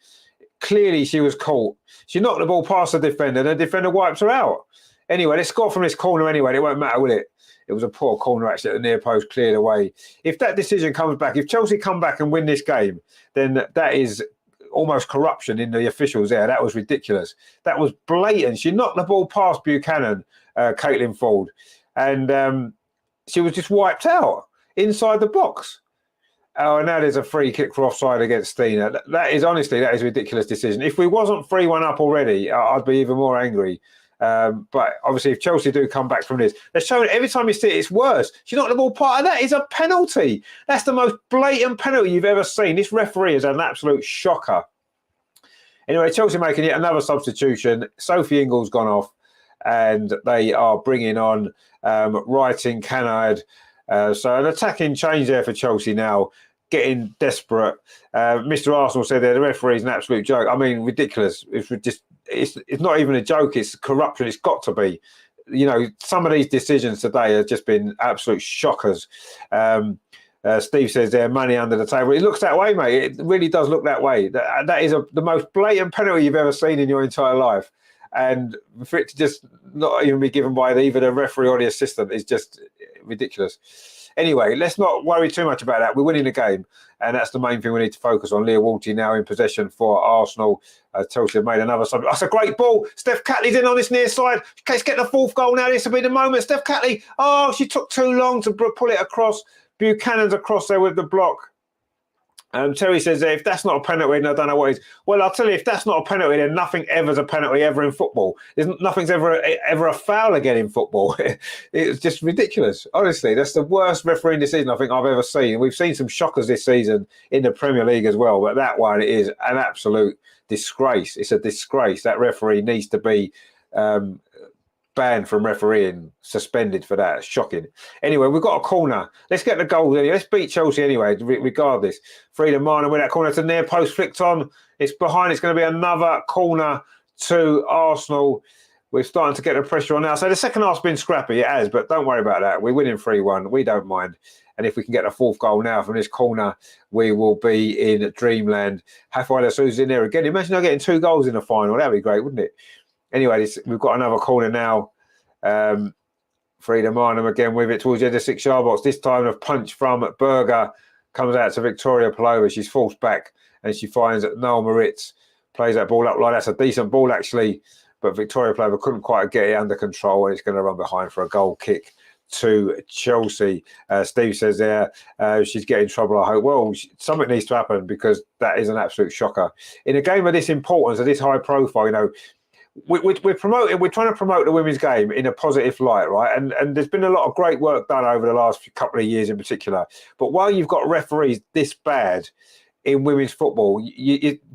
Clearly, she was caught. She knocked the ball past the defender, and the defender wipes her out. Anyway, let's score from this corner anyway. It won't matter, will it? It was a poor corner, actually, at the near post, cleared away. If that decision comes back, if Chelsea come back and win this game, then that is almost corruption in the officials there. That was ridiculous. That was blatant. She knocked the ball past Buchanan, Caitlin Ford, and she was just wiped out inside the box. Oh, and now there's a free kick for offside against Stina. That is a ridiculous decision. If we wasn't 3-1 up already, I'd be even more angry. But obviously, if Chelsea do come back from this, they're showing every time you see it, it's worse. She knocked the ball part of that. Is a penalty. That's the most blatant penalty you've ever seen. This referee is an absolute shocker. Anyway, Chelsea making yet another substitution. Sophie Ingle's gone off. and they are bringing on Writing, Canard. So an attacking change there for Chelsea now, getting desperate. Mr. Arsenal said there the referee's an absolute joke. I mean, ridiculous. It's not even a joke. It's corruption. It's got to be. You know, some of these decisions today have just been absolute shockers. Steve says there, money under the table. It looks that way, mate. It really does look that way. That is the most blatant penalty you've ever seen in your entire life. And for it to just not even be given by either the referee or the assistant is just ridiculous. Anyway, let's not worry too much about that. We're winning the game, and that's the main thing we need to focus on. Leah Walty now in possession for Arsenal. Chelsea have made another sub. That's a great ball. Steph Catley's in on this near side. Let's get the fourth goal now. This will be the moment. Steph Catley. Oh, she took too long to pull it across. Buchanan's across there with the block. Terry says, if that's not a penalty, then I don't know what is. Well, I'll tell you, if that's not a penalty, then nothing ever's a penalty ever in football. Nothing's ever a foul again in football. It's just ridiculous. Honestly, that's the worst refereeing decision I think I've ever seen. We've seen some shockers this season in the Premier League as well, but that one is an absolute disgrace. It's a disgrace. That referee needs to be banned from refereeing, suspended for that. Shocking. Anyway, we've got a corner. Let's get the goal. Let's beat Chelsea anyway, regardless. Frida Marner with that corner to near post, flicked on. It's behind. It's going to be another corner to Arsenal. We're starting to get the pressure on now. So the second half's been scrappy. It has, but don't worry about that. We're winning 3-1. We don't mind. And if we can get a fourth goal now from this corner, we will be in dreamland. Rafaela Souza's in there again. Imagine getting 2 goals in the final. That'd be great, wouldn't it? Anyway, we've got another corner now. Frida Marnham again with it towards the end of the 6-yard box. This time a punch from Berger comes out to Victoria Palova. She's forced back and she finds that Noel Moritz plays that ball up like that's a decent ball actually, but Victoria Palova couldn't quite get it under control and it's going to run behind for a goal kick to Chelsea. Steve says there she's getting trouble, I hope. Well, something needs to happen because that is an absolute shocker. In a game of this importance, of this high profile, you know, we're trying to promote the women's game in a positive light, right? And there's been a lot of great work done over the last couple of years in particular. But while you've got referees this bad in women's football,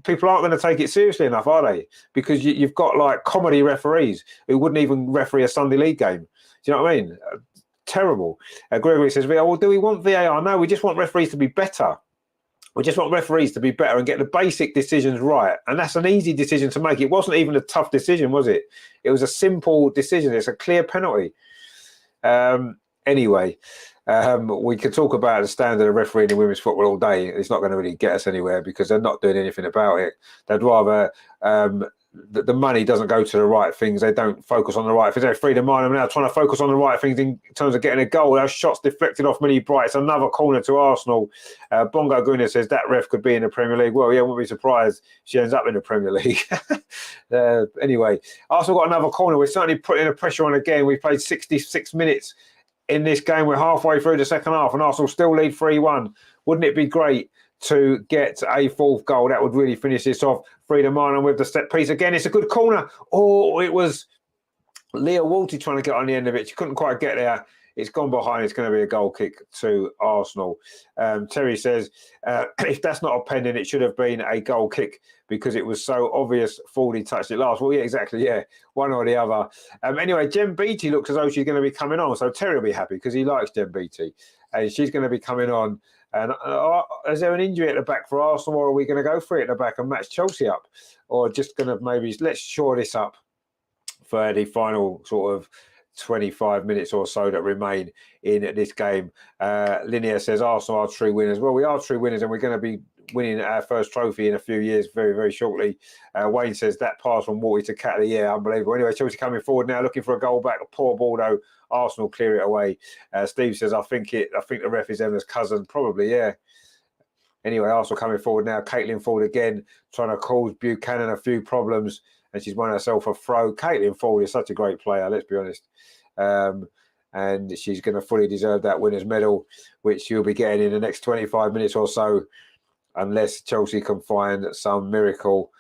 people aren't going to take it seriously enough, are they? Because you've got like comedy referees who wouldn't even referee a Sunday league game. Do you know what I mean? Terrible. Gregory says, well, do we want VAR? No, we just want referees to be better. We just want referees to be better and get the basic decisions right. And that's an easy decision to make. It wasn't even a tough decision, was it? It was a simple decision. It's a clear penalty. Anyway, we could talk about the standard of refereeing in women's football all day. It's not going to really get us anywhere because they're not doing anything about it. They'd rather... the money doesn't go to the right things. They don't focus on the right things. They're Frida Marnham now trying to focus on the right things in terms of getting a goal. Those shots deflected off Millie Bright. It's another corner to Arsenal. Bongo Guna says that ref could be in the Premier League. Well, yeah, I wouldn't be surprised she ends up in the Premier League. Anyway, Arsenal got another corner. We're certainly putting the pressure on again. We've played 66 minutes in this game. We're halfway through the second half and Arsenal still lead 3-1. Wouldn't it be great to get a fourth goal? That would really finish this off. Frida Marnham with the set piece again. It's a good corner. Oh, it was Leah Walty trying to get on the end of it. She couldn't quite get there. It's gone behind. It's going to be a goal kick to Arsenal. Terry says, if that's not a pen, then it should have been a goal kick because it was so obvious Fordy touched it last. Well, yeah, exactly. Yeah, one or the other. Anyway, Jem Beattie looks as though she's going to be coming on. So Terry will be happy because he likes Jem Beattie. And she's going to be coming on. And is there an injury at the back for Arsenal, or are we going to go for it at the back and match Chelsea up, or just going to maybe let's shore this up for the final sort of 25 minutes or so that remain in this game? Linnea says Arsenal are true winners. Well, we are true winners, and we're going to be winning our first trophy in a few years, very, very shortly. Wayne says that pass from Walty to Catley, yeah, unbelievable. Anyway, Chelsea coming forward now, looking for a goal back. A poor ball though. Arsenal clear it away. Steve says, I think the ref is Emma's cousin. Probably, yeah. Anyway, Arsenal coming forward now. Caitlin Ford again, trying to cause Buchanan a few problems, and she's won herself a throw. Caitlin Ford is such a great player, let's be honest. And she's going to fully deserve that winner's medal, which she'll be getting in the next 25 minutes or so, unless Chelsea can find some miracle.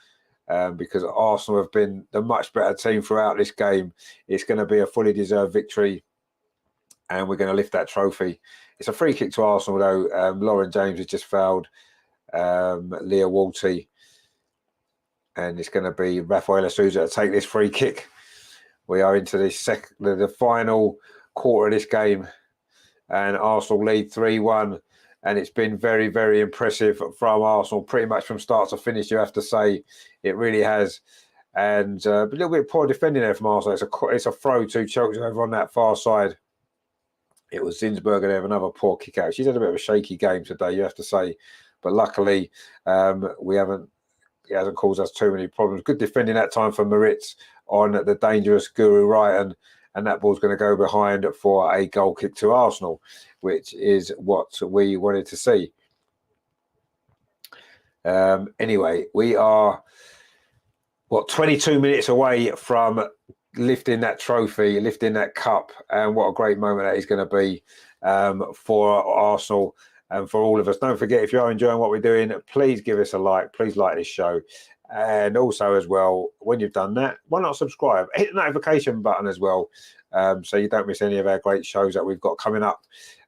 Because Arsenal have been the much better team throughout this game. It's going to be a fully deserved victory and we're going to lift that trophy. It's a free kick to Arsenal, though. Lauren James has just fouled Leah Walty. And it's going to be Rafaela Souza to take this free kick. We are into the final quarter of this game, and Arsenal lead 3-1. And it's been very, very impressive from Arsenal, pretty much from start to finish, you have to say. It really has. And a little bit poor defending there from Arsenal. It's a throw to Chelsea over on that far side. It was Zinsberger there, another poor kick out. She's had a bit of a shaky game today, you have to say. But luckily, it hasn't caused us too many problems. Good defending that time for Moritz on the dangerous Guru Ryan. And that ball's going to go behind for a goal kick to Arsenal, which is what we wanted to see. Anyway, we are, 22 minutes away from lifting that trophy, lifting that cup. And what a great moment that is going to be for Arsenal and for all of us. Don't forget, if you are enjoying what we're doing, please give us a like. Please like this show. And also as well, when you've done that, why not subscribe? Hit the notification button as well, so you don't miss any of our great shows that we've got coming up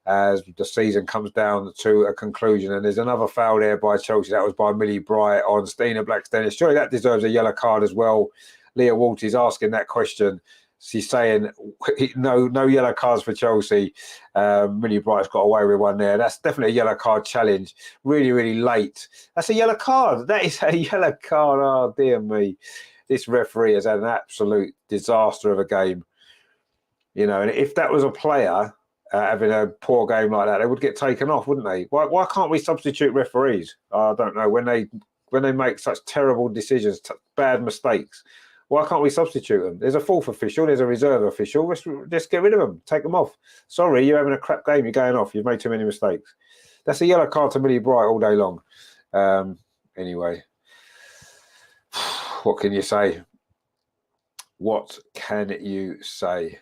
as the season comes down to a conclusion. And there's another foul there by Chelsea. That was by Millie Bright on Stina Blackstenius. Surely that deserves a yellow card as well. Leah Walt is asking that question. She's saying no yellow cards for Chelsea. Millie Bright's got away with one there. That's definitely a yellow card challenge. Really, really late. That's a yellow card. That is a yellow card. Oh, dear me. This referee has had an absolute disaster of a game. You know, and if that was a player having a poor game like that, they would get taken off, wouldn't they? Why can't we substitute referees? I don't know. When they make such terrible decisions, bad mistakes, why can't we substitute them? There's a fourth official, there's a reserve official. Just get rid of them, take them off. Sorry, you're having a crap game, you're going off. You've made too many mistakes. That's a yellow card to Millie Bright all day long. Anyway, what can you say? What can you say?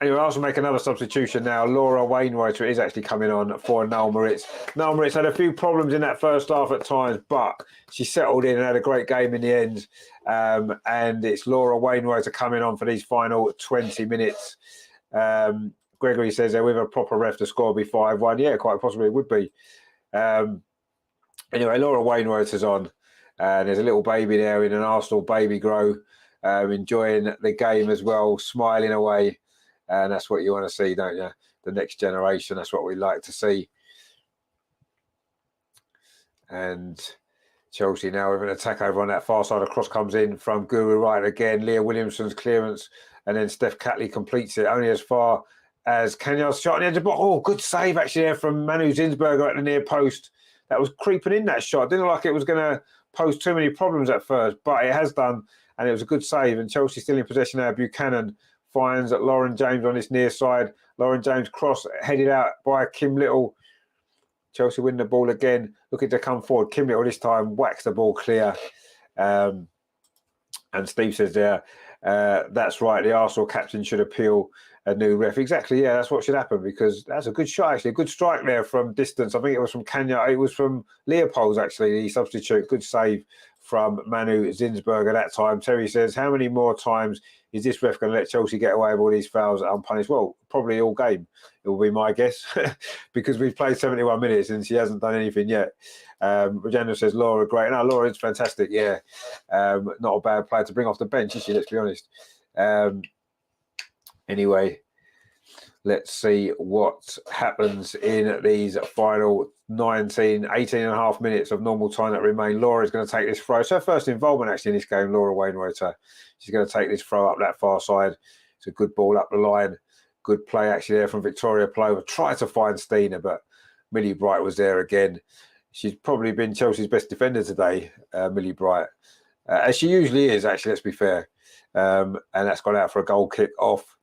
Anyway, I also make another substitution now. Laura Wainwright is actually coming on for Noel Moritz. Noel Moritz had a few problems in that first half at times, but she settled in and had a great game in the end. And it's Laura Wainwright coming on for these final 20 minutes. Gregory says with a proper ref, the score will be 5-1. Yeah, quite possibly it would be. Anyway, Laura Wainwright is on. There's a little baby there in an Arsenal baby grow, enjoying the game as well, smiling away. And that's what you want to see, don't you? The next generation, that's what we like to see. And Chelsea now with an attack over on that far side. A cross comes in from Guru Wright again. Leah Williamson's clearance. And then Steph Catley completes it only as far as Kenya's shot on the edge of the box. Oh, good save actually there from Manu Zinsberger at the near post. That was creeping in, that shot. Didn't look like it was going to pose too many problems at first, but it has done. And it was a good save. And Chelsea still in possession now. Buchanan finds Lauren James on this near side. Lauren James cross headed out by Kim Little. Chelsea win the ball again, looking to come forward. Kim Little this time whacks the ball clear. And Steve says there, that's right, the Arsenal captain should appeal a new ref. Exactly, yeah, that's what should happen, because that's a good shot, actually. A good strike there from distance. I think it was from Kenya. It was from Leopold's, actually, the substitute. Good save from Manu Zinsberger that time. Terry says, how many more times is this ref going to let Chelsea get away with all these fouls unpunished? Well, probably all game, it will be my guess, because we've played 71 minutes and she hasn't done anything yet. Regina says, Laura, great. No, Laura is fantastic, yeah. Not a bad player to bring off the bench, is she? Let's be honest. Anyway, let's see what happens in these final 18 and a half minutes of normal time that remain. Laura is going to take this throw. It's her first involvement actually in this game, Laura Wainwright. She's going to take this throw up that far side. It's a good ball up the line. Good play actually there from Victoria Plover. Tried to find Stina, but Millie Bright was there again. She's probably been Chelsea's best defender today, Millie Bright. As she usually is, actually, let's be fair. And that's gone out for a goal kick off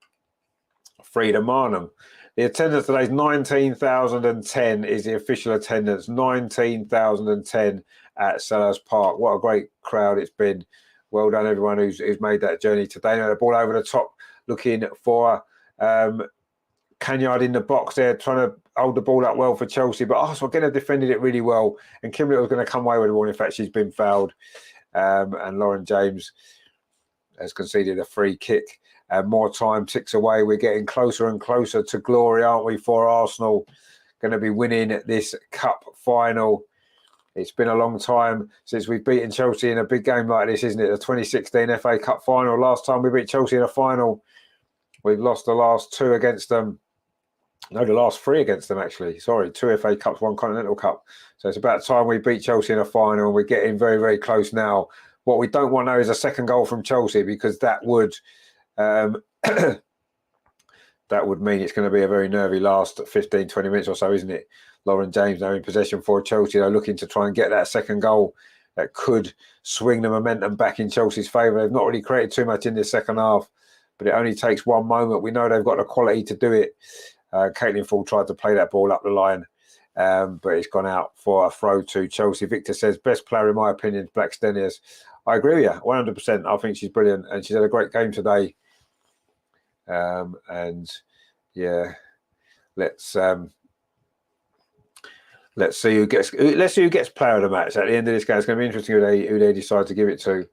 Frida Marnham. The attendance today is 19,010 is the official attendance. 19,010 at Selhurst Park. What a great crowd it's been. Well done, everyone who's made that journey today. Now the ball over the top, looking for Canyard in the box there, trying to hold the ball up well for Chelsea. But Arsenal again have defended it really well. And Kim Little was going to come away with the ball. In fact, she's been fouled. And Lauren James has conceded a free kick. And more time ticks away. We're getting closer and closer to glory, aren't we, for Arsenal? Going to be winning this cup final. It's been a long time since we've beaten Chelsea in a big game like this, isn't it? The 2016 FA Cup final. Last time we beat Chelsea in a final, we've lost the last 2 against them. No, the last 3 against them, actually. Sorry, 2 FA Cups, 1 Continental Cup. So it's about time we beat Chelsea in a final, and we're getting very, very close now. What we don't want now is a second goal from Chelsea, because that would that would mean it's going to be a very nervy last 15, 20 minutes or so, isn't it? Lauren James now in possession for Chelsea. They're looking to try and get that second goal that could swing the momentum back in Chelsea's favour. They've not really created too much in this second half, but it only takes one moment. We know they've got the quality to do it. Caitlin Ford tried to play that ball up the line, but it's gone out for a throw to Chelsea. Victor says, best player in my opinion, Blackstenius. I agree with you, 100%. I think she's brilliant, and she's had a great game today. And yeah, let's see who gets player of the match at the end of this game. It's going to be interesting who they decide to give it to.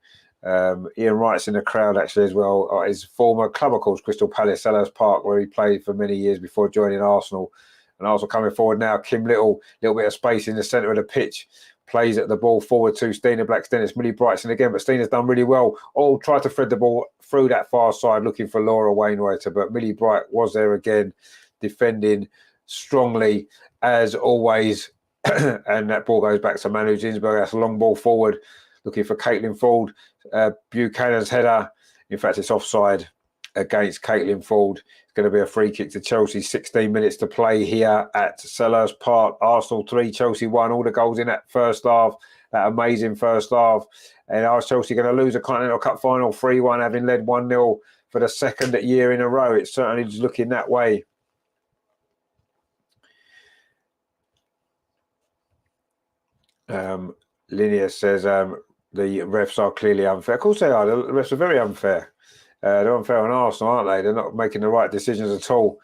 Ian Wright's in the crowd actually as well. His former club, of course, Crystal Palace, Selhurst Park, where he played for many years before joining Arsenal. And Arsenal coming forward now. Kim Little bit of space in the centre of the pitch. Plays at the ball forward to Stina Blackstenius. Millie Brightson again, but Stina's done really well. Tried to thread the ball through that far side looking for Laura Wainwrighter, but Millie Bright was there again, defending strongly as always. And that ball goes back to Manu Ginsberg. That's a long ball forward, looking for Caitlin Ford. Buchanan's header. In fact, it's offside against Caitlin Ford. It's going to be a free kick to Chelsea. 16 minutes to play here at Selhurst Park. Arsenal 3, Chelsea 1. All the goals in that first half. That amazing first half. And are Chelsea going to lose a Continental Cup final 3-1, having led 1-0 for the second year in a row? It's certainly just looking that way. Linnea says the refs are clearly unfair. Of course they are. The refs are very unfair. They're unfair on Arsenal, aren't they? They're not making the right decisions at all.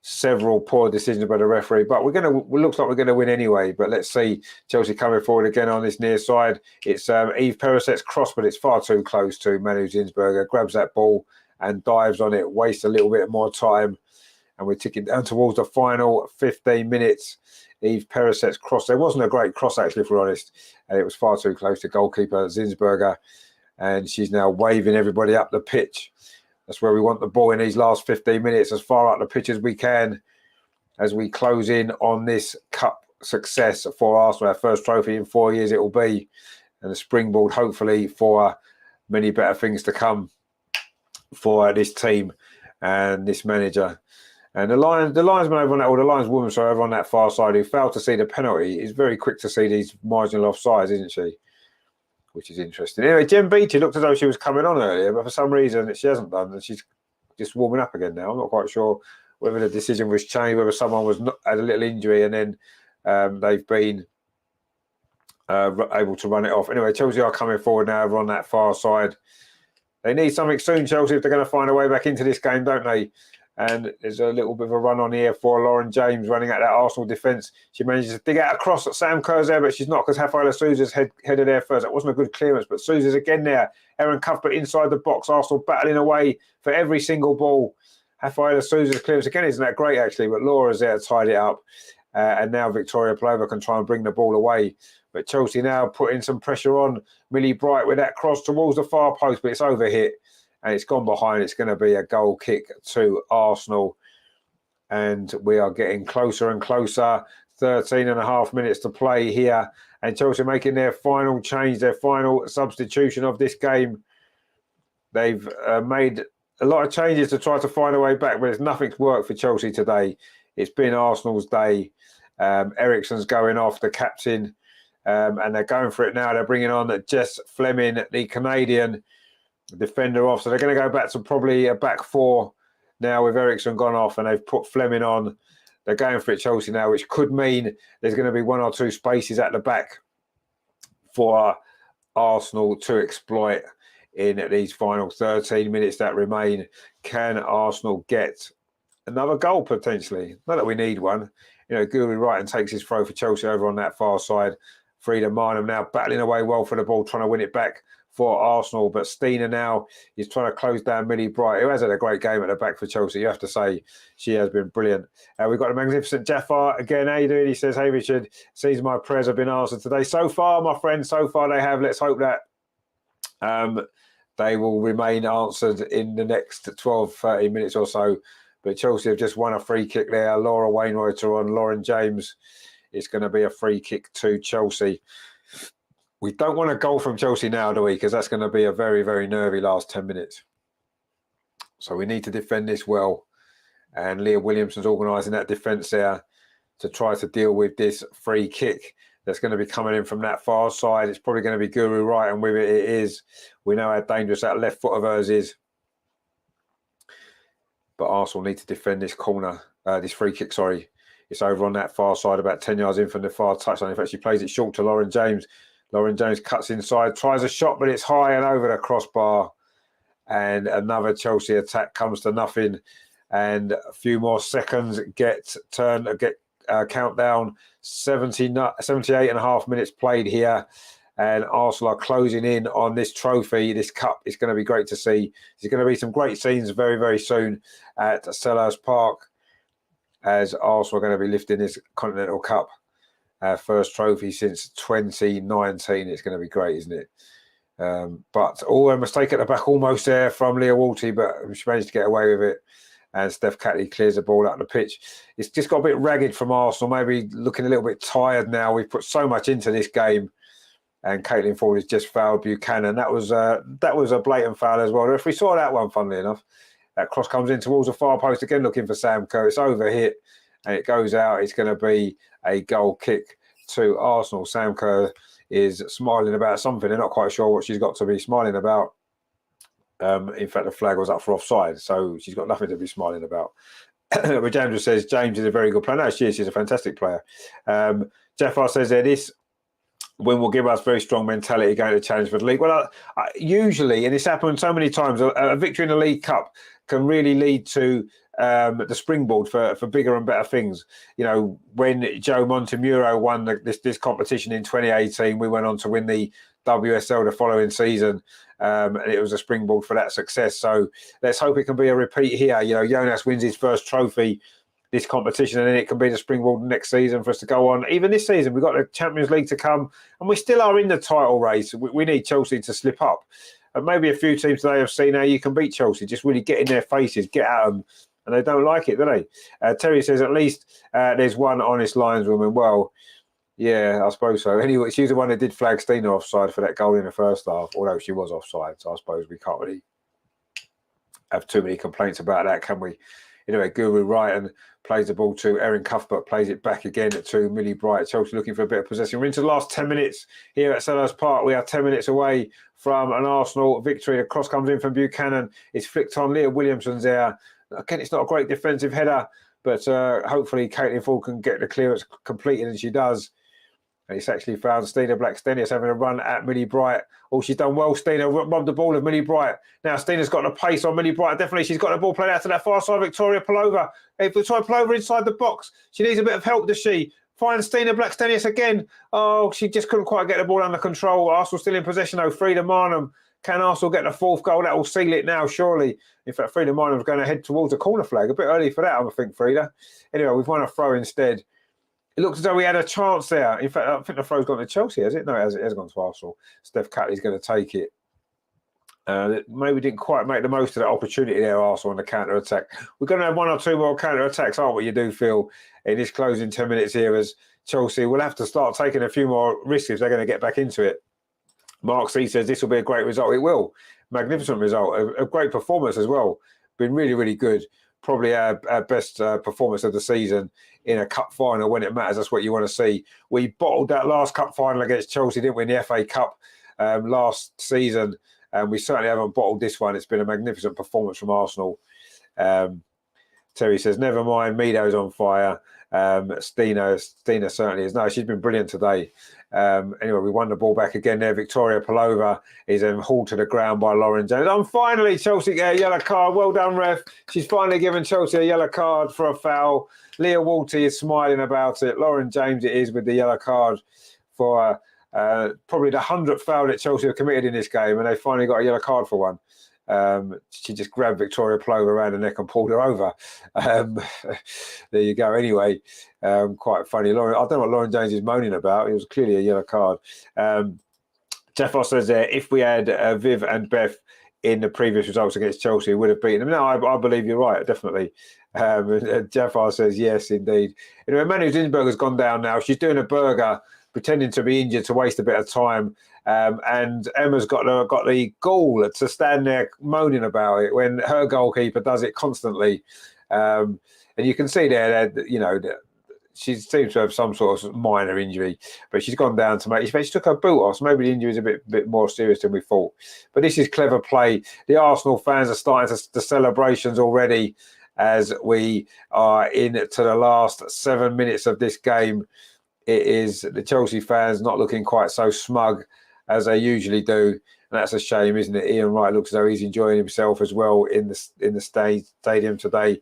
Several poor decisions by the referee, but it looks like we're going to win anyway. But let's see Chelsea coming forward again on this near side. It's Eve Periset's cross, but it's far too close to Manu Ginsberger. Grabs that ball and dives on it, wastes a little bit more time. And we're ticking down towards the final 15 minutes. Eve Periset's cross. There wasn't a great cross, actually, if we're honest. And it was far too close to goalkeeper Zinsberger. And she's now waving everybody up the pitch. That's where we want the ball in these last 15 minutes, as far up the pitch as we can, as we close in on this cup success for Arsenal. Our first trophy in 4 years it will be. And a springboard, hopefully, for many better things to come for this team and this manager. And the linesman over on that, or the lineswoman, sorry, over on that far side, who failed to see the penalty, is very quick to see these marginal offsides, isn't she? Which is interesting. Anyway, Jem Beattie looked as though she was coming on earlier, but for some reason she hasn't done, and she's just warming up again now. I'm not quite sure whether the decision was changed, whether someone had a little injury, and then they've been able to run it off. Anyway, Chelsea are coming forward now over on that far side. They need something soon, Chelsea, if they're going to find a way back into this game, don't they? And there's a little bit of a run on here for Lauren James running at that Arsenal defence. She manages to dig out a cross at Sam Kerr's there, but she's not, because Rafaela Souza's headed there first. That wasn't a good clearance, but Souza's again there. Erin Cuthbert inside the box. Arsenal battling away for every single ball. Rafaela Souza's clearance again isn't that great, actually, but Laura's there to tidy it up. And now Victoria Plova can try and bring the ball away. But Chelsea now putting some pressure on Millie Bright with that cross towards the far post, but it's overhit. And it's gone behind. It's going to be a goal kick to Arsenal. And we are getting closer and closer. 13 and a half minutes to play here. And Chelsea making their final change, their final substitution of this game. They've made a lot of changes to try to find a way back, but nothing's worked for Chelsea today. It's been Arsenal's day. Eriksen's going off, the captain. And they're going for it now. They're bringing on Jess Fleming, the Canadian defender, off. So they're going to go back to probably a back 4 now with Eriksen gone off, and they've put Fleming on. They're going for it, Chelsea, now, which could mean there's going to be 1 or 2 spaces at the back for Arsenal to exploit in these final 13 minutes that remain. Can Arsenal get another goal potentially? Not that we need one. You know, Guri Wrighton takes his throw for Chelsea over on that far side. Frida Marnham now battling away well for the ball, trying to win it back for Arsenal. But Stina now is trying to close down Millie Bright, who has had a great game at the back for Chelsea. You have to say she has been brilliant. We've got a magnificent Jafar again. How you doing? He says, hey, Richard, seems my prayers have been answered today. So far, my friend, so far they have. Let's hope that they will remain answered in the next 12, 30 minutes or so. But Chelsea have just won a free kick there. Laura Wainwright on Lauren James. It's going to be a free kick to Chelsea. We don't want a goal from Chelsea now, do we? Because that's going to be a very, very nervy last 10 minutes. So we need to defend this well. And Leah Williamson's organising that defence there to try to deal with this free kick that's going to be coming in from that far side. It's probably going to be Guru right, and with it, it is. We know how dangerous that left foot of hers is. But Arsenal need to defend this corner, this free kick, sorry. It's over on that far side, about 10 yards in from the far touchline. In fact, she plays it short to Lauren James. Lauren James cuts inside, tries a shot, but it's high and over the crossbar. And another Chelsea attack comes to nothing. And a few more seconds countdown. 78 and a half minutes played here. And Arsenal are closing in on this trophy, this cup. It's going to be great to see. There's going to be some great scenes very, very soon at Selhurst Park as Arsenal are going to be lifting this Continental Cup. First trophy since 2019. It's going to be great, isn't it? But a mistake at the back almost there from Leah Walty, but she managed to get away with it. And Steph Catley clears the ball out of the pitch. It's just got a bit ragged from Arsenal, maybe looking a little bit tired now. We've put so much into this game. And Caitlin Ford has just fouled Buchanan. That was a blatant foul as well. If we saw that one, funnily enough, that cross comes in towards the far post again, looking for Sam Kerr. It's overhit and it goes out. It's going to be a goal kick to Arsenal. Sam Kerr is smiling about something. They're not quite sure what she's got to be smiling about. In fact, the flag was up for offside, so she's got nothing to be smiling about. But James says James is a very good player. No, she is. She's a fantastic player. Jeffar says there, this win will give us very strong mentality going to challenge for the league. Well, usually, and it's happened so many times, a victory in the League Cup can really lead to the springboard for bigger and better things. You know, when Joe Montemuro won this competition in 2018, we went on to win the WSL the following season, and it was a springboard for that success. So let's hope it can be a repeat here. You know, Jonas wins his first trophy this competition, and then it can be the springboard next season for us to go on. Even this season, we've got the Champions League to come, and we still are in the title race. We need Chelsea to slip up. And maybe a few teams today have seen how you can beat Chelsea. Just really get in their faces, get at them, and they don't like it, do they? Terry says, at least there's one honest lineswoman. Well, yeah, I suppose so. Anyway, she's the one that did flag Stina offside for that goal in the first half, although she was offside. So I suppose we can't really have too many complaints about that, can we? Anyway, Guru Ryan plays the ball to Erin Cuthbert, plays it back again to Millie Bright. Chelsea looking for a bit of possession. We're into the last 10 minutes here at Selhurst Park. We are 10 minutes away from an Arsenal victory. A cross comes in from Buchanan. It's flicked on. Leah Williamson's there. Again, it's not a great defensive header, but hopefully Caitlin Ford can get the clearance completed, and she does. And it's actually found Stina Blackstenius having a run at Millie Bright. Oh, she's done well. Stina robbed the ball of Millie Bright. Now Stina's got the pace on Millie Bright. Definitely, she's got the ball played out to that far side. Victoria Palova. If Victoria Palova inside the box, she needs a bit of help, does she? Finds Stina Blackstenius again. Oh, she just couldn't quite get the ball under control. Arsenal still in possession though. Frida Marnham. Can Arsenal get the fourth goal? That will seal it now, surely. In fact, Frida Marnham's going to head towards a corner flag. A bit early for that, I think, Frida. Anyway, we've won a throw instead. It looks as though we had a chance there. In fact, I think the throw's gone to Chelsea, has it? No, it has gone to Arsenal. Steph Catley's going to take it. Maybe didn't quite make the most of that opportunity there, Arsenal, on the counter-attack. We're going to have one or two more counter-attacks, aren't we? You do feel in this closing 10 minutes here as Chelsea will have to start taking a few more risks if they're going to get back into it. Mark C says this will be a great result. It will. Magnificent result. A great performance as well. Been really, really good. Probably our best performance of the season in a cup final when it matters. That's what you want to see. We bottled that last cup final against Chelsea, didn't we, in the FA Cup last season. And we certainly haven't bottled this one. It's been a magnificent performance from Arsenal. Terry says, never mind, Mido's on fire. Stina certainly is. No, she's been brilliant today. Anyway, we won the ball back again there. Victoria Palova is hauled to the ground by Lauren James. And finally, Chelsea get a yellow card. Well done, ref. She's finally given Chelsea a yellow card for a foul. Leah Walty is smiling about it. Lauren James it is with the yellow card for probably the 100th foul that Chelsea have committed in this game, and they finally got a yellow card for one. She just grabbed Victoria Plover around the neck and pulled her over. There you go. Anyway, quite funny. Lauren, I don't know what Lauren James is moaning about. It was clearly a yellow card. Jeff Ross says there, if we had Viv and Beth in the previous results against Chelsea, we would have beaten them. No, I believe you're right, definitely. Jeff R says, yes, indeed. You know, Emmanuel Zinsberger's gone down now. She's doing a burger, pretending to be injured to waste a bit of time. And Emma's got the gall to stand there moaning about it when her goalkeeper does it constantly. And you can see there that, you know, she seems to have some sort of minor injury, but she's gone down to make. She took her boot off, so maybe the injury is a bit more serious than we thought. But this is clever play. The Arsenal fans are starting the celebrations already as we are into the last 7 minutes of this game. It is the Chelsea fans not looking quite so smug as they usually do. And that's a shame, isn't it? Ian Wright looks as though he's enjoying himself as well in the stadium today.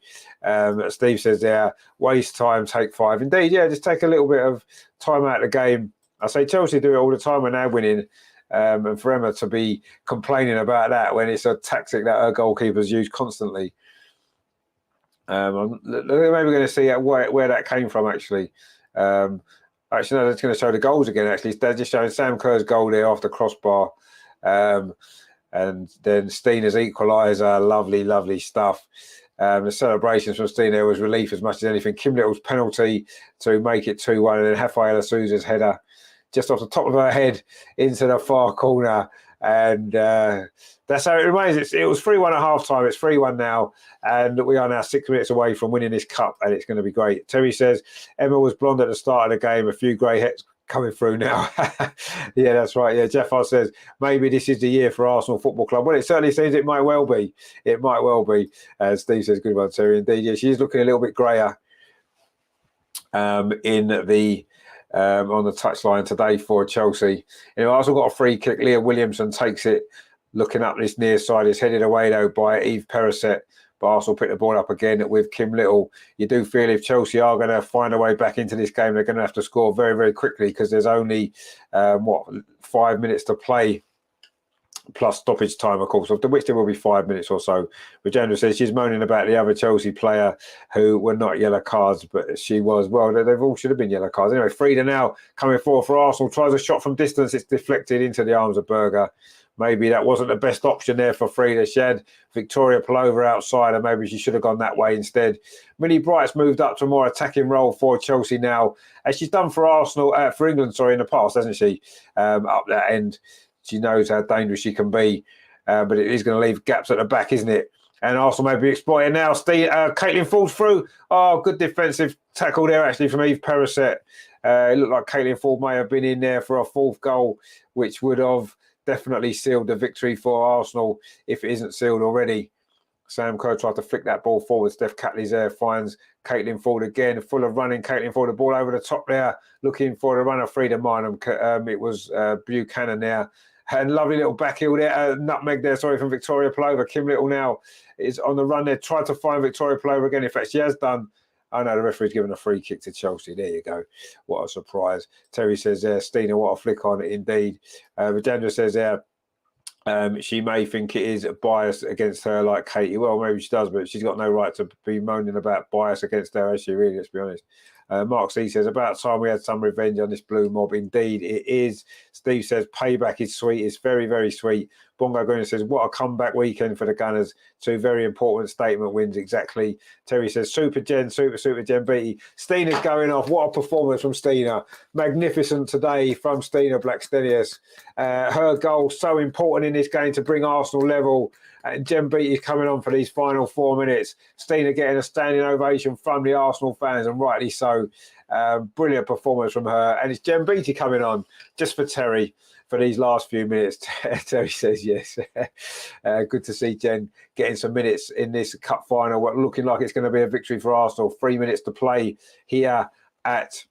Steve says there, waste time, take 5. Indeed, yeah, just take a little bit of time out of the game. I say Chelsea do it all the time when they're winning. And for Emma to be complaining about that when it's a tactic that her goalkeepers use constantly. Maybe we're going to see where that came from, actually. Actually, no, that's going to show the goals again, actually. They're just showing Sam Kerr's goal there off the crossbar. And then Stina's equaliser, lovely stuff. The celebrations from Stina was relief as much as anything. Kim Little's penalty to make it 2-1, and then Rafaela Souza's header just off the top of her head into the far corner. And that's how it remains. It was 3-1 at half time. It's 3-1 now. And we are now 6 minutes away from winning this cup. And it's going to be great. Terry says, Emma was blonde at the start of the game. A few grey hairs coming through now. Yeah, that's right. Yeah, Jeff R says, maybe this is the year for Arsenal Football Club. Well, it certainly seems it might well be. It might well be. Steve says, good one, Terry. Indeed, yeah, she's looking a little bit greyer in the... on the touchline today for Chelsea. You know, Arsenal got a free kick. Leah Williamson takes it, looking up this near side. It's headed away though by Eve Perisset, but Arsenal pick the ball up again with Kim Little. You do feel if Chelsea are going to find a way back into this game, they're going to have to score very, very quickly because there's only 5 minutes to play. Plus stoppage time, of course, of which there will be 5 minutes or so. Rajendra says she's moaning about the other Chelsea player who were not yellow cards, but she was. Well, they've all should have been yellow cards. Anyway, Frida now coming forward for Arsenal, tries a shot from distance. It's deflected into the arms of Berger. Maybe that wasn't the best option there for Frida. She had Victoria Plover outside, and maybe she should have gone that way instead. Millie Bright's moved up to a more attacking role for Chelsea now, as she's done for Arsenal, for England, in the past, hasn't she? Up that end. She knows how dangerous she can be, but it is going to leave gaps at the back, isn't it? And Arsenal may be exploiting now. Caitlin falls through. Oh, good defensive tackle there, actually, from Eve Perisset. It looked like Caitlin Ford may have been in there for a fourth goal, which would have definitely sealed the victory for Arsenal if it isn't sealed already. Sam Kerr tried to flick that ball forward. Steph Catley's there, finds Caitlin Ford again, full of running. Caitlin Ford, the ball over the top there, looking for the runner, Frida Minham. It was Buchanan there. And lovely little back heel there, nutmeg there, from Victoria Plover. Kim Little now is on the run there, tried to find Victoria Plover again. In fact, she has done. Oh no, the referee's given a free kick to Chelsea. There you go. What a surprise. Terry says there, Stina, what a flick on it indeed. Vijendra says there, she may think it is biased against her like Katie. Well, maybe she does, but she's got no right to be moaning about bias against her, has she really? Let's be honest. Mark C says, about time we had some revenge on this blue mob. Indeed, it is. Steve says, payback is sweet. It's very, very sweet. Bongo Green says, what a comeback weekend for the Gunners. 2 very important statement wins, exactly. Terry says, super Jen Beatty. Stina's going off. What a performance from Stina. Magnificent today from Stina Blackstenius. Her goal so important in this game to bring Arsenal level. And Jen Beatty's coming on for these final 4 minutes. Stina getting a standing ovation from the Arsenal fans, and rightly so. Brilliant performance from her. And it's Jen Beatty coming on just for Terry for these last few minutes. Terry says yes. Good to see Jen getting some minutes in this cup final. Looking like it's going to be a victory for Arsenal. 3 minutes to play here at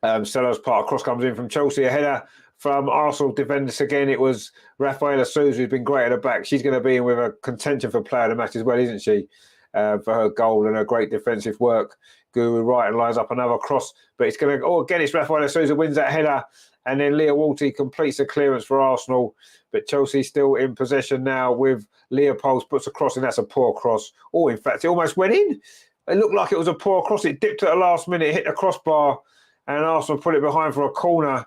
Selhurst Park. Cross comes in from Chelsea. A header from Arsenal defenders again. It was Rafaela Souza who's been great at the back. She's going to be in with a contention for player of the match as well, isn't she? For her goal and her great defensive work. Guru Wright lines up another cross, but it's going to. Oh, again, it's Rafaela Souza wins that header, And then Leah Walty completes the clearance for Arsenal. But Chelsea still in possession now with Leopold puts a cross, and that's a poor cross. Oh, in fact, it almost went in. It looked like it was a poor cross. It dipped at the last minute, hit the crossbar, and Arsenal put it behind for a corner.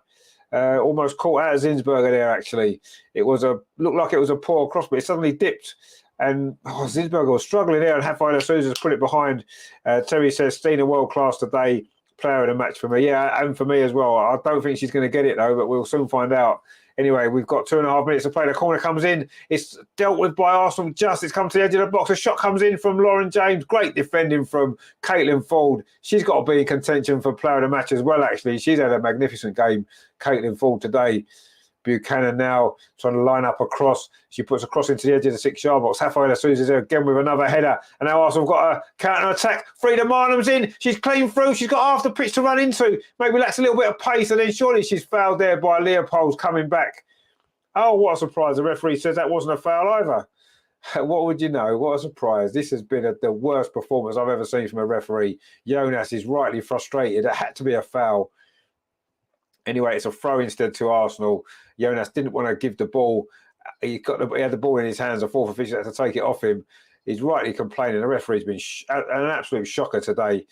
Almost caught out of Zinsberger there, actually. Looked like it was a poor cross, but it suddenly dipped. And Zinsberger was struggling there, and Rafaela Souza's put it behind. Terry says, Stina, world class today. Player of the match for me. Yeah, and for me as well. I don't think she's going to get it, though, but we'll soon find out. Anyway, we've got 2.5 minutes to play. The corner comes in. It's dealt with by Arsenal just. It's come to the edge of the box. A shot comes in from Lauren James. Great defending from Caitlin Ford. She's got to be in contention for player of the match as well, actually. She's had a magnificent game, Caitlin Ford, today. Buchanan now trying to line up a cross. She puts a cross into the edge of the 6-yard box. Rafaela Souza's there again with another header. And now Arsenal have got a counter-attack. Frida Marnham's in. She's clean through. She's got half the pitch to run into. Maybe that's a little bit of pace. And then surely she's fouled there by Leopold's coming back. Oh, what a surprise. The referee says that wasn't a foul either. What would you know? What a surprise. This has been the worst performance I've ever seen from a referee. Jonas is rightly frustrated. It had to be a foul. Anyway, it's a throw instead to Arsenal. Jonas didn't want to give the ball. He had the ball in his hands. The fourth official had to take it off him. He's rightly complaining. The referee's been an absolute shocker today.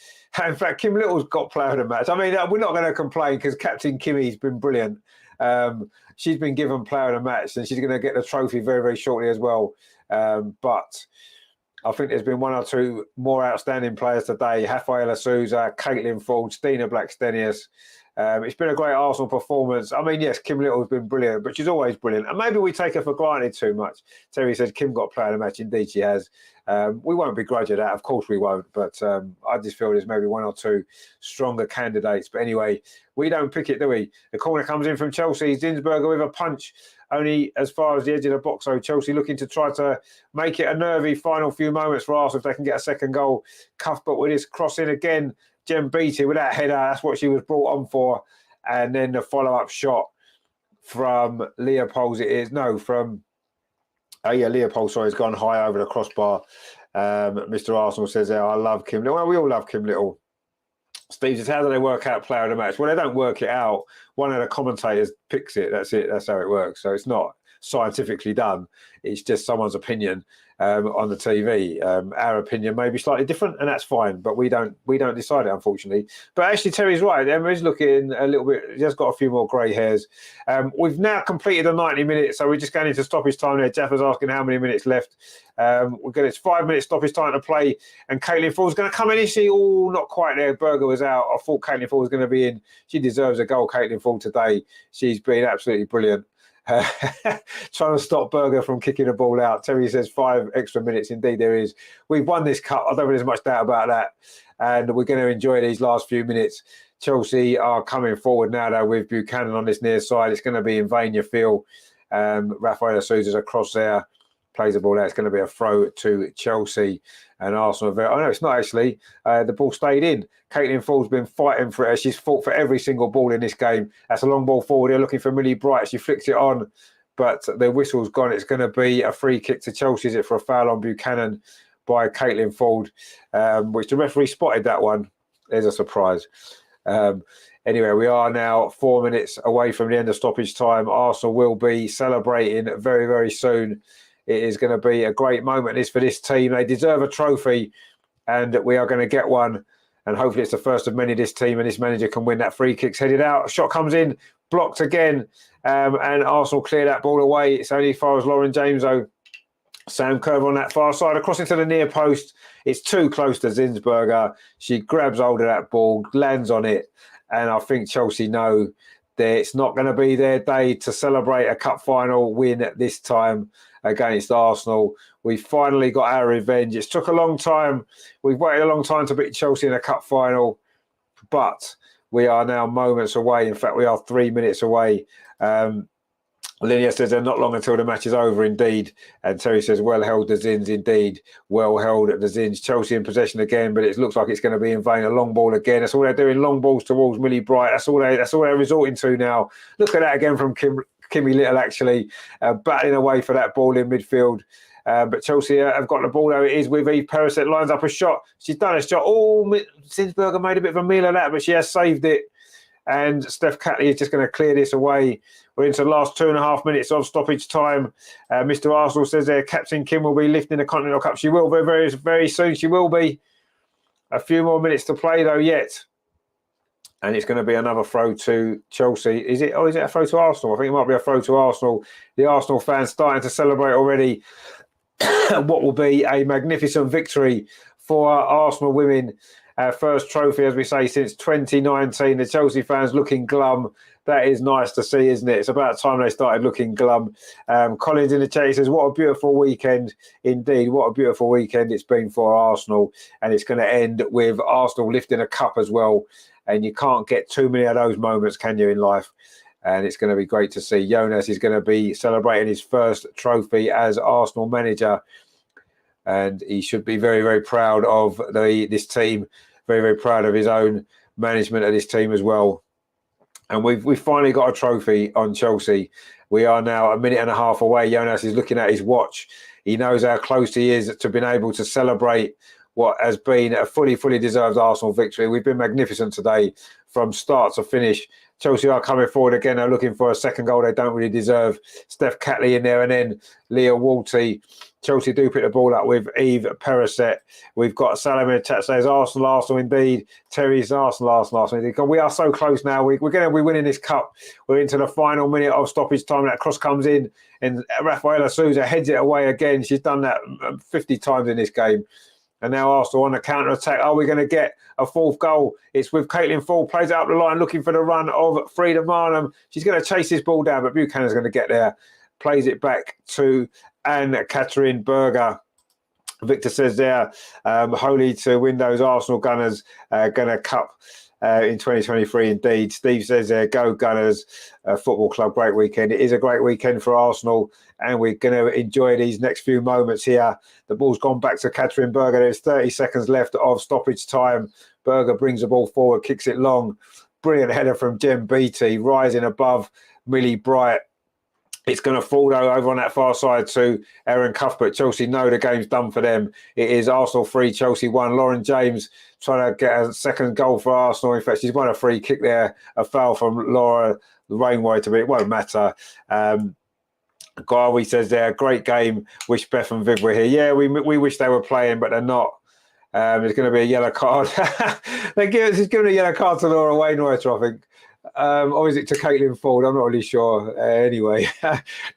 In fact, Kim Little's got player of the match. I mean, we're not going to complain because Captain Kimmy's been brilliant. She's been given player of the match, and she's going to get the trophy very, very shortly as well. But I think there's been one or two more outstanding players today. Rafaela Souza, Caitlin Ford, Stina Blackstenius. It's been a great Arsenal performance. I mean, yes, Kim Little's been brilliant, but she's always brilliant. And maybe we take her for granted too much. Terry says Kim got player of the match. Indeed, she has. We won't begrudge her that. Of course we won't. But I just feel there's maybe one or two stronger candidates. But anyway, we don't pick it, do we? The corner comes in from Chelsea. Zinsberger with a punch only as far as the edge of the box. So Chelsea looking to try to make it a nervy final few moments for Arsenal if they can get a second goal. Cuthbert with his cross in again. Jem Beattie with that header, that's what she was brought on for. And then the follow-up shot from Leopold, Leopold, sorry, has gone high over the crossbar. Mr. Arsenal says there, I love Kim Little. Well, we all love Kim Little. Steve says, how do they work out player of the match? Well, they don't work it out. One of the commentators picks it. That's it. That's how it works. So it's not scientifically done. It's just someone's opinion on the TV. Our opinion may be slightly different, and that's fine. But we don't decide it, unfortunately. But actually, Terry's right. Emma is looking a little bit. He has got a few more grey hairs. We've now completed the 90 minutes, so we're just going into stoppage time there. Jeff is asking how many minutes left. We've got it's 5 minutes stoppage time to play, and Caitlin Ford's going to come in. Is she? Oh, not quite there. Berger was out. I thought Caitlin Ford was going to be in. She deserves a goal, Caitlin Ford, today. She's been absolutely brilliant. Trying to stop Berger from kicking the ball out. Terry says 5 extra minutes. Indeed, there is. We've won this cup. I don't think there's much doubt about that. And we're going to enjoy these last few minutes. Chelsea are coming forward now, though, with Buchanan on this near side. It's going to be in vain, you feel. Rafaela Souza's across there. Plays the ball there. It's going to be a throw to Chelsea. And Arsenal no, it's not actually. The ball stayed in. Caitlin Ford's been fighting for it. She's fought for every single ball in this game. That's a long ball forward. They're looking for Millie Bright. She flicks it on, but the whistle's gone. It's going to be a free kick to Chelsea. Is it for a foul on Buchanan by Caitlin Ford, which the referee spotted that one. There's a surprise. Anyway, we are now 4 minutes away from the end of stoppage time. Arsenal will be celebrating very, very soon. It is going to be a great moment for this team. They deserve a trophy, and we are going to get one. And hopefully it's the first of many this team, and this manager can win that free kick's headed out. Shot comes in, blocked again, and Arsenal clear that ball away. It's only as far as Lauren James, though. Sam Kerr on that far side, across into the near post. It's too close to Zinsberger. She grabs hold of that ball, lands on it, and I think Chelsea know that it's not going to be their day to celebrate a cup final win at this time against Arsenal. We finally got our revenge. It's took a long time. We've waited a long time to beat Chelsea in a cup final, but we are now moments away. In fact, we are 3 minutes away. Linnea says they're not long until the match is over, indeed. And Terry says, well held the Zins, indeed. Well held at the Zins. Chelsea in possession again, but it looks like it's going to be in vain. A long ball again. That's all they're doing, long balls towards Millie Bright. That's all they're resorting to now. Look at that again from Kimmy Little, actually, battling away for that ball in midfield. But Chelsea have got the ball, though. It is with Eve Perisset, lines up a shot. She's done a shot. Oh, Zinsberger made a bit of a meal of that, but she has saved it. And Steph Catley is just going to clear this away. We're into the last 2.5 minutes of stoppage time. Mr. Arsenal says there, Captain Kim will be lifting the Continental Cup. She will very, very, very soon. She will be. A few more minutes to play, though, yet. And it's going to be another throw to Chelsea. Is it? Oh, is it a throw to Arsenal? I think it might be a throw to Arsenal. The Arsenal fans starting to celebrate already what will be a magnificent victory for Arsenal women. First trophy, as we say, since 2019. The Chelsea fans looking glum. That is nice to see, isn't it? It's about time they started looking glum. Collins in the chat says, what a beautiful weekend indeed. What a beautiful weekend it's been for Arsenal. And it's going to end with Arsenal lifting a cup as well. And you can't get too many of those moments, can you, in life? And it's going to be great to see. Jonas is going to be celebrating his first trophy as Arsenal manager. And he should be very, very proud of this team. Very, very proud of his own management of this team as well. And we've finally got a trophy on Chelsea. We are now a minute and a half away. Jonas is looking at his watch. He knows how close he is to being able to celebrate what has been a fully deserved Arsenal victory. We've been magnificent today from start to finish. Chelsea are coming forward again. They're looking for a second goal they don't really deserve. Steph Catley in there, and then Leah Walty. Chelsea do pick the ball up with Eve Perisset. We've got Salam in the chat says, Arsenal indeed. Terry's Arsenal indeed. We are so close now. We're going to be winning this cup. We're into the final minute of stoppage time. That cross comes in, and Rafaela Souza heads it away again. She's done that 50 times in this game. And now Arsenal on the counter-attack. Are we going to get a fourth goal? It's with Caitlin Ford, plays it up the line, looking for the run of Frida Marnham. She's going to chase this ball down, but Buchanan's going to get there. Plays it back to Anne-Catherine Berger. Victor says there, holy to Windows Arsenal Gunners, going to cup in 2023 indeed. Steve says there, go Gunners, football club, great weekend. It is a great weekend for Arsenal, and we're going to enjoy these next few moments here. The ball's gone back to Catherine Berger. There's 30 seconds left of stoppage time. Berger brings the ball forward, kicks it long. Brilliant header from Jem Beattie, rising above Millie Bright. It's going to fall though over on that far side to Erin Cuthbert. Chelsea know the game's done for them. It is Arsenal 3, Chelsea 1. Lauren James trying to get a second goal for Arsenal. In fact, she's won a free kick there. A foul from Laura Rainwater, but it won't matter. Garvey says there, great game. Wish Beth and Viv were here. Yeah, we wish they were playing, but they're not. There's going to be a yellow card. They're giving a yellow card to Laura Wainwrighter, I think. Or is it to Caitlin Ford? I'm not really sure. Anyway,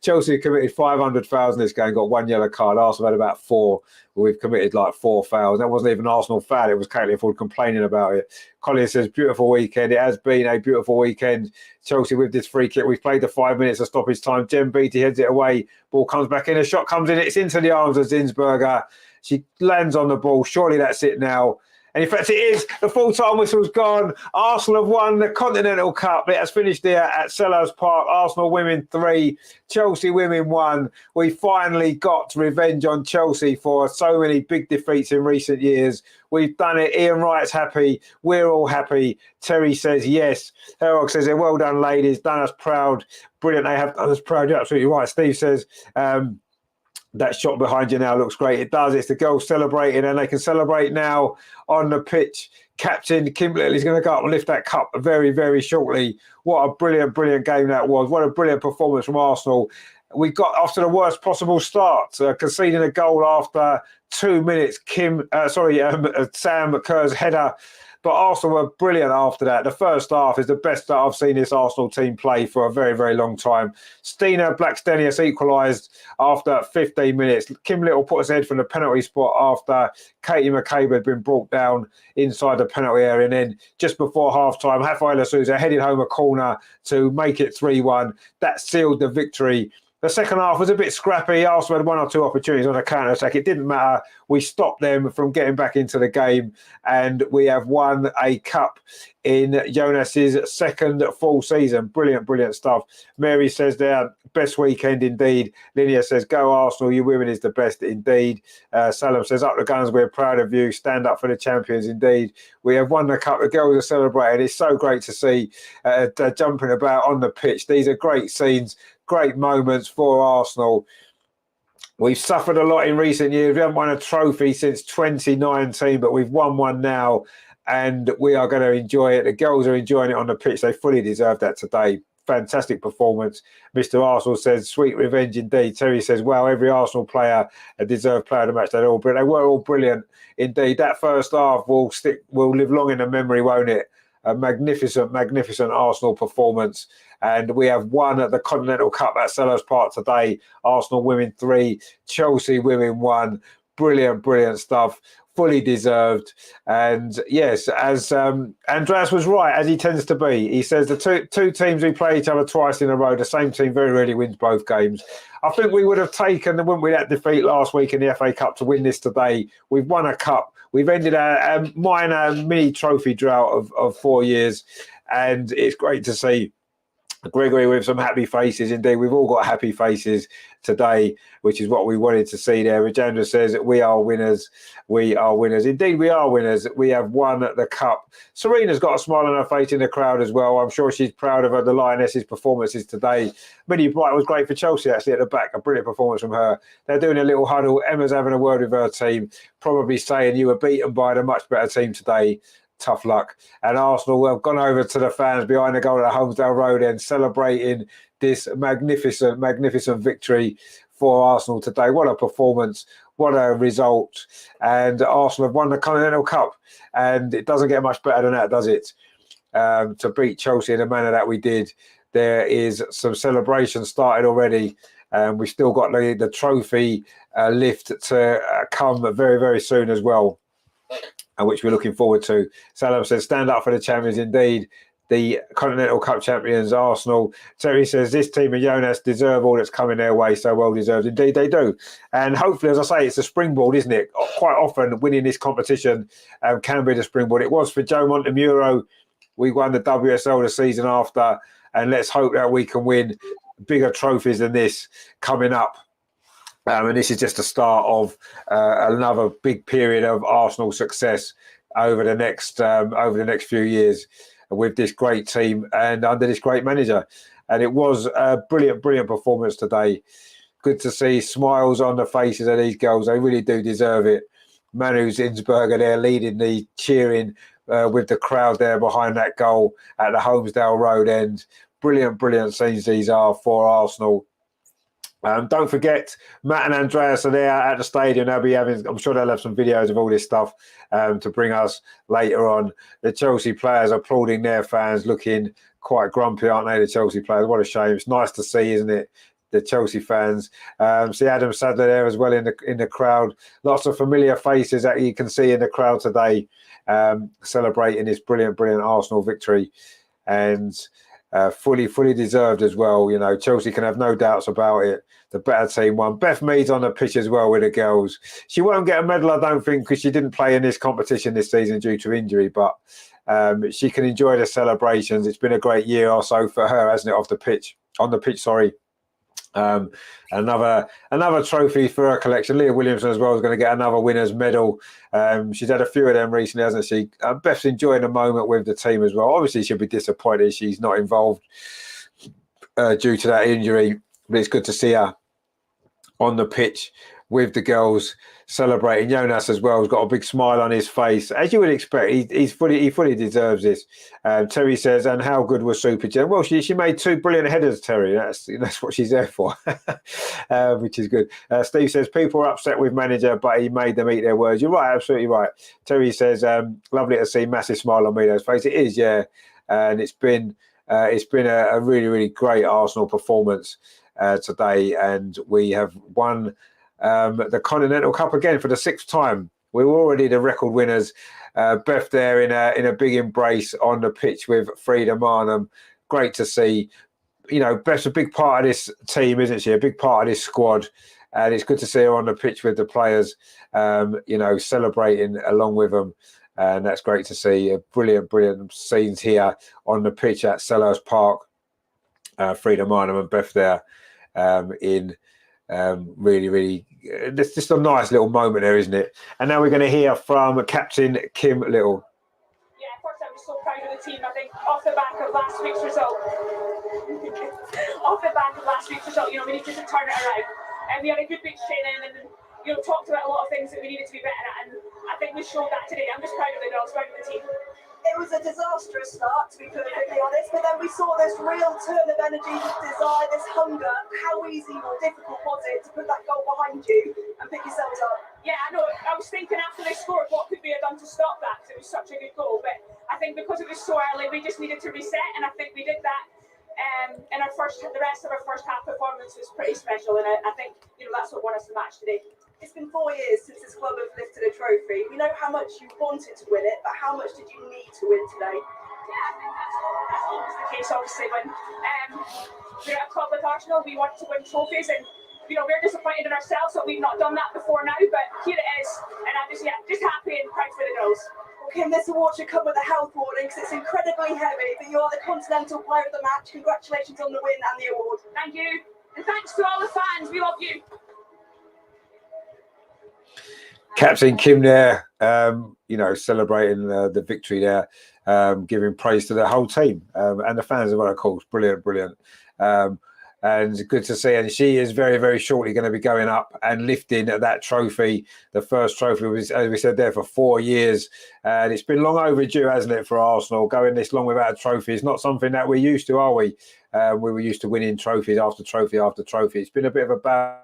Chelsea committed 500,000 this game, got 1 yellow card. Arsenal had about 4. We've committed like 4 fouls. That wasn't even an Arsenal foul. It was Caitlin Ford complaining about it. Colin says, beautiful weekend. It has been a beautiful weekend. Chelsea with this free kick. We've played the 5 minutes of stoppage time. Jem Beattie heads it away. Ball comes back in. A shot comes in. It's into the arms of Zinsberger. She lands on the ball. Surely that's it now. And in fact, it is. The full-time whistle's gone. Arsenal have won the Continental Cup. It has finished here at Selhurst Park. Arsenal women 3, Chelsea women 1. We finally got revenge on Chelsea for so many big defeats in recent years. We've done it. Ian Wright's happy. We're all happy. Terry says yes. Herog says, well done, ladies. Done us proud. Brilliant. They have done us proud. You're absolutely right. Steve says, that shot behind you now looks great. It does. It's the girls celebrating, and they can celebrate now on the pitch. Captain Kimberley is going to go up and lift that cup very, very shortly. What a brilliant, brilliant game that was. What a brilliant performance from Arsenal. We got off to the worst possible start, conceding a goal after 2 minutes. Sam Kerr's header. But Arsenal were brilliant after that. The first half is the best that I've seen this Arsenal team play for a very, very long time. Stina Blackstenius equalised after 15 minutes. Kim Little put us ahead from the penalty spot after Katie McCabe had been brought down inside the penalty area. And then just before half-time, Rafaela Souza headed home a corner to make it 3-1. That sealed the victory. The second half was a bit scrappy. Arsenal had 1 or 2 opportunities on a counter-attack. It didn't matter. We stopped them from getting back into the game, and we have won a cup in Jonas's second full season. Brilliant, brilliant stuff. Mary says there, best weekend indeed. Linnea says, go Arsenal, you women is the best indeed. Salam says, up the guns, we're proud of you. Stand up for the champions indeed. We have won the cup. The girls are celebrating. It's so great to see jumping about on the pitch. These are great scenes. Great moments for Arsenal. We've suffered a lot in recent years. We haven't won a trophy since 2019, but we've won one now. and we are going to enjoy it. The girls are enjoying it on the pitch. They fully deserve that today. Fantastic performance. Mr. Arsenal says, sweet revenge indeed. Terry says, well, every Arsenal player a deserved player of the match. They were all brilliant indeed. That first half will live long in the memory, won't it? A magnificent Arsenal performance. And we have won at the Continental Cup at Selhurst Park today. Arsenal women 3, Chelsea women 1. Brilliant stuff. Fully deserved. And yes, as Andreas was right, as he tends to be. He says the two teams who play each other twice in a row, the same team very rarely wins both games. I think we would have taken, wouldn't we, that defeat last week in the FA Cup to win this today. We've won a cup. We've ended a minor mini trophy drought of 4 years. And it's great to see Gregory with some happy faces. Indeed, we've all got happy faces today, which is what we wanted to see there. Rajendra says that we are winners. We are winners. Indeed, we are winners. We have won the cup. Serena's got a smile on her face in the crowd as well. I'm sure she's proud of the Lionesses' performances today. Minnie Bright was great for Chelsea, actually, at the back. A brilliant performance from her. They're doing a little huddle. Emma's having a word with her team, probably saying you were beaten by the much better team today. Tough luck. And Arsenal have gone over to the fans behind the goal at Holmesdale Road and celebrating this magnificent victory for Arsenal today. What a performance. What a result. And Arsenal have won the Continental Cup. And it doesn't get much better than that, does it? To beat Chelsea in the manner that we did. There is some celebration started already. We've still got the trophy lift to come very, very soon as well, which we're looking forward to. Salam says, stand up for the champions indeed. The Continental Cup champions, Arsenal. Terry says, this team of Jonas deserve all that's coming their way. So well deserved. Indeed, they do. And hopefully, as I say, it's a springboard, isn't it? Quite often, winning this competition can be the springboard. It was for Joe Montemuro. We won the WSL the season after. And let's hope that we can win bigger trophies than this coming up. And this is just the start of another big period of Arsenal success over the next few years with this great team and under this great manager. And it was a brilliant performance today. Good to see smiles on the faces of these girls. They really do deserve it. Manu Zinsberger there leading the cheering with the crowd there behind that goal at the Holmesdale Road end. Brilliant scenes these are for Arsenal. Don't forget, Matt and Andreas are there at the stadium. They'll be having, I'm sure they'll have some videos of all this stuff to bring us later on. The Chelsea players applauding their fans, looking quite grumpy, aren't they, the Chelsea players? What a shame. It's nice to see, isn't it, the Chelsea fans. See Adam Sadler there as well in the crowd. Lots of familiar faces that you can see in the crowd today celebrating this brilliant Arsenal victory. And fully deserved as well. You know, Chelsea can have no doubts about it. The better team won. Beth Mead's on the pitch as well with the girls. She won't get a medal, I don't think, because she didn't play in this competition this season due to injury, but she can enjoy the celebrations. It's been a great year or so for her, hasn't it, on the pitch, sorry. Another trophy for her collection. Leah Williamson as well is going to get another winner's medal. She's had a few of them recently, hasn't she? Beth's enjoying the moment with the team as well. Obviously, she'll be disappointed she's not involved due to that injury, but it's good to see her on the pitch with the girls celebrating. Jonas as well has got a big smile on his face, as you would expect. He fully deserves this. Terry says, and how good was Super Jen? Well, she made 2 brilliant headers, Terry. That's what she's there for, which is good. Steve says, people are upset with manager, but he made them eat their words. You're right, absolutely right. Terry says, lovely to see massive smile on Mido's face. It is, yeah. And it's been a really great Arsenal performance today, and we have won the Continental Cup again for the 6th time. We were already the record winners. Beth there in a big embrace on the pitch with Frida Marnham. Great to see. You know, Beth's a big part of this team, isn't she? A big part of this squad. And it's good to see her on the pitch with the players, celebrating along with them. And that's great to see. Brilliant scenes here on the pitch at Selhurst Park. Frida Marnham and Beth there really, it's just a nice little moment there, isn't it? And now we're going to hear from Captain Kim Little. Yeah, first I was so proud of the team. I think off the back of last week's result, you know, we needed to turn it around. And we had a good week's training, and talked about a lot of things that we needed to be better at, and I think we showed that today. I'm just proud of the girls, proud of the team. It was a disastrous start, to be perfectly honest, but then we saw this real turn of energy, this desire, this hunger. How easy or difficult was it to put that goal behind you and pick yourselves up? Yeah, I know. I was thinking after they scored, what could we have done to stop that? Because it was such a good goal. But I think because it was so early, we just needed to reset, and I think we did that. In the rest of our first half performance was pretty special, and I think that's what won us the match today. It's been 4 years since this club have lifted a trophy. We know how much you wanted to win it, but how much did you need to win today? Yeah, I think that's always the case, obviously. When we're at a club like Arsenal, we want to win trophies, and we're disappointed in ourselves that we've not done that before now. But here it is, and I'm just happy and proud for the girls. Well, Kim, this award should come with a health warning because it's incredibly heavy, but you are the Continental Player of the Match. Congratulations on the win and the award. Thank you, and thanks to all the fans. We love you. Captain Kim there, celebrating the victory there, giving praise to the whole team and the fans as well, of course. Brilliant. And good to see. And she is very, very shortly going to be going up and lifting that trophy. The first trophy was, as we said there, for 4 years. And it's been long overdue, hasn't it, for Arsenal? Going this long without a trophy is not something that we're used to, are we? We were used to winning trophies after trophy after trophy. It's been a bit of a bad...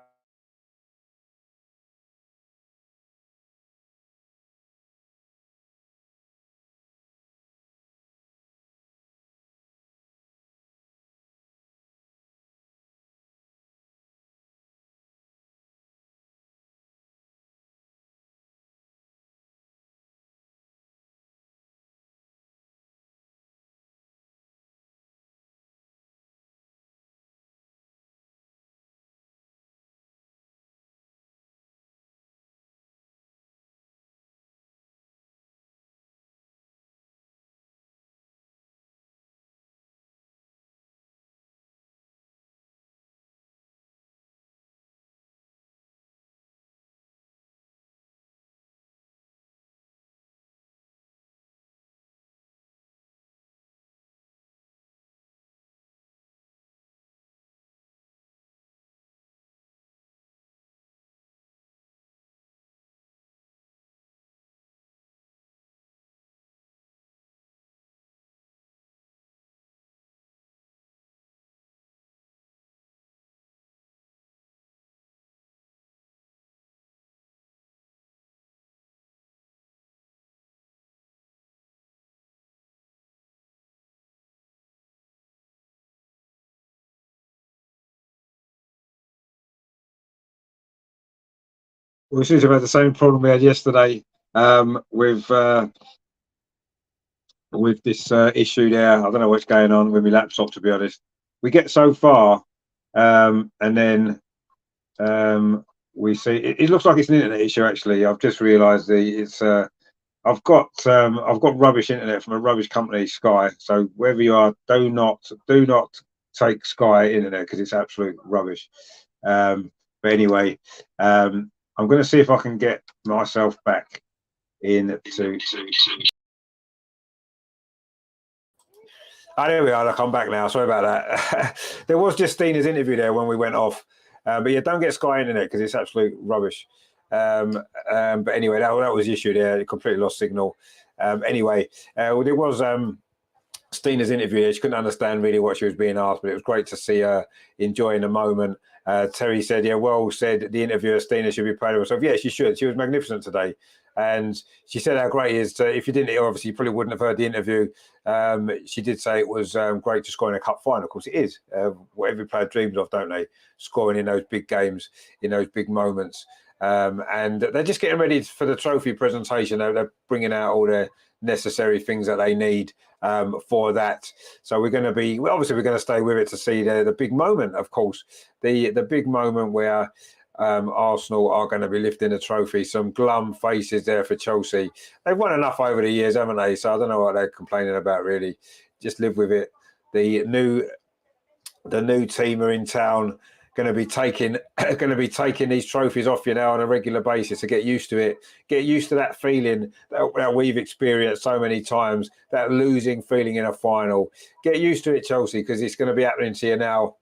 We seem to have had the same problem we had yesterday with this issue there. I don't know what's going on with my laptop, to be honest. We get so far, and then we see it looks like it's an internet issue. Actually, I've just realised it's. I've got rubbish internet from a rubbish company, Sky. So wherever you are, do not take Sky internet because it's absolute rubbish. But anyway, I'm going to see if I can get myself back into. Oh, there we are. Look, I'm back now. Sorry about that. There was just Stina's interview there when we went off. But yeah, don't get Sky internet because it's absolute rubbish. But anyway, that was the issue there. It completely lost signal. Anyway, there was Stina's interview there. She couldn't understand really what she was being asked, but it was great to see her enjoying the moment. Terry said, yeah, well said, the interviewer, Stina should be proud of herself. Yeah, she should. She was magnificent today. And she said how great it is to, if you didn't hear, obviously you probably wouldn't have heard the interview. She did say it was great to score in a cup final. Of course it is. What every player dreams of, don't they? Scoring in those big games, in those big moments. And they're just getting ready for the trophy presentation. They're bringing out all the necessary things that they need for that. So we're going to be, well, obviously we're going to stay with it to see the big moment, of course, the big moment where Arsenal are going to be lifting the trophy. Some glum faces there for Chelsea. They've won enough over the years, haven't they? So I don't know what they're complaining about, really. Just live with it. The new team are in town, going to be taking these trophies off you now on a regular basis. To get used to it, get used to that feeling that we've experienced so many times, that losing feeling in a final. Get used to it, Chelsea, because it's going to be happening to you now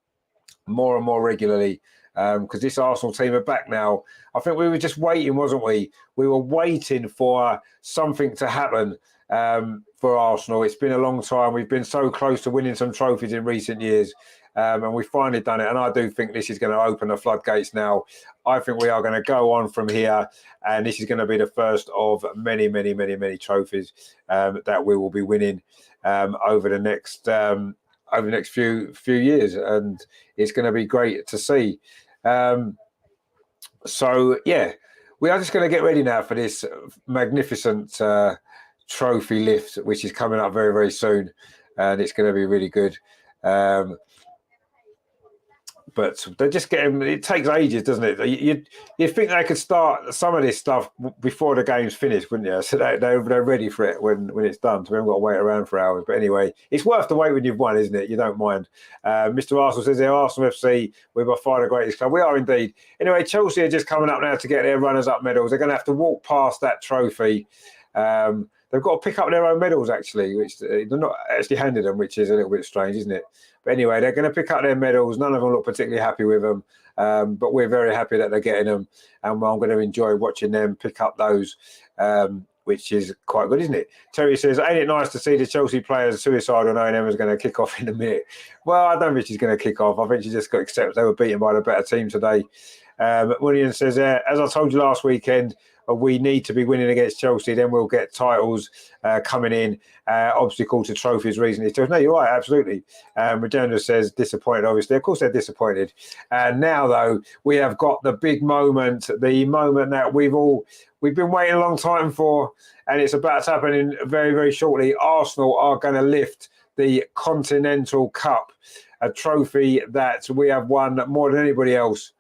more and more regularly. because this Arsenal team are back now. I think we were just waiting, wasn't we? We were waiting for something to happen for Arsenal. It's been a long time. We've been so close to winning some trophies in recent years, and we've finally done it. And I do think this is going to open the floodgates now. I think we are going to go on from here, and this is going to be the first of many, many, many, many trophies that we will be winning over the next few years, and it's going to be great to see. So yeah, we are just going to get ready now for this magnificent trophy lift, which is coming up very, very soon, and it's going to be really good. But they're just getting, it takes ages, doesn't it? You'd think they could start some of this stuff before the game's finished, wouldn't you? So they're ready for it when it's done. So we haven't got to wait around for hours. But anyway, it's worth the wait when you've won, isn't it? You don't mind. Mr. Arsenal says they're Arsenal FC. We're by far the greatest club. We are indeed. Anyway, Chelsea are just coming up now to get their runners-up medals. They're going to have to walk past that trophy. They've got to pick up their own medals, actually, which they're not actually handed them, which is a little bit strange, isn't it? But anyway, they're going to pick up their medals. None of them look particularly happy with them, but we're very happy that they're getting them, and I'm going to enjoy watching them pick up those, which is quite good, isn't it? Terry says, ain't it nice to see the Chelsea players suicidal knowing Emma's going to kick off in a minute? Well, I don't think she's going to kick off. I think she just got to accept they were beaten by the better team today. William says, as I told you last weekend, we need to be winning against Chelsea, then we'll get titles coming in. Obstacle to trophies recently. So, no, you're right, absolutely. Regenda says disappointed, obviously. Of course they're disappointed. And now, though, we have got the big moment, the moment that we've been waiting a long time for, and it's about to happen in very, very shortly. Arsenal are going to lift the Continental Cup, a trophy that we have won more than anybody else.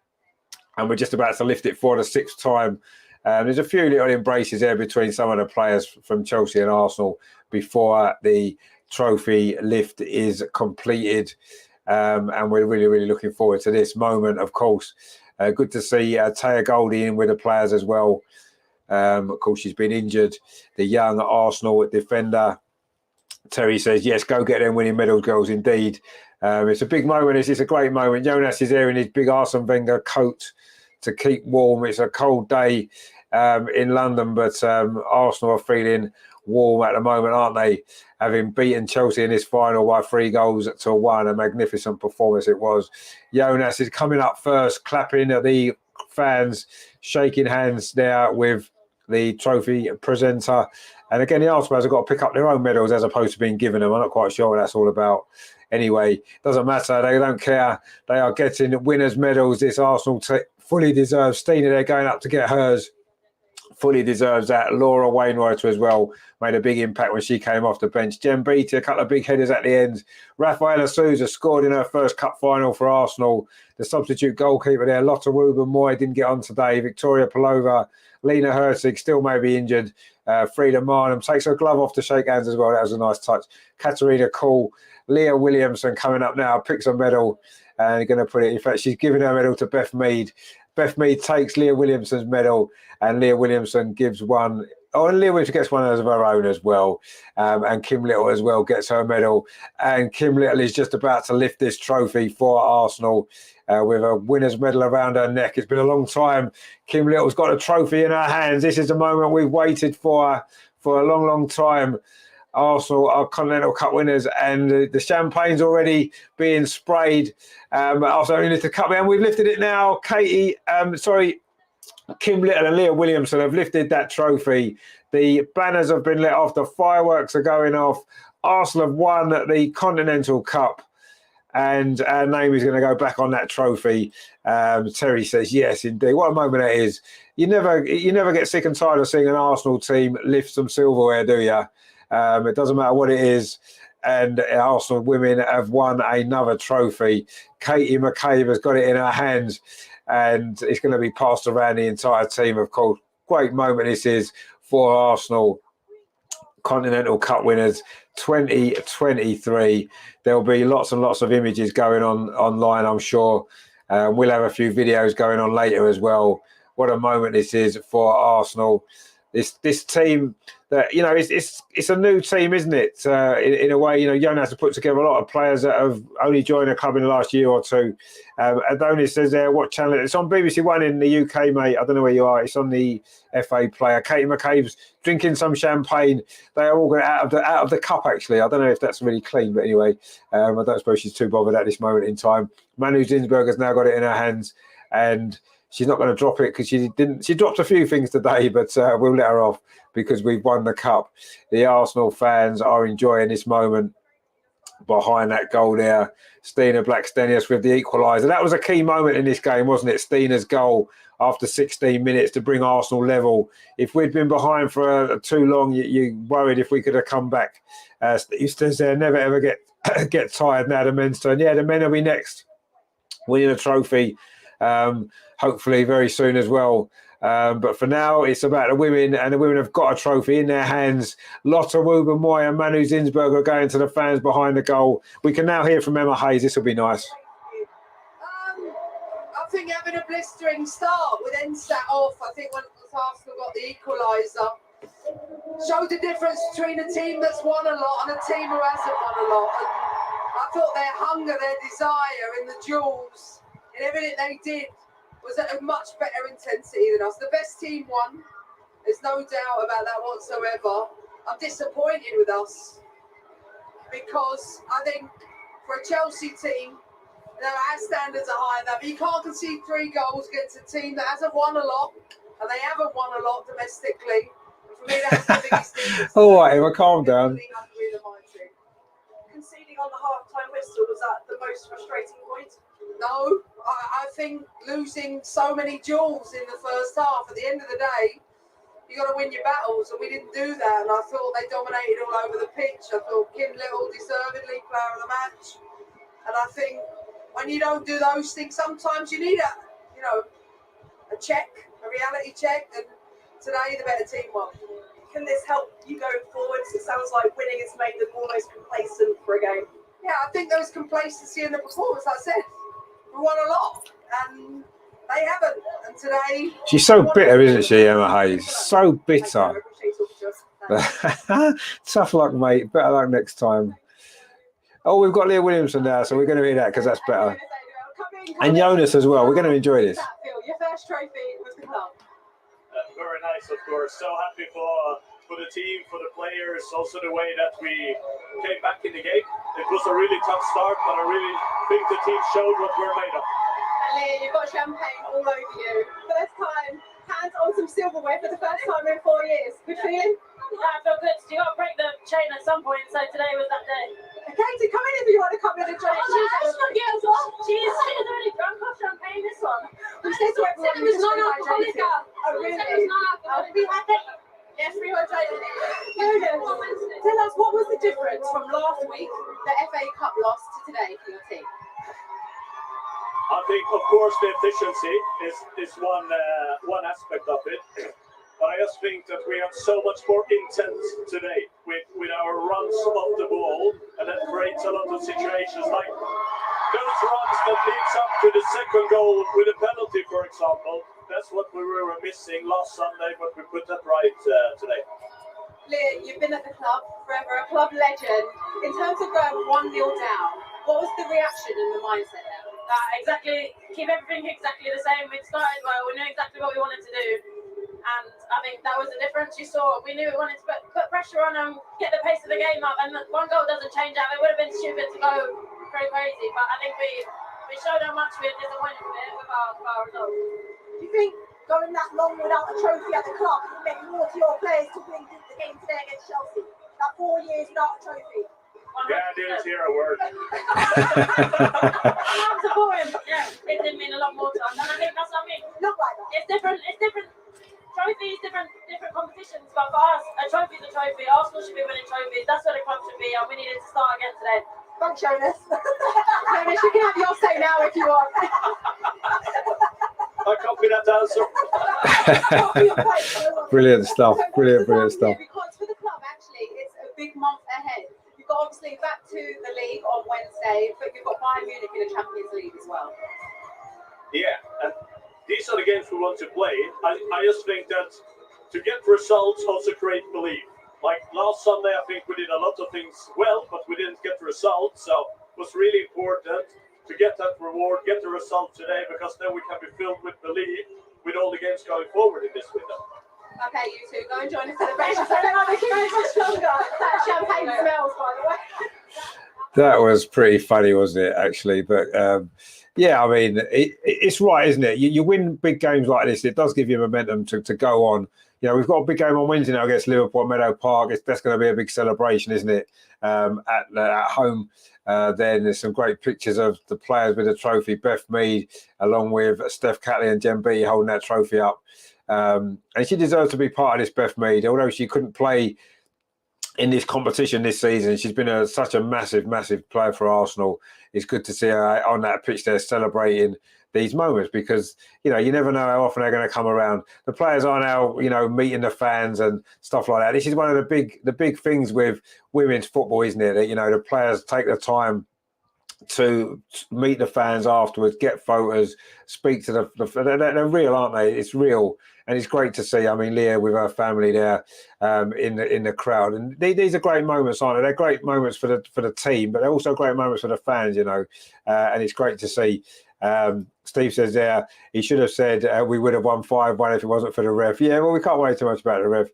And we're just about to lift it for the 6th time. There's a few little embraces there between some of the players from Chelsea and Arsenal before the trophy lift is completed. And we're really, really looking forward to this moment, of course. Good to see Taya Goldie in with the players as well. Of course, she's been injured. The young Arsenal defender. Terry says, yes, go get them winning medals, girls, indeed. It's a big moment. It's a great moment. Jonas is there in his big Arsene Wenger coat to keep warm. It's a cold day in London, but Arsenal are feeling warm at the moment, aren't they? Having beaten Chelsea in this final by 3-1. A magnificent performance it was. Jonas is coming up first, clapping at the fans, shaking hands there with the trophy presenter. And again, the Arsenal have got to pick up their own medals as opposed to being given them. I'm not quite sure what that's all about. Anyway, doesn't matter. They don't care. They are getting winners' medals. This Arsenal fully deserves. Stina, they're going up to get hers. Fully deserves that. Laura Wainwright as well made a big impact when she came off the bench. Jem Beattie, a couple of big headers at the end. Rafaela Souza scored in her first cup final for Arsenal. The substitute goalkeeper there, Lotta Ruben-Moy, didn't get on today. Victoria Pelova, Lena Herzig still may be injured. Frida Marnham takes her glove off to shake hands as well. That was a nice touch. Katarina Kuhl, Leah Williamson coming up now, picks a medal and going to put it. In fact, she's giving her medal to Beth Mead. Beth Mead takes Leah Williamson's medal, and Leah Williamson gives one. Oh, and Leah Williamson gets one of her own as well. And Kim Little as well gets her medal. And Kim Little is just about to lift this trophy for Arsenal with a winner's medal around her neck. It's been a long time. Kim Little's got a trophy in her hands. This is the moment we've waited for a long, long time. Arsenal are Continental Cup winners, and the champagne's already being sprayed. Arsenal only lift the cup, and we've lifted it now. Kim Little and Leah Williamson have lifted that trophy. The banners have been lit off. The fireworks are going off. Arsenal have won the Continental Cup, and our name is going to go back on that trophy. Terry says, yes, indeed. What a moment it is. You never get sick and tired of seeing an Arsenal team lift some silverware, do you? It doesn't matter what it is. And Arsenal women have won another trophy. Katie McCabe has got it in her hands, and it's going to be passed around the entire team, of course. Great moment this is for Arsenal. Continental Cup winners 2023. There'll be lots and lots of images going on online, I'm sure. We'll have a few videos going on later as well. What a moment this is for Arsenal. this team that, you know, it's a new team, isn't it? In a way, you know, Jonas has put together a lot of players that have only joined the club in the last year or two. Adonis says there, what channel? It's on BBC One in the UK, mate. I don't know where you are. It's on the FA Player. Katie McCabe's drinking some champagne. They are all going out of the cup, actually. I don't know if that's really clean, but anyway, I don't suppose she's too bothered at this moment in time. Manu Zinsberg has now got it in her hands, and she's not going to drop it because she didn't. She dropped a few things today, but we'll let her off because we've won the cup. The Arsenal fans are enjoying this moment behind that goal there. Stina Blackstenius with the equaliser. That was a key moment in this game, wasn't it? Stina's goal after 16 minutes to bring Arsenal level. If we'd been behind for too long, you worried if we could have come back. Steve says there, never ever get tired. Now the men's turn. Yeah, the men will be next, winning a trophy. Hopefully very soon as well. But for now, it's about the women, and the women have got a trophy in their hands. Lotta Woober-Moy and Manu Zinsberg are going to the fans behind the goal. We can now hear from Emma Hayes. This will be nice. I think having a blistering start, we then sat off. I think when Arsenal got the equaliser, showed the difference between a team that's won a lot and a team who hasn't won a lot. And I thought their hunger, their desire in the duels, in everything they did, was at a much better intensity than us. The best team won. There's no doubt about that whatsoever. I'm disappointed with us because I think for a Chelsea team, our standards are high enough. You can't concede 3 goals against a team that hasn't won a lot, and they haven't won a lot domestically. And for me, that's the biggest thing. All right, Emma, calm down. Conceding on the half-time whistle, was that the most frustrating point? No, I think losing so many duels in the first half, at the end of the day, you got to win your battles, and we didn't do that. And I thought they dominated all over the pitch. I thought Kim Little deservedly player of the match. And I think when you don't do those things, sometimes you need a check, a reality check. And today, the better team won. Can this help you going forwards? It sounds like winning has made them almost complacent for a game. Yeah, I think there was complacency in the performance. Like I said, we won a lot, and they haven't. And today, she's so bitter, isn't she, Emma Hayes? So bitter. Tough luck, mate. Better luck next time. Oh, we've got Leah Williamson now, so we're going to hear that because that's better. And Jonas as well. We're going to enjoy this. Your first trophy was the club. Very nice, of course. So happy for the team, for the players, also the way that we came back in the game. It was a really tough start, but I really think the team showed what we're made of. And Leah, you've got champagne all over you. First time, hands on some silverware for the first time in 4 years. Good feeling? Yeah, I feel good. You got to break the chain at some point, so today was that day. Katie, come in if you want to come in and join us. She's already drunk off champagne, this one. We said to everyone, it was non-alcoholic. Oh, really? It was non-alcoholic. We had that. Yes, we were joining it. Tell us, what was the difference from last week, the FA Cup loss, to today for your team? I think, of course, the efficiency is one aspect of it. But I just think that we have so much more intent today with our runs off the ball, and that creates a lot of situations like those runs that leads up to the second goal with a penalty, for example. That's what we were missing last Sunday, but we put that right today. Leah, you've been at the club forever, a club legend. In terms of going 1-0 down, what was the reaction and the mindset there? Exactly. Keep everything exactly the same. We started well. We knew exactly what we wanted to do. And I think that was the difference you saw. We knew we wanted to put pressure on them, get the pace of the game up, and 1 goal doesn't change that. It would have been stupid to go crazy, but I think we showed how much we were disappointed with our results. Do you think going that long without a trophy at the club meant more to your players to win the game today against Chelsea? That 4 years without a trophy? Yeah, I didn't hear a word. I'm supporting. Yeah, it did mean a lot more to us, and I think that's what I mean. Look like that. It's different. Trophies, different competitions, but for us, a trophy is a trophy. Arsenal should be winning trophies. That's where the club should be, and we needed to start again today. Thanks, Jonas. Jonas, you can have your say now if you want. I copy that answer. Brilliant stuff. Brilliant stuff. Because for the club, actually, it's a big month ahead. You've got obviously back to the league on Wednesday, but you've got Bayern Munich in the Champions League as well. Yeah, and these are the games we want to play. I just think that to get results also create belief. Like last Sunday, I think we did a lot of things well, but we didn't get the results. So it was really important to get that reward, get the result today, because then we can be filled with belief with all the games going forward in this window. Okay, you two, go and join the celebrations. I don't know, they keep much longer. That champagne smells, by the way. That was pretty funny, wasn't it, actually? But yeah, I mean, it's right, isn't it? You win big games like this, it does give you momentum to go on. You know, we've got a big game on Wednesday now against Liverpool at Meadow Park. That's going to be a big celebration, isn't it? At home, then there's some great pictures of the players with the trophy. Beth Mead, along with Steph Catley and Jen Beattie holding that trophy up. And she deserves to be part of this, Beth Mead, although she couldn't play in this competition this season. She's been such a massive player for Arsenal. It's good to see her on that pitch there celebrating these moments, because you know, you never know how often they're going to come around. The players are now, you know, meeting the fans and stuff like that. This is one of the big things with women's football, isn't it? That, you know, the players take the time to meet the fans afterwards, get photos, speak to they're real, aren't they? It's real, and it's great to see. I mean, Leah with her family there in the crowd, and these are great moments, aren't they? They're great moments for the team, but they're also great moments for the fans, you know. And it's great to see. Steve says there, he should have said we would have won 5-1 if it wasn't for the ref. Yeah, well, we can't worry too much about the ref.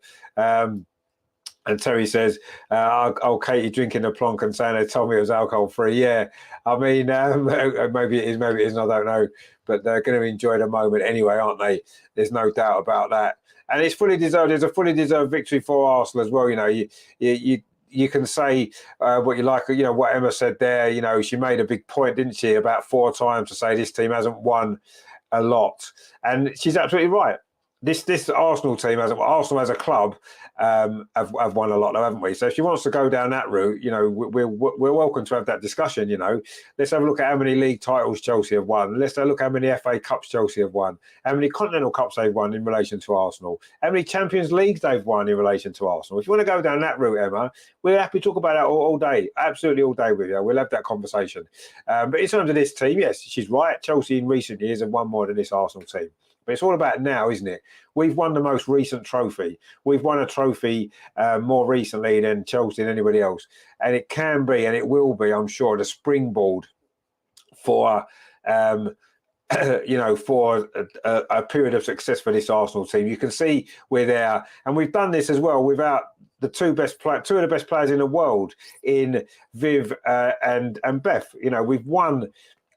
And Terry says, Katie drinking the plonk and saying they told me it was alcohol-free. Yeah, I mean, maybe it is, maybe it isn't, I don't know. But they're going to enjoy the moment anyway, aren't they? There's no doubt about that. And it's fully deserved. It's a fully deserved victory for Arsenal as well. You know, you can say what you like. You know, what Emma said there, you know, she made a big point, didn't she, about 4 times to say this team hasn't won a lot. And she's absolutely right. This Arsenal team, Arsenal as a club, have won a lot, though, haven't we? So if she wants to go down that route, you know, we're welcome to have that discussion. You know, let's have a look at how many league titles Chelsea have won. Let's have a look at how many FA Cups Chelsea have won, how many Continental Cups they've won in relation to Arsenal, how many Champions Leagues they've won in relation to Arsenal. If you want to go down that route, Emma, we're happy to talk about that all day, absolutely all day with you. We'll have that conversation. But in terms of this team, yes, she's right. Chelsea in recent years have won more than this Arsenal team. But it's all about now, isn't it? We've won the most recent trophy. We've won a trophy more recently than Chelsea and anybody else. And it can be, and it will be, I'm sure, the springboard for, you know, for a period of success for this Arsenal team. You can see we're there. And we've done this as well without the two of the best players in the world in Viv and Beth. You know, we've won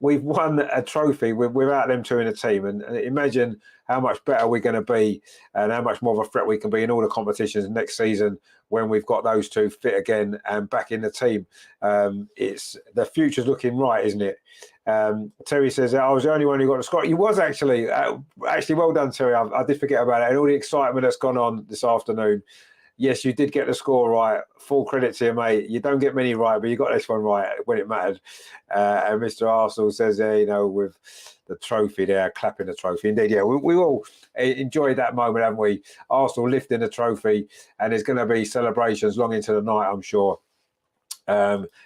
a trophy without them two in the team, and imagine how much better we're going to be and how much more of a threat we can be in all the competitions next season when we've got those two fit again and back in the team. It's the future's looking right, isn't it? Terry says, I was the only one who got the score. You was actually well done, Terry. I did forget about it, and all the excitement that's gone on this afternoon. Yes, you did get the score right. Full credit to you, mate. You don't get many right, but you got this one right when it mattered. And Mr. Arsenal says there, you know, with the trophy there, clapping the trophy. Indeed, yeah, we all enjoyed that moment, haven't we? Arsenal lifting the trophy, and there's going to be celebrations long into the night, I'm sure.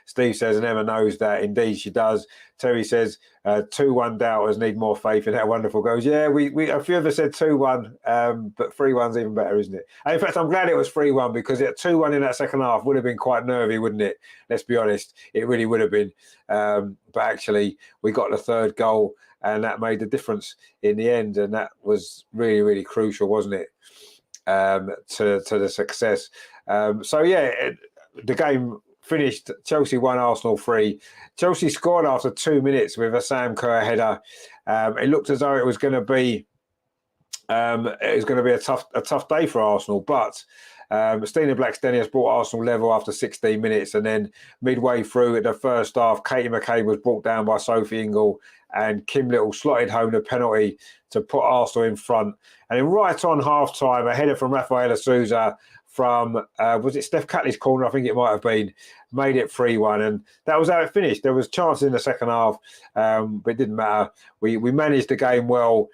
Steve says, and Emma knows that. Indeed, she does. Terry says, 2-1 doubters need more faith in how wonderful goes. Yeah, we a few of us said 2-1, but 3-1's even better, isn't it? And in fact, I'm glad it was 3-1, because at 2-1 in that second half would have been quite nervy, wouldn't it? Let's be honest, it really would have been. But actually, we got the third goal, and that made the difference in the end, and that was really, really crucial, wasn't it, to the success. So yeah, the game finished Chelsea 1, Arsenal 3. Chelsea scored after 2 minutes with a Sam Kerr header. It looked as though it was going to be a tough day for Arsenal, but Stina Blackstenius brought Arsenal level after 16 minutes, and then midway through the first half, Katie McCabe was brought down by Sophie Ingle, and Kim Little slotted home the penalty to put Arsenal in front. And then right on half-time, a header from Rafaela Souza from, was it Steph Catley's corner? I think it might have been, made it 3-1. And that was how it finished. There was chances in the second half, but it didn't matter. We managed the game well.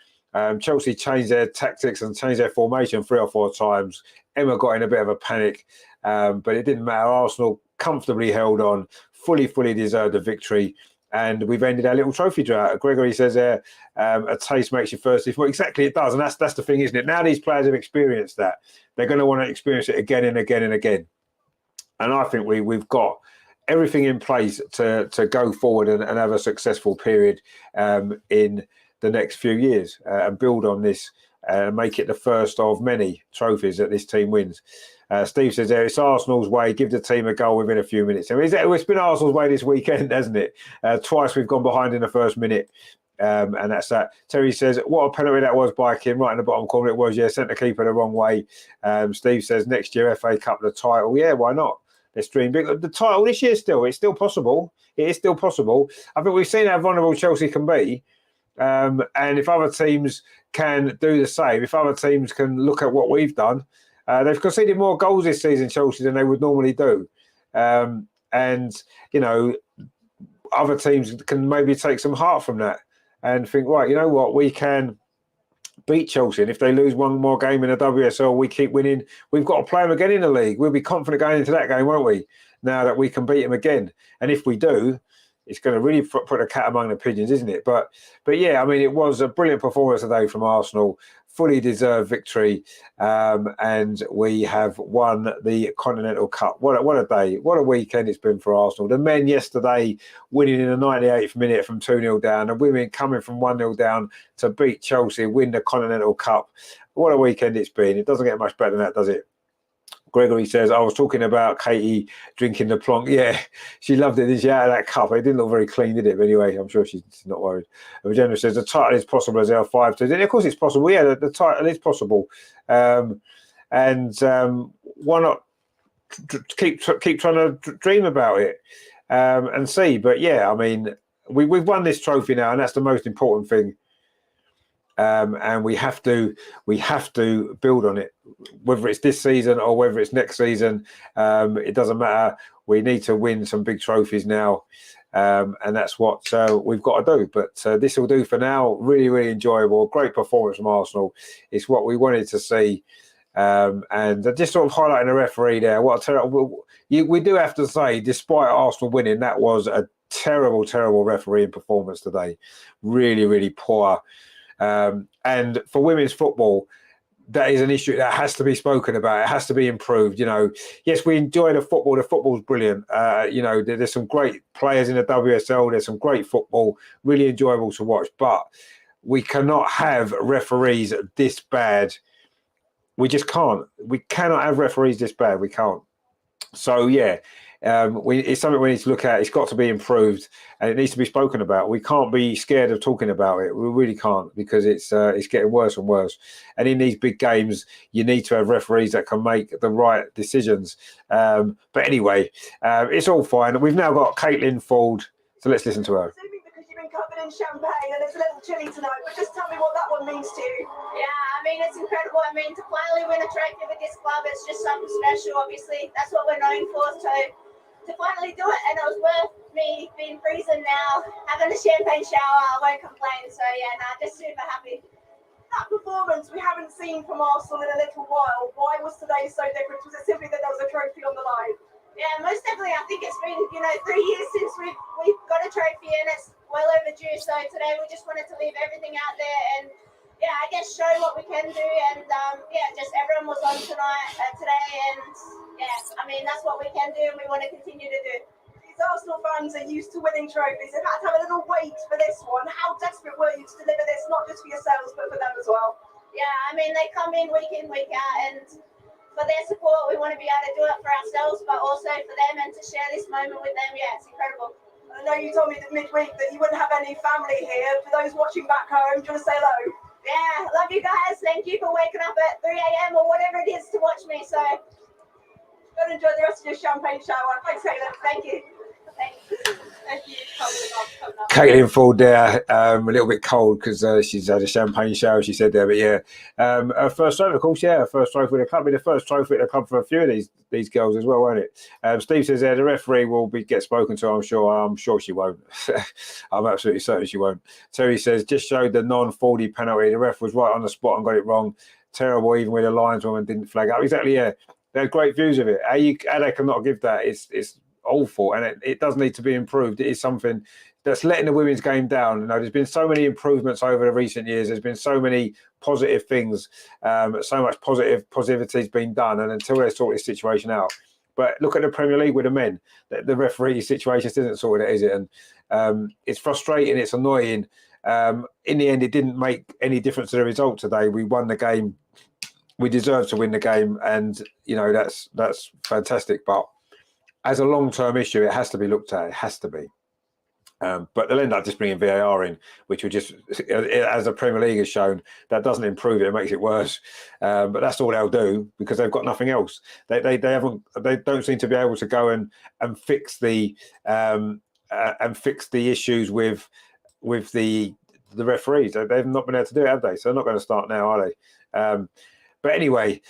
Chelsea changed their tactics and changed their formation 3 or 4 times. Emma got in a bit of a panic, but it didn't matter. Arsenal comfortably held on, fully deserved the victory. and we've ended our little trophy drought. Gregory says a taste makes you thirsty. Well, exactly, it does, and that's the thing, isn't it? Now these players have experienced that, they're going to want to experience it again and again and again. And I think we've got everything in place to go forward and have a successful period in the next few years and build on this and make it the first of many trophies that this team wins. Steve says there, it's Arsenal's way. Give the team a goal within a few minutes. I mean, it's been Arsenal's way this weekend, hasn't it? Twice we've gone behind in the first minute. And that's that. Terry says, what a penalty that was by Kim, right in the bottom corner. It was, yeah, sent the keeper the wrong way. Steve says, next year, FA Cup, the title. Yeah, why not? Let's dream big. The title this year it's still possible. It is still possible. I think we've seen how vulnerable Chelsea can be. And if other teams can do the same, if other teams can look at what we've done, they've conceded more goals this season, Chelsea, than they would normally do. And, you know, other teams can maybe take some heart from that and think, right, you know what, we can beat Chelsea. And if they lose one more game in the WSL, we keep winning. We've got to play them again in the league. We'll be confident going into that game, won't we? Now that we can beat them again. And if we do, it's going to really put a cat among the pigeons, isn't it? But yeah, I mean, it was a brilliant performance today from Arsenal. Fully deserved victory. And we have won the Continental Cup. What a day. What a weekend it's been for Arsenal. The men yesterday winning in the 98th minute from 2-0 down. The women coming from 1-0 down to beat Chelsea, win the Continental Cup. What a weekend it's been. It doesn't get much better than that, does it? Gregory says, I was talking about Katie drinking the plonk. Yeah, she loved it, didn't she, out of that cup? It didn't look very clean, did it? But anyway, I'm sure she's not worried. Virginia says, the title is possible as L5. Of course it's possible. Yeah, the title is possible. Why not keep trying to dream about it and see? But yeah, I mean, we've won this trophy now, and that's the most important thing. And we have to build on it, whether it's this season or whether it's next season. It doesn't matter. We need to win some big trophies now, and that's what we've got to do. But this will do for now. Really, really enjoyable. Great performance from Arsenal. It's what we wanted to see. And just sort of highlighting the referee there. What a terrible! We do have to say, despite Arsenal winning, that was a terrible, terrible refereeing performance today. Really, really poor. And for women's football, that is an issue that has to be spoken about. It has to be improved. You know, yes, we enjoy the football. The football's brilliant. You know, there's some great players in the WSL. There's some great football, really enjoyable to watch. But we cannot have referees this bad. We just can't. We cannot have referees this bad. We can't. So, yeah. It's something we need to look at. It's got to be improved, and it needs to be spoken about. We can't be scared of talking about it. We really can't, because it's getting worse and worse. And in these big games, you need to have referees that can make the right decisions. But anyway, it's all fine. We've now got Caitlin Ford, so let's listen to her. Because you've been covered in champagne and it's a little chilly tonight, but just tell me what that one means to you. Yeah, I mean, it's incredible. I mean, to finally win a trophy with this club, it's just something special. Obviously, that's what we're known for. So to finally do it, and it was worth me being freezing now, having a champagne shower, I won't complain. So yeah, just super happy. That performance we haven't seen from Arsenal in a little while. Why was today so different? Was it simply that there was a trophy on the line? Yeah, most definitely. I think it's been 3 years since we've got a trophy, and it's well overdue. So today we just wanted to leave everything out there and yeah, I guess show what we can do, and just everyone was on today, and yeah, I mean that's what we can do, and we want to continue to do. These Arsenal fans are used to winning trophies. They've had to have a little wait for this one. How desperate were you to deliver this, not just for yourselves but for them as well? Yeah, I mean they come in, week out, and for their support, we want to be able to do it for ourselves, but also for them, and to share this moment with them. Yeah, it's incredible. I know you told me that midweek that you wouldn't have any family here. For those watching back home, do you want to say hello? Yeah, love you guys. Thank you for waking up at 3 a.m. or whatever it is to watch me. So, go and enjoy the rest of your champagne shower. Thanks, Caitlin. Thank you. Thank you. Caitlin Ford there, a little bit cold because she's had a champagne shower, she said there. But yeah, her first trophy, of course, her first trophy. It can't be the first trophy to come for a few of these girls as well, won't it? Steve says there, the referee will get spoken to, I'm sure. I'm sure she won't. I'm absolutely certain she won't. Terry says, just showed the non-40 penalty. The ref was right on the spot and got it wrong. Terrible, even with the lineswoman didn't flag up. Exactly, yeah. They had great views of it. How they cannot give that? It's awful, and it does need to be improved. It is something that's letting the women's game down. You know, there's been so many improvements over the recent years. There's been so many positive things, so much positivity has been done, and until they sort this situation out. But look at the Premier League with the men. The referee situation isn't sorted out, is it? And it's frustrating. It's annoying. In the end, it didn't make any difference to the result today. We won the game. We deserve to win the game, and you know that's fantastic. But as a long-term issue, it has to be looked at. It has to be. But they'll end up just bringing VAR in, which will just, as the Premier League has shown, that doesn't improve it; it makes it worse. But that's all they'll do because they've got nothing else. They don't seem to be able to go and fix the issues with the referees. They've not been able to do it, have they? So they're not going to start now, are they? But anyway,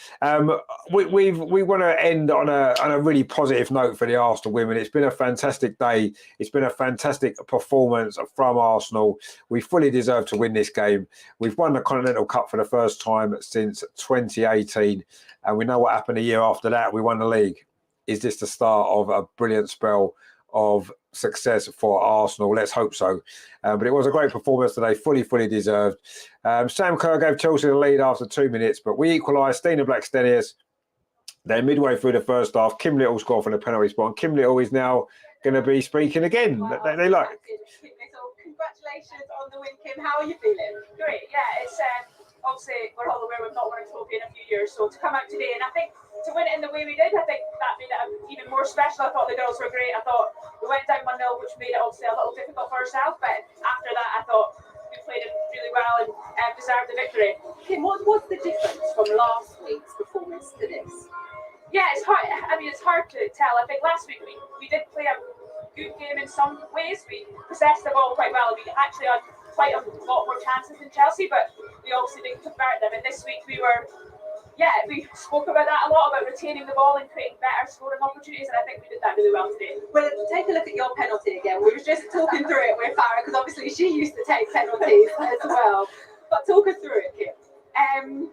we want to end on a really positive note for the Arsenal women. It's been a fantastic day. It's been a fantastic performance from Arsenal. We fully deserve to win this game. We've won the Continental Cup for the first time since 2018, and we know what happened a year after that. We won the league. Is this the start of a brilliant spell of success for Arsenal? Let's hope so. But it was a great performance today, fully deserved. Sam Kerr gave Chelsea the lead after 2 minutes, but we equalised. Stina Blackstenius. Then midway through the first half, Kim Little scored from the penalty spot. And Kim Little is now going to be speaking again. Wow. They like. Congratulations on the win, Kim. How are you feeling? Great. Yeah, it's obviously we're all aware we've not won a trophy in a few years, so to come out today and I think to win it in the way we did, I think that made it even more special. I thought the girls were great. I thought we went down 1-0, which made it obviously a little difficult for ourselves, but after that I thought we played it really well and deserved the victory. Kim, what's the difference from last week's performance to this? Yeah, it's hard. I mean, it's hard to tell. I think last week we did play a good game in some ways. We possessed the ball quite well. We actually had quite a lot more chances than Chelsea, but we obviously didn't convert them. And this week we spoke about that a lot, about retaining the ball and creating better scoring opportunities, and I think we did that really well today. Well, take a look at your penalty again. We were just talking through it with Farah, because obviously she used to take penalties as well. But talk us through it, Kim.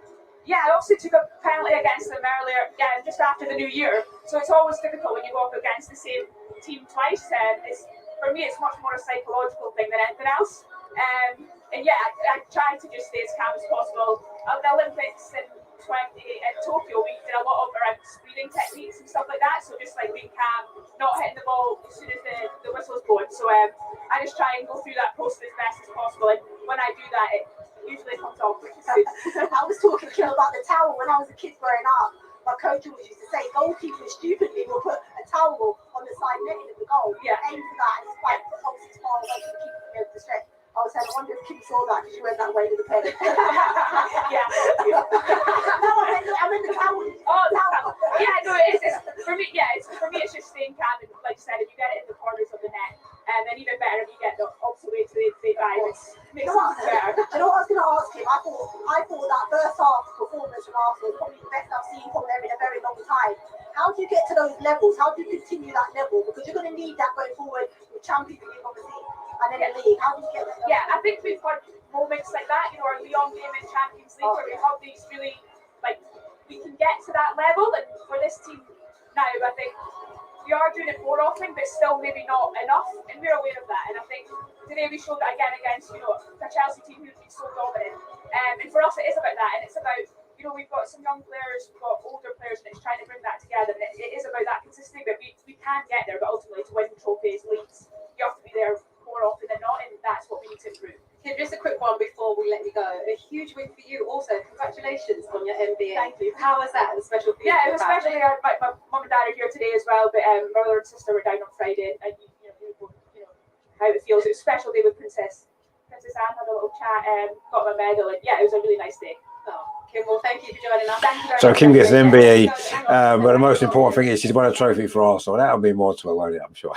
Yeah, I also took a penalty against them earlier, just after the new year. So it's always difficult when you go up against the same team twice. For me, it's much more a psychological thing than anything else. And yeah, I tried to just stay as calm as possible. At the Olympics in Tokyo, we did a lot of around speeding techniques and stuff like that. So just like being calm, not hitting the ball as soon as the whistle's going. So I just try and go through that process as best as possible. And when I do that, it usually comes off, which is good. I was talking to Kim about the towel when I was a kid growing up. My coach always used to say goalkeepers stupidly will put a towel on the side netting of the goal. Yeah. Aim for that, and it's quite obviously it's far away from the keeper to be able to stretch. I was saying, I wonder if Kim saw that because she went that way with the pen. Yeah. No, I meant the towel. Oh, the towel. Yeah, no, it's for me. Yeah, it's just staying calm and, like you said, if you get it in the corners of the net, and then even better if you get the opposite way to the dive. It makes it better. Do you know what I was going to ask him? I thought that first half performance from Arsenal is probably the best I've seen from them in a very long time. How do you get to those levels? How do you continue that level? Because you're going to need that going forward with Champions League, obviously, and then the league. How do you get that? Yeah, I think we've got moments like that. You know, our Lyon game in Champions League where we have these really, like, we can get to that level. And for this team now, I think we are doing it more often, but still maybe not enough, and we're aware of that. And I think today we showed that again against, you know, the Chelsea team who's been so dominant. And for us, it is about that, and it's about, you know, we've got some young players, we've got older players, and it's trying to bring that together. And it is about that consistency, but we can get there. But ultimately, to win trophies, leagues, you have to be there more often than not, and that's what we need to improve. Kim, just a quick one before we let you go. A huge win for you also. Congratulations on your MBA. Thank you. How was that? It was special for you? Yeah, it was especially my mum and dad are here today as well, but my brother and sister were down on Friday, and you know how it feels. It was a special day with Princess Anne, had a little chat, got my medal, and yeah, it was a really nice day. Oh, Kim, well, thank you for joining us. Thank you very So much. Kim gets an MBE, but the most important thing is she's won a trophy for Arsenal. That'll be more to her, won't it? I'm sure.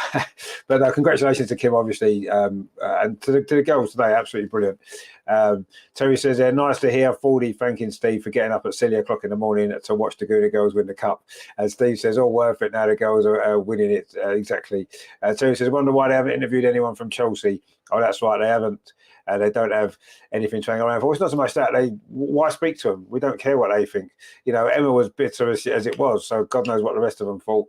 But congratulations to Kim, obviously, and to the girls today. Absolutely brilliant. Terry says, nice to hear Fordy thanking Steve for getting up at silly o'clock in the morning to watch the Gooner girls win the cup. And Steve says, all worth it now the girls are winning it. Exactly. Terry says, wonder why they haven't interviewed anyone from Chelsea. Oh, that's right, they haven't. They don't have anything to hang around for. It's not so much that why speak to them? We don't care what they think. You know, Emma was bitter as it was, so God knows what the rest of them thought.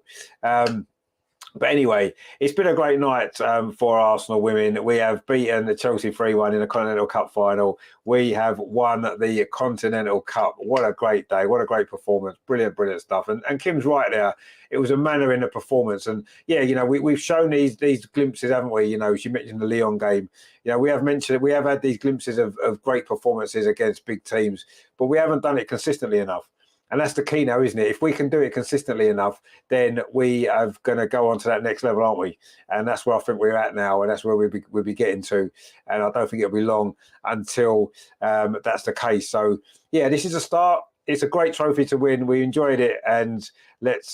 But anyway, it's been a great night for Arsenal women. We have beaten the Chelsea 3-1 in the Continental Cup final. We have won the Continental Cup. What a great day. What a great performance. Brilliant, brilliant stuff. And Kim's right there. It was a manner in the performance. And yeah, you know, we've shown these glimpses, haven't we? You know, she mentioned the Lyon game. You know, we have had these glimpses of great performances against big teams, but we haven't done it consistently enough. And that's the key now, isn't it? If we can do it consistently enough, then we are going to go on to that next level, aren't we? And that's where I think we're at now, and that's where we'll be getting to. And I don't think it'll be long until that's the case. So, yeah, this is a start. It's a great trophy to win. We enjoyed it, and let's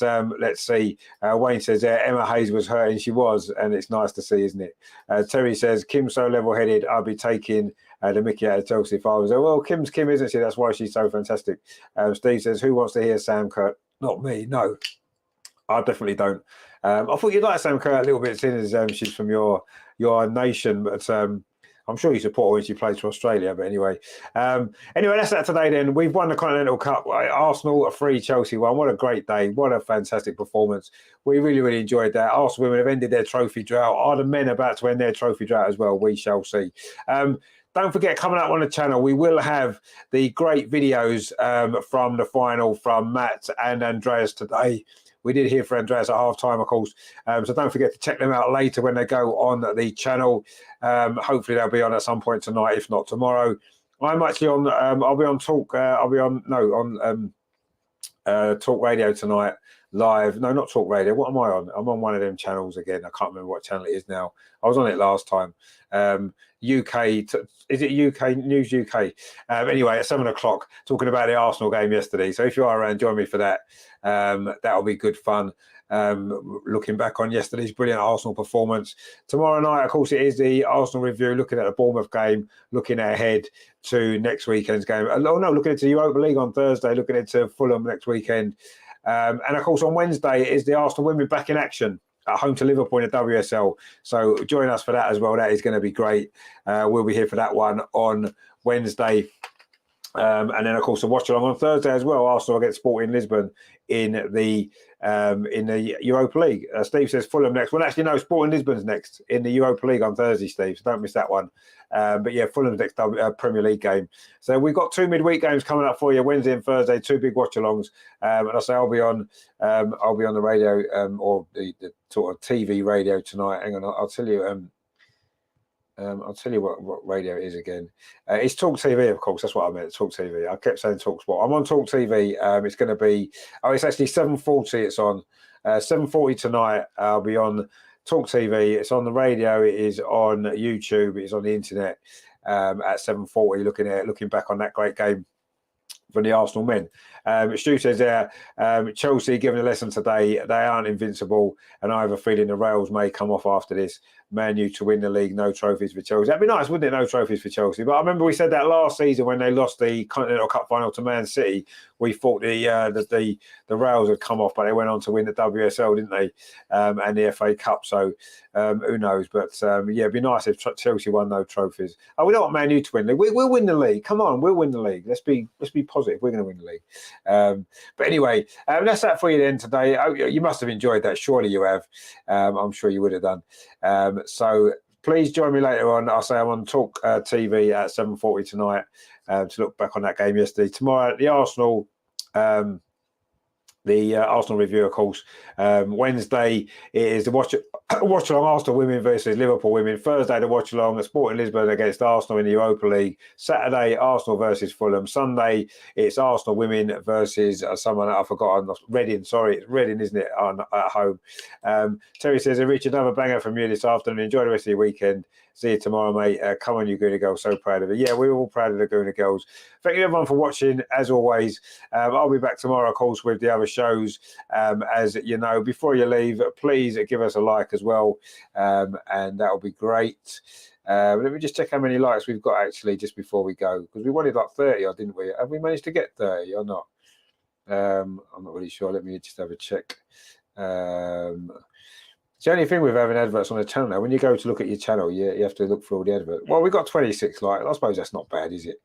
see. Wayne says Emma Hayes was hurt, and she was, and it's nice to see, isn't it? Terry says Kim's so level-headed. I'll be taking the Mickey out of Chelsea if I was there. Well, Kim's Kim, isn't she? That's why she's so fantastic. Steve says, who wants to hear Sam Kerr? Not me. No, I definitely don't. I thought you'd like Sam Kerr a little bit, seeing as she's from your nation, but I'm sure you support her when she plays for Australia. But anyway, that's that today then. We've won the Continental Cup. Arsenal 3, Chelsea 1. What a great day. What a fantastic performance. We really, really enjoyed that. Arsenal women have ended their trophy drought. Are the men about to end their trophy drought as well? We shall see. Don't forget, coming up on the channel, we will have the great videos from the final from Matt and Andreas today. We did hear from Andreas at half-time, of course. So don't forget to check them out later when they go on the channel. Hopefully they'll be on at some point tonight, if not tomorrow. I'm actually on. I'll be on Talk. Talk Radio tonight, live. No, not Talk Radio. What am I on? I'm on one of them channels again. I can't remember what channel it is now. I was on it last time. UK, is it UK News UK? Anyway, at 7 o'clock, talking about the Arsenal game yesterday. So if you are around, join me for that. That'll be good fun. Looking back on yesterday's brilliant Arsenal performance. Tomorrow night, of course, it is the Arsenal review, looking at the Bournemouth game, looking ahead to next weekend's game. Looking into the Europa League on Thursday, looking into Fulham next weekend. And of course, on Wednesday is the Arsenal women back in action at home to Liverpool in the WSL. So join us for that as well. That is going to be great. We'll be here for that one on Wednesday. And then, of course, a watch-along on Thursday as well. Arsenal against Sporting Lisbon in the Europa League. Steve says Fulham next. Well, actually, no, Sporting Lisbon's next in the Europa League on Thursday, Steve. So don't miss that one. But yeah, Fulham's next Premier League game. So we've got 2 midweek games coming up for you, Wednesday and Thursday, 2 big watch-alongs. And I say I'll be on the radio or the sort of TV radio tonight. Hang on, I'll tell you. I'll tell you what radio it is again. It's Talk TV, of course. That's what I meant, Talk TV. I kept saying Talk Sport. I'm on Talk TV. It's going to be, it's actually 7:40 it's on. 7:40 tonight, I'll be on Talk TV. It's on the radio. It is on YouTube. It's on the internet at 7:40, looking back on that great game from the Arsenal men. Stu says there, Chelsea given a lesson today. They aren't invincible, and I have a feeling the rails may come off after this. Man U to win the league, no trophies for Chelsea. That'd be nice, wouldn't it? No trophies for Chelsea. But I remember we said that last season when they lost the Continental Cup final to Man City. We thought the rails had come off, but they went on to win the WSL, didn't they? And the FA Cup. So who knows? But yeah, it'd be nice if Chelsea won no trophies. Oh, we don't want Man U to win the league. We'll win the league. Come on, we'll win the league. Let's be positive. We're going to win the league. But anyway, that's that for you then today. Oh, you must have enjoyed that. Surely you have. I'm sure you would have done. So please join me later on. I'll say I'm on Talk TV at 7:40 tonight to look back on that game yesterday. Tomorrow, the Arsenal review, of course. Wednesday it is the watch-along Arsenal women versus Liverpool women. Thursday, the watch-along Sporting Lisbon against Arsenal in the Europa League. Saturday, Arsenal versus Fulham. Sunday, it's Arsenal women versus someone I've forgotten. Reading, sorry. It's Reading, isn't it, at home. Terry says, Rich, another banger from you this afternoon. Enjoy the rest of your weekend. See you tomorrow, mate. Come on, you Gooner girls. So proud of it. Yeah, we're all proud of the Gooner girls. Thank you, everyone, for watching, as always. I'll be back tomorrow, of course, with the other shows. As you know, before you leave, please give us a like as well. And that'll be great. Let me just check how many likes we've got, actually, just before we go. Because we wanted like 30, or didn't we? Have we managed to get 30 or not? I'm not really sure. Let me just have a check. It's the only thing with having adverts on the channel now. When you go to look at your channel, you have to look for all the adverts. Well, we've got 26 likes. I suppose that's not bad, is it?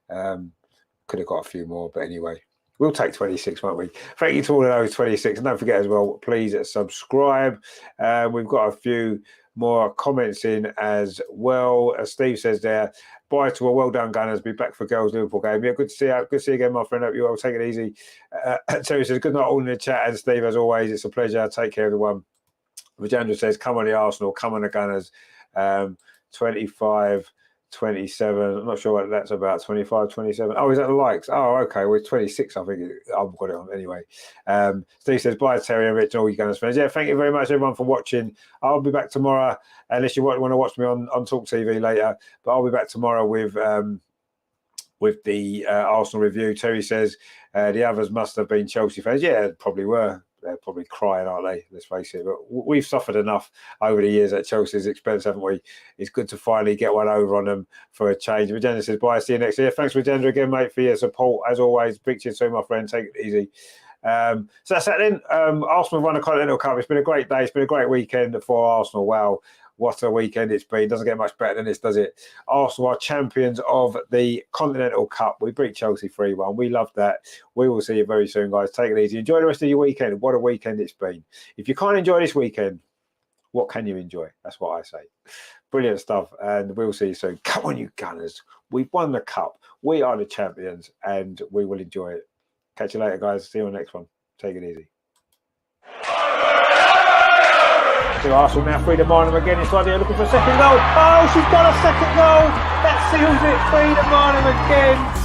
Could have got a few more, but anyway. We'll take 26, won't we? Thank you to all of those 26. And don't forget as well, please subscribe. We've got a few more comments in as well. As Steve says there, bye to a well done, Gunners. Be back for girls Liverpool game. Yeah, good to see you. Good to see you again, my friend. Hope you all take it easy. Terry says, good night all in the chat. And Steve, as always, it's a pleasure. Take care, everyone. Vijandra says, come on the Arsenal, come on the Gunners. 25. 27. I'm not sure what that's about. 25, 27. Oh, is that the likes? Oh, okay. Well, it's 26. I think I've got it on anyway. Steve says, bye, Terry and Rich and all you Gunners fans. Yeah, thank you very much, everyone, for watching. I'll be back tomorrow, unless you want to watch me on Talk TV later. But I'll be back tomorrow with the Arsenal review. Terry says the others must have been Chelsea fans. Yeah, probably were. They're probably crying, aren't they? Let's face it. But we've suffered enough over the years at Chelsea's expense, haven't we? It's good to finally get one over on them for a change. Vijendra says, bye, see you next year. Thanks, Vijendra, again, mate, for your support. As always, speak to you soon, my friend. Take it easy. So that's that then. Arsenal won the Continental Cup. It's been a great day. It's been a great weekend for Arsenal. Wow. What a weekend it's been. Doesn't get much better than this, does it? Arsenal are champions of the Continental Cup. We beat Chelsea 3-1. We love that. We will see you very soon, guys. Take it easy. Enjoy the rest of your weekend. What a weekend it's been. If you can't enjoy this weekend, what can you enjoy? That's what I say. Brilliant stuff. And we'll see you soon. Come on, you Gunners. We've won the cup. We are the champions and we will enjoy it. Catch you later, guys. See you on the next one. Take it easy. So Arsenal now free to Marnham again inside there looking for a second goal. Oh, she's got a second goal. That seals it. Free to Marnham again.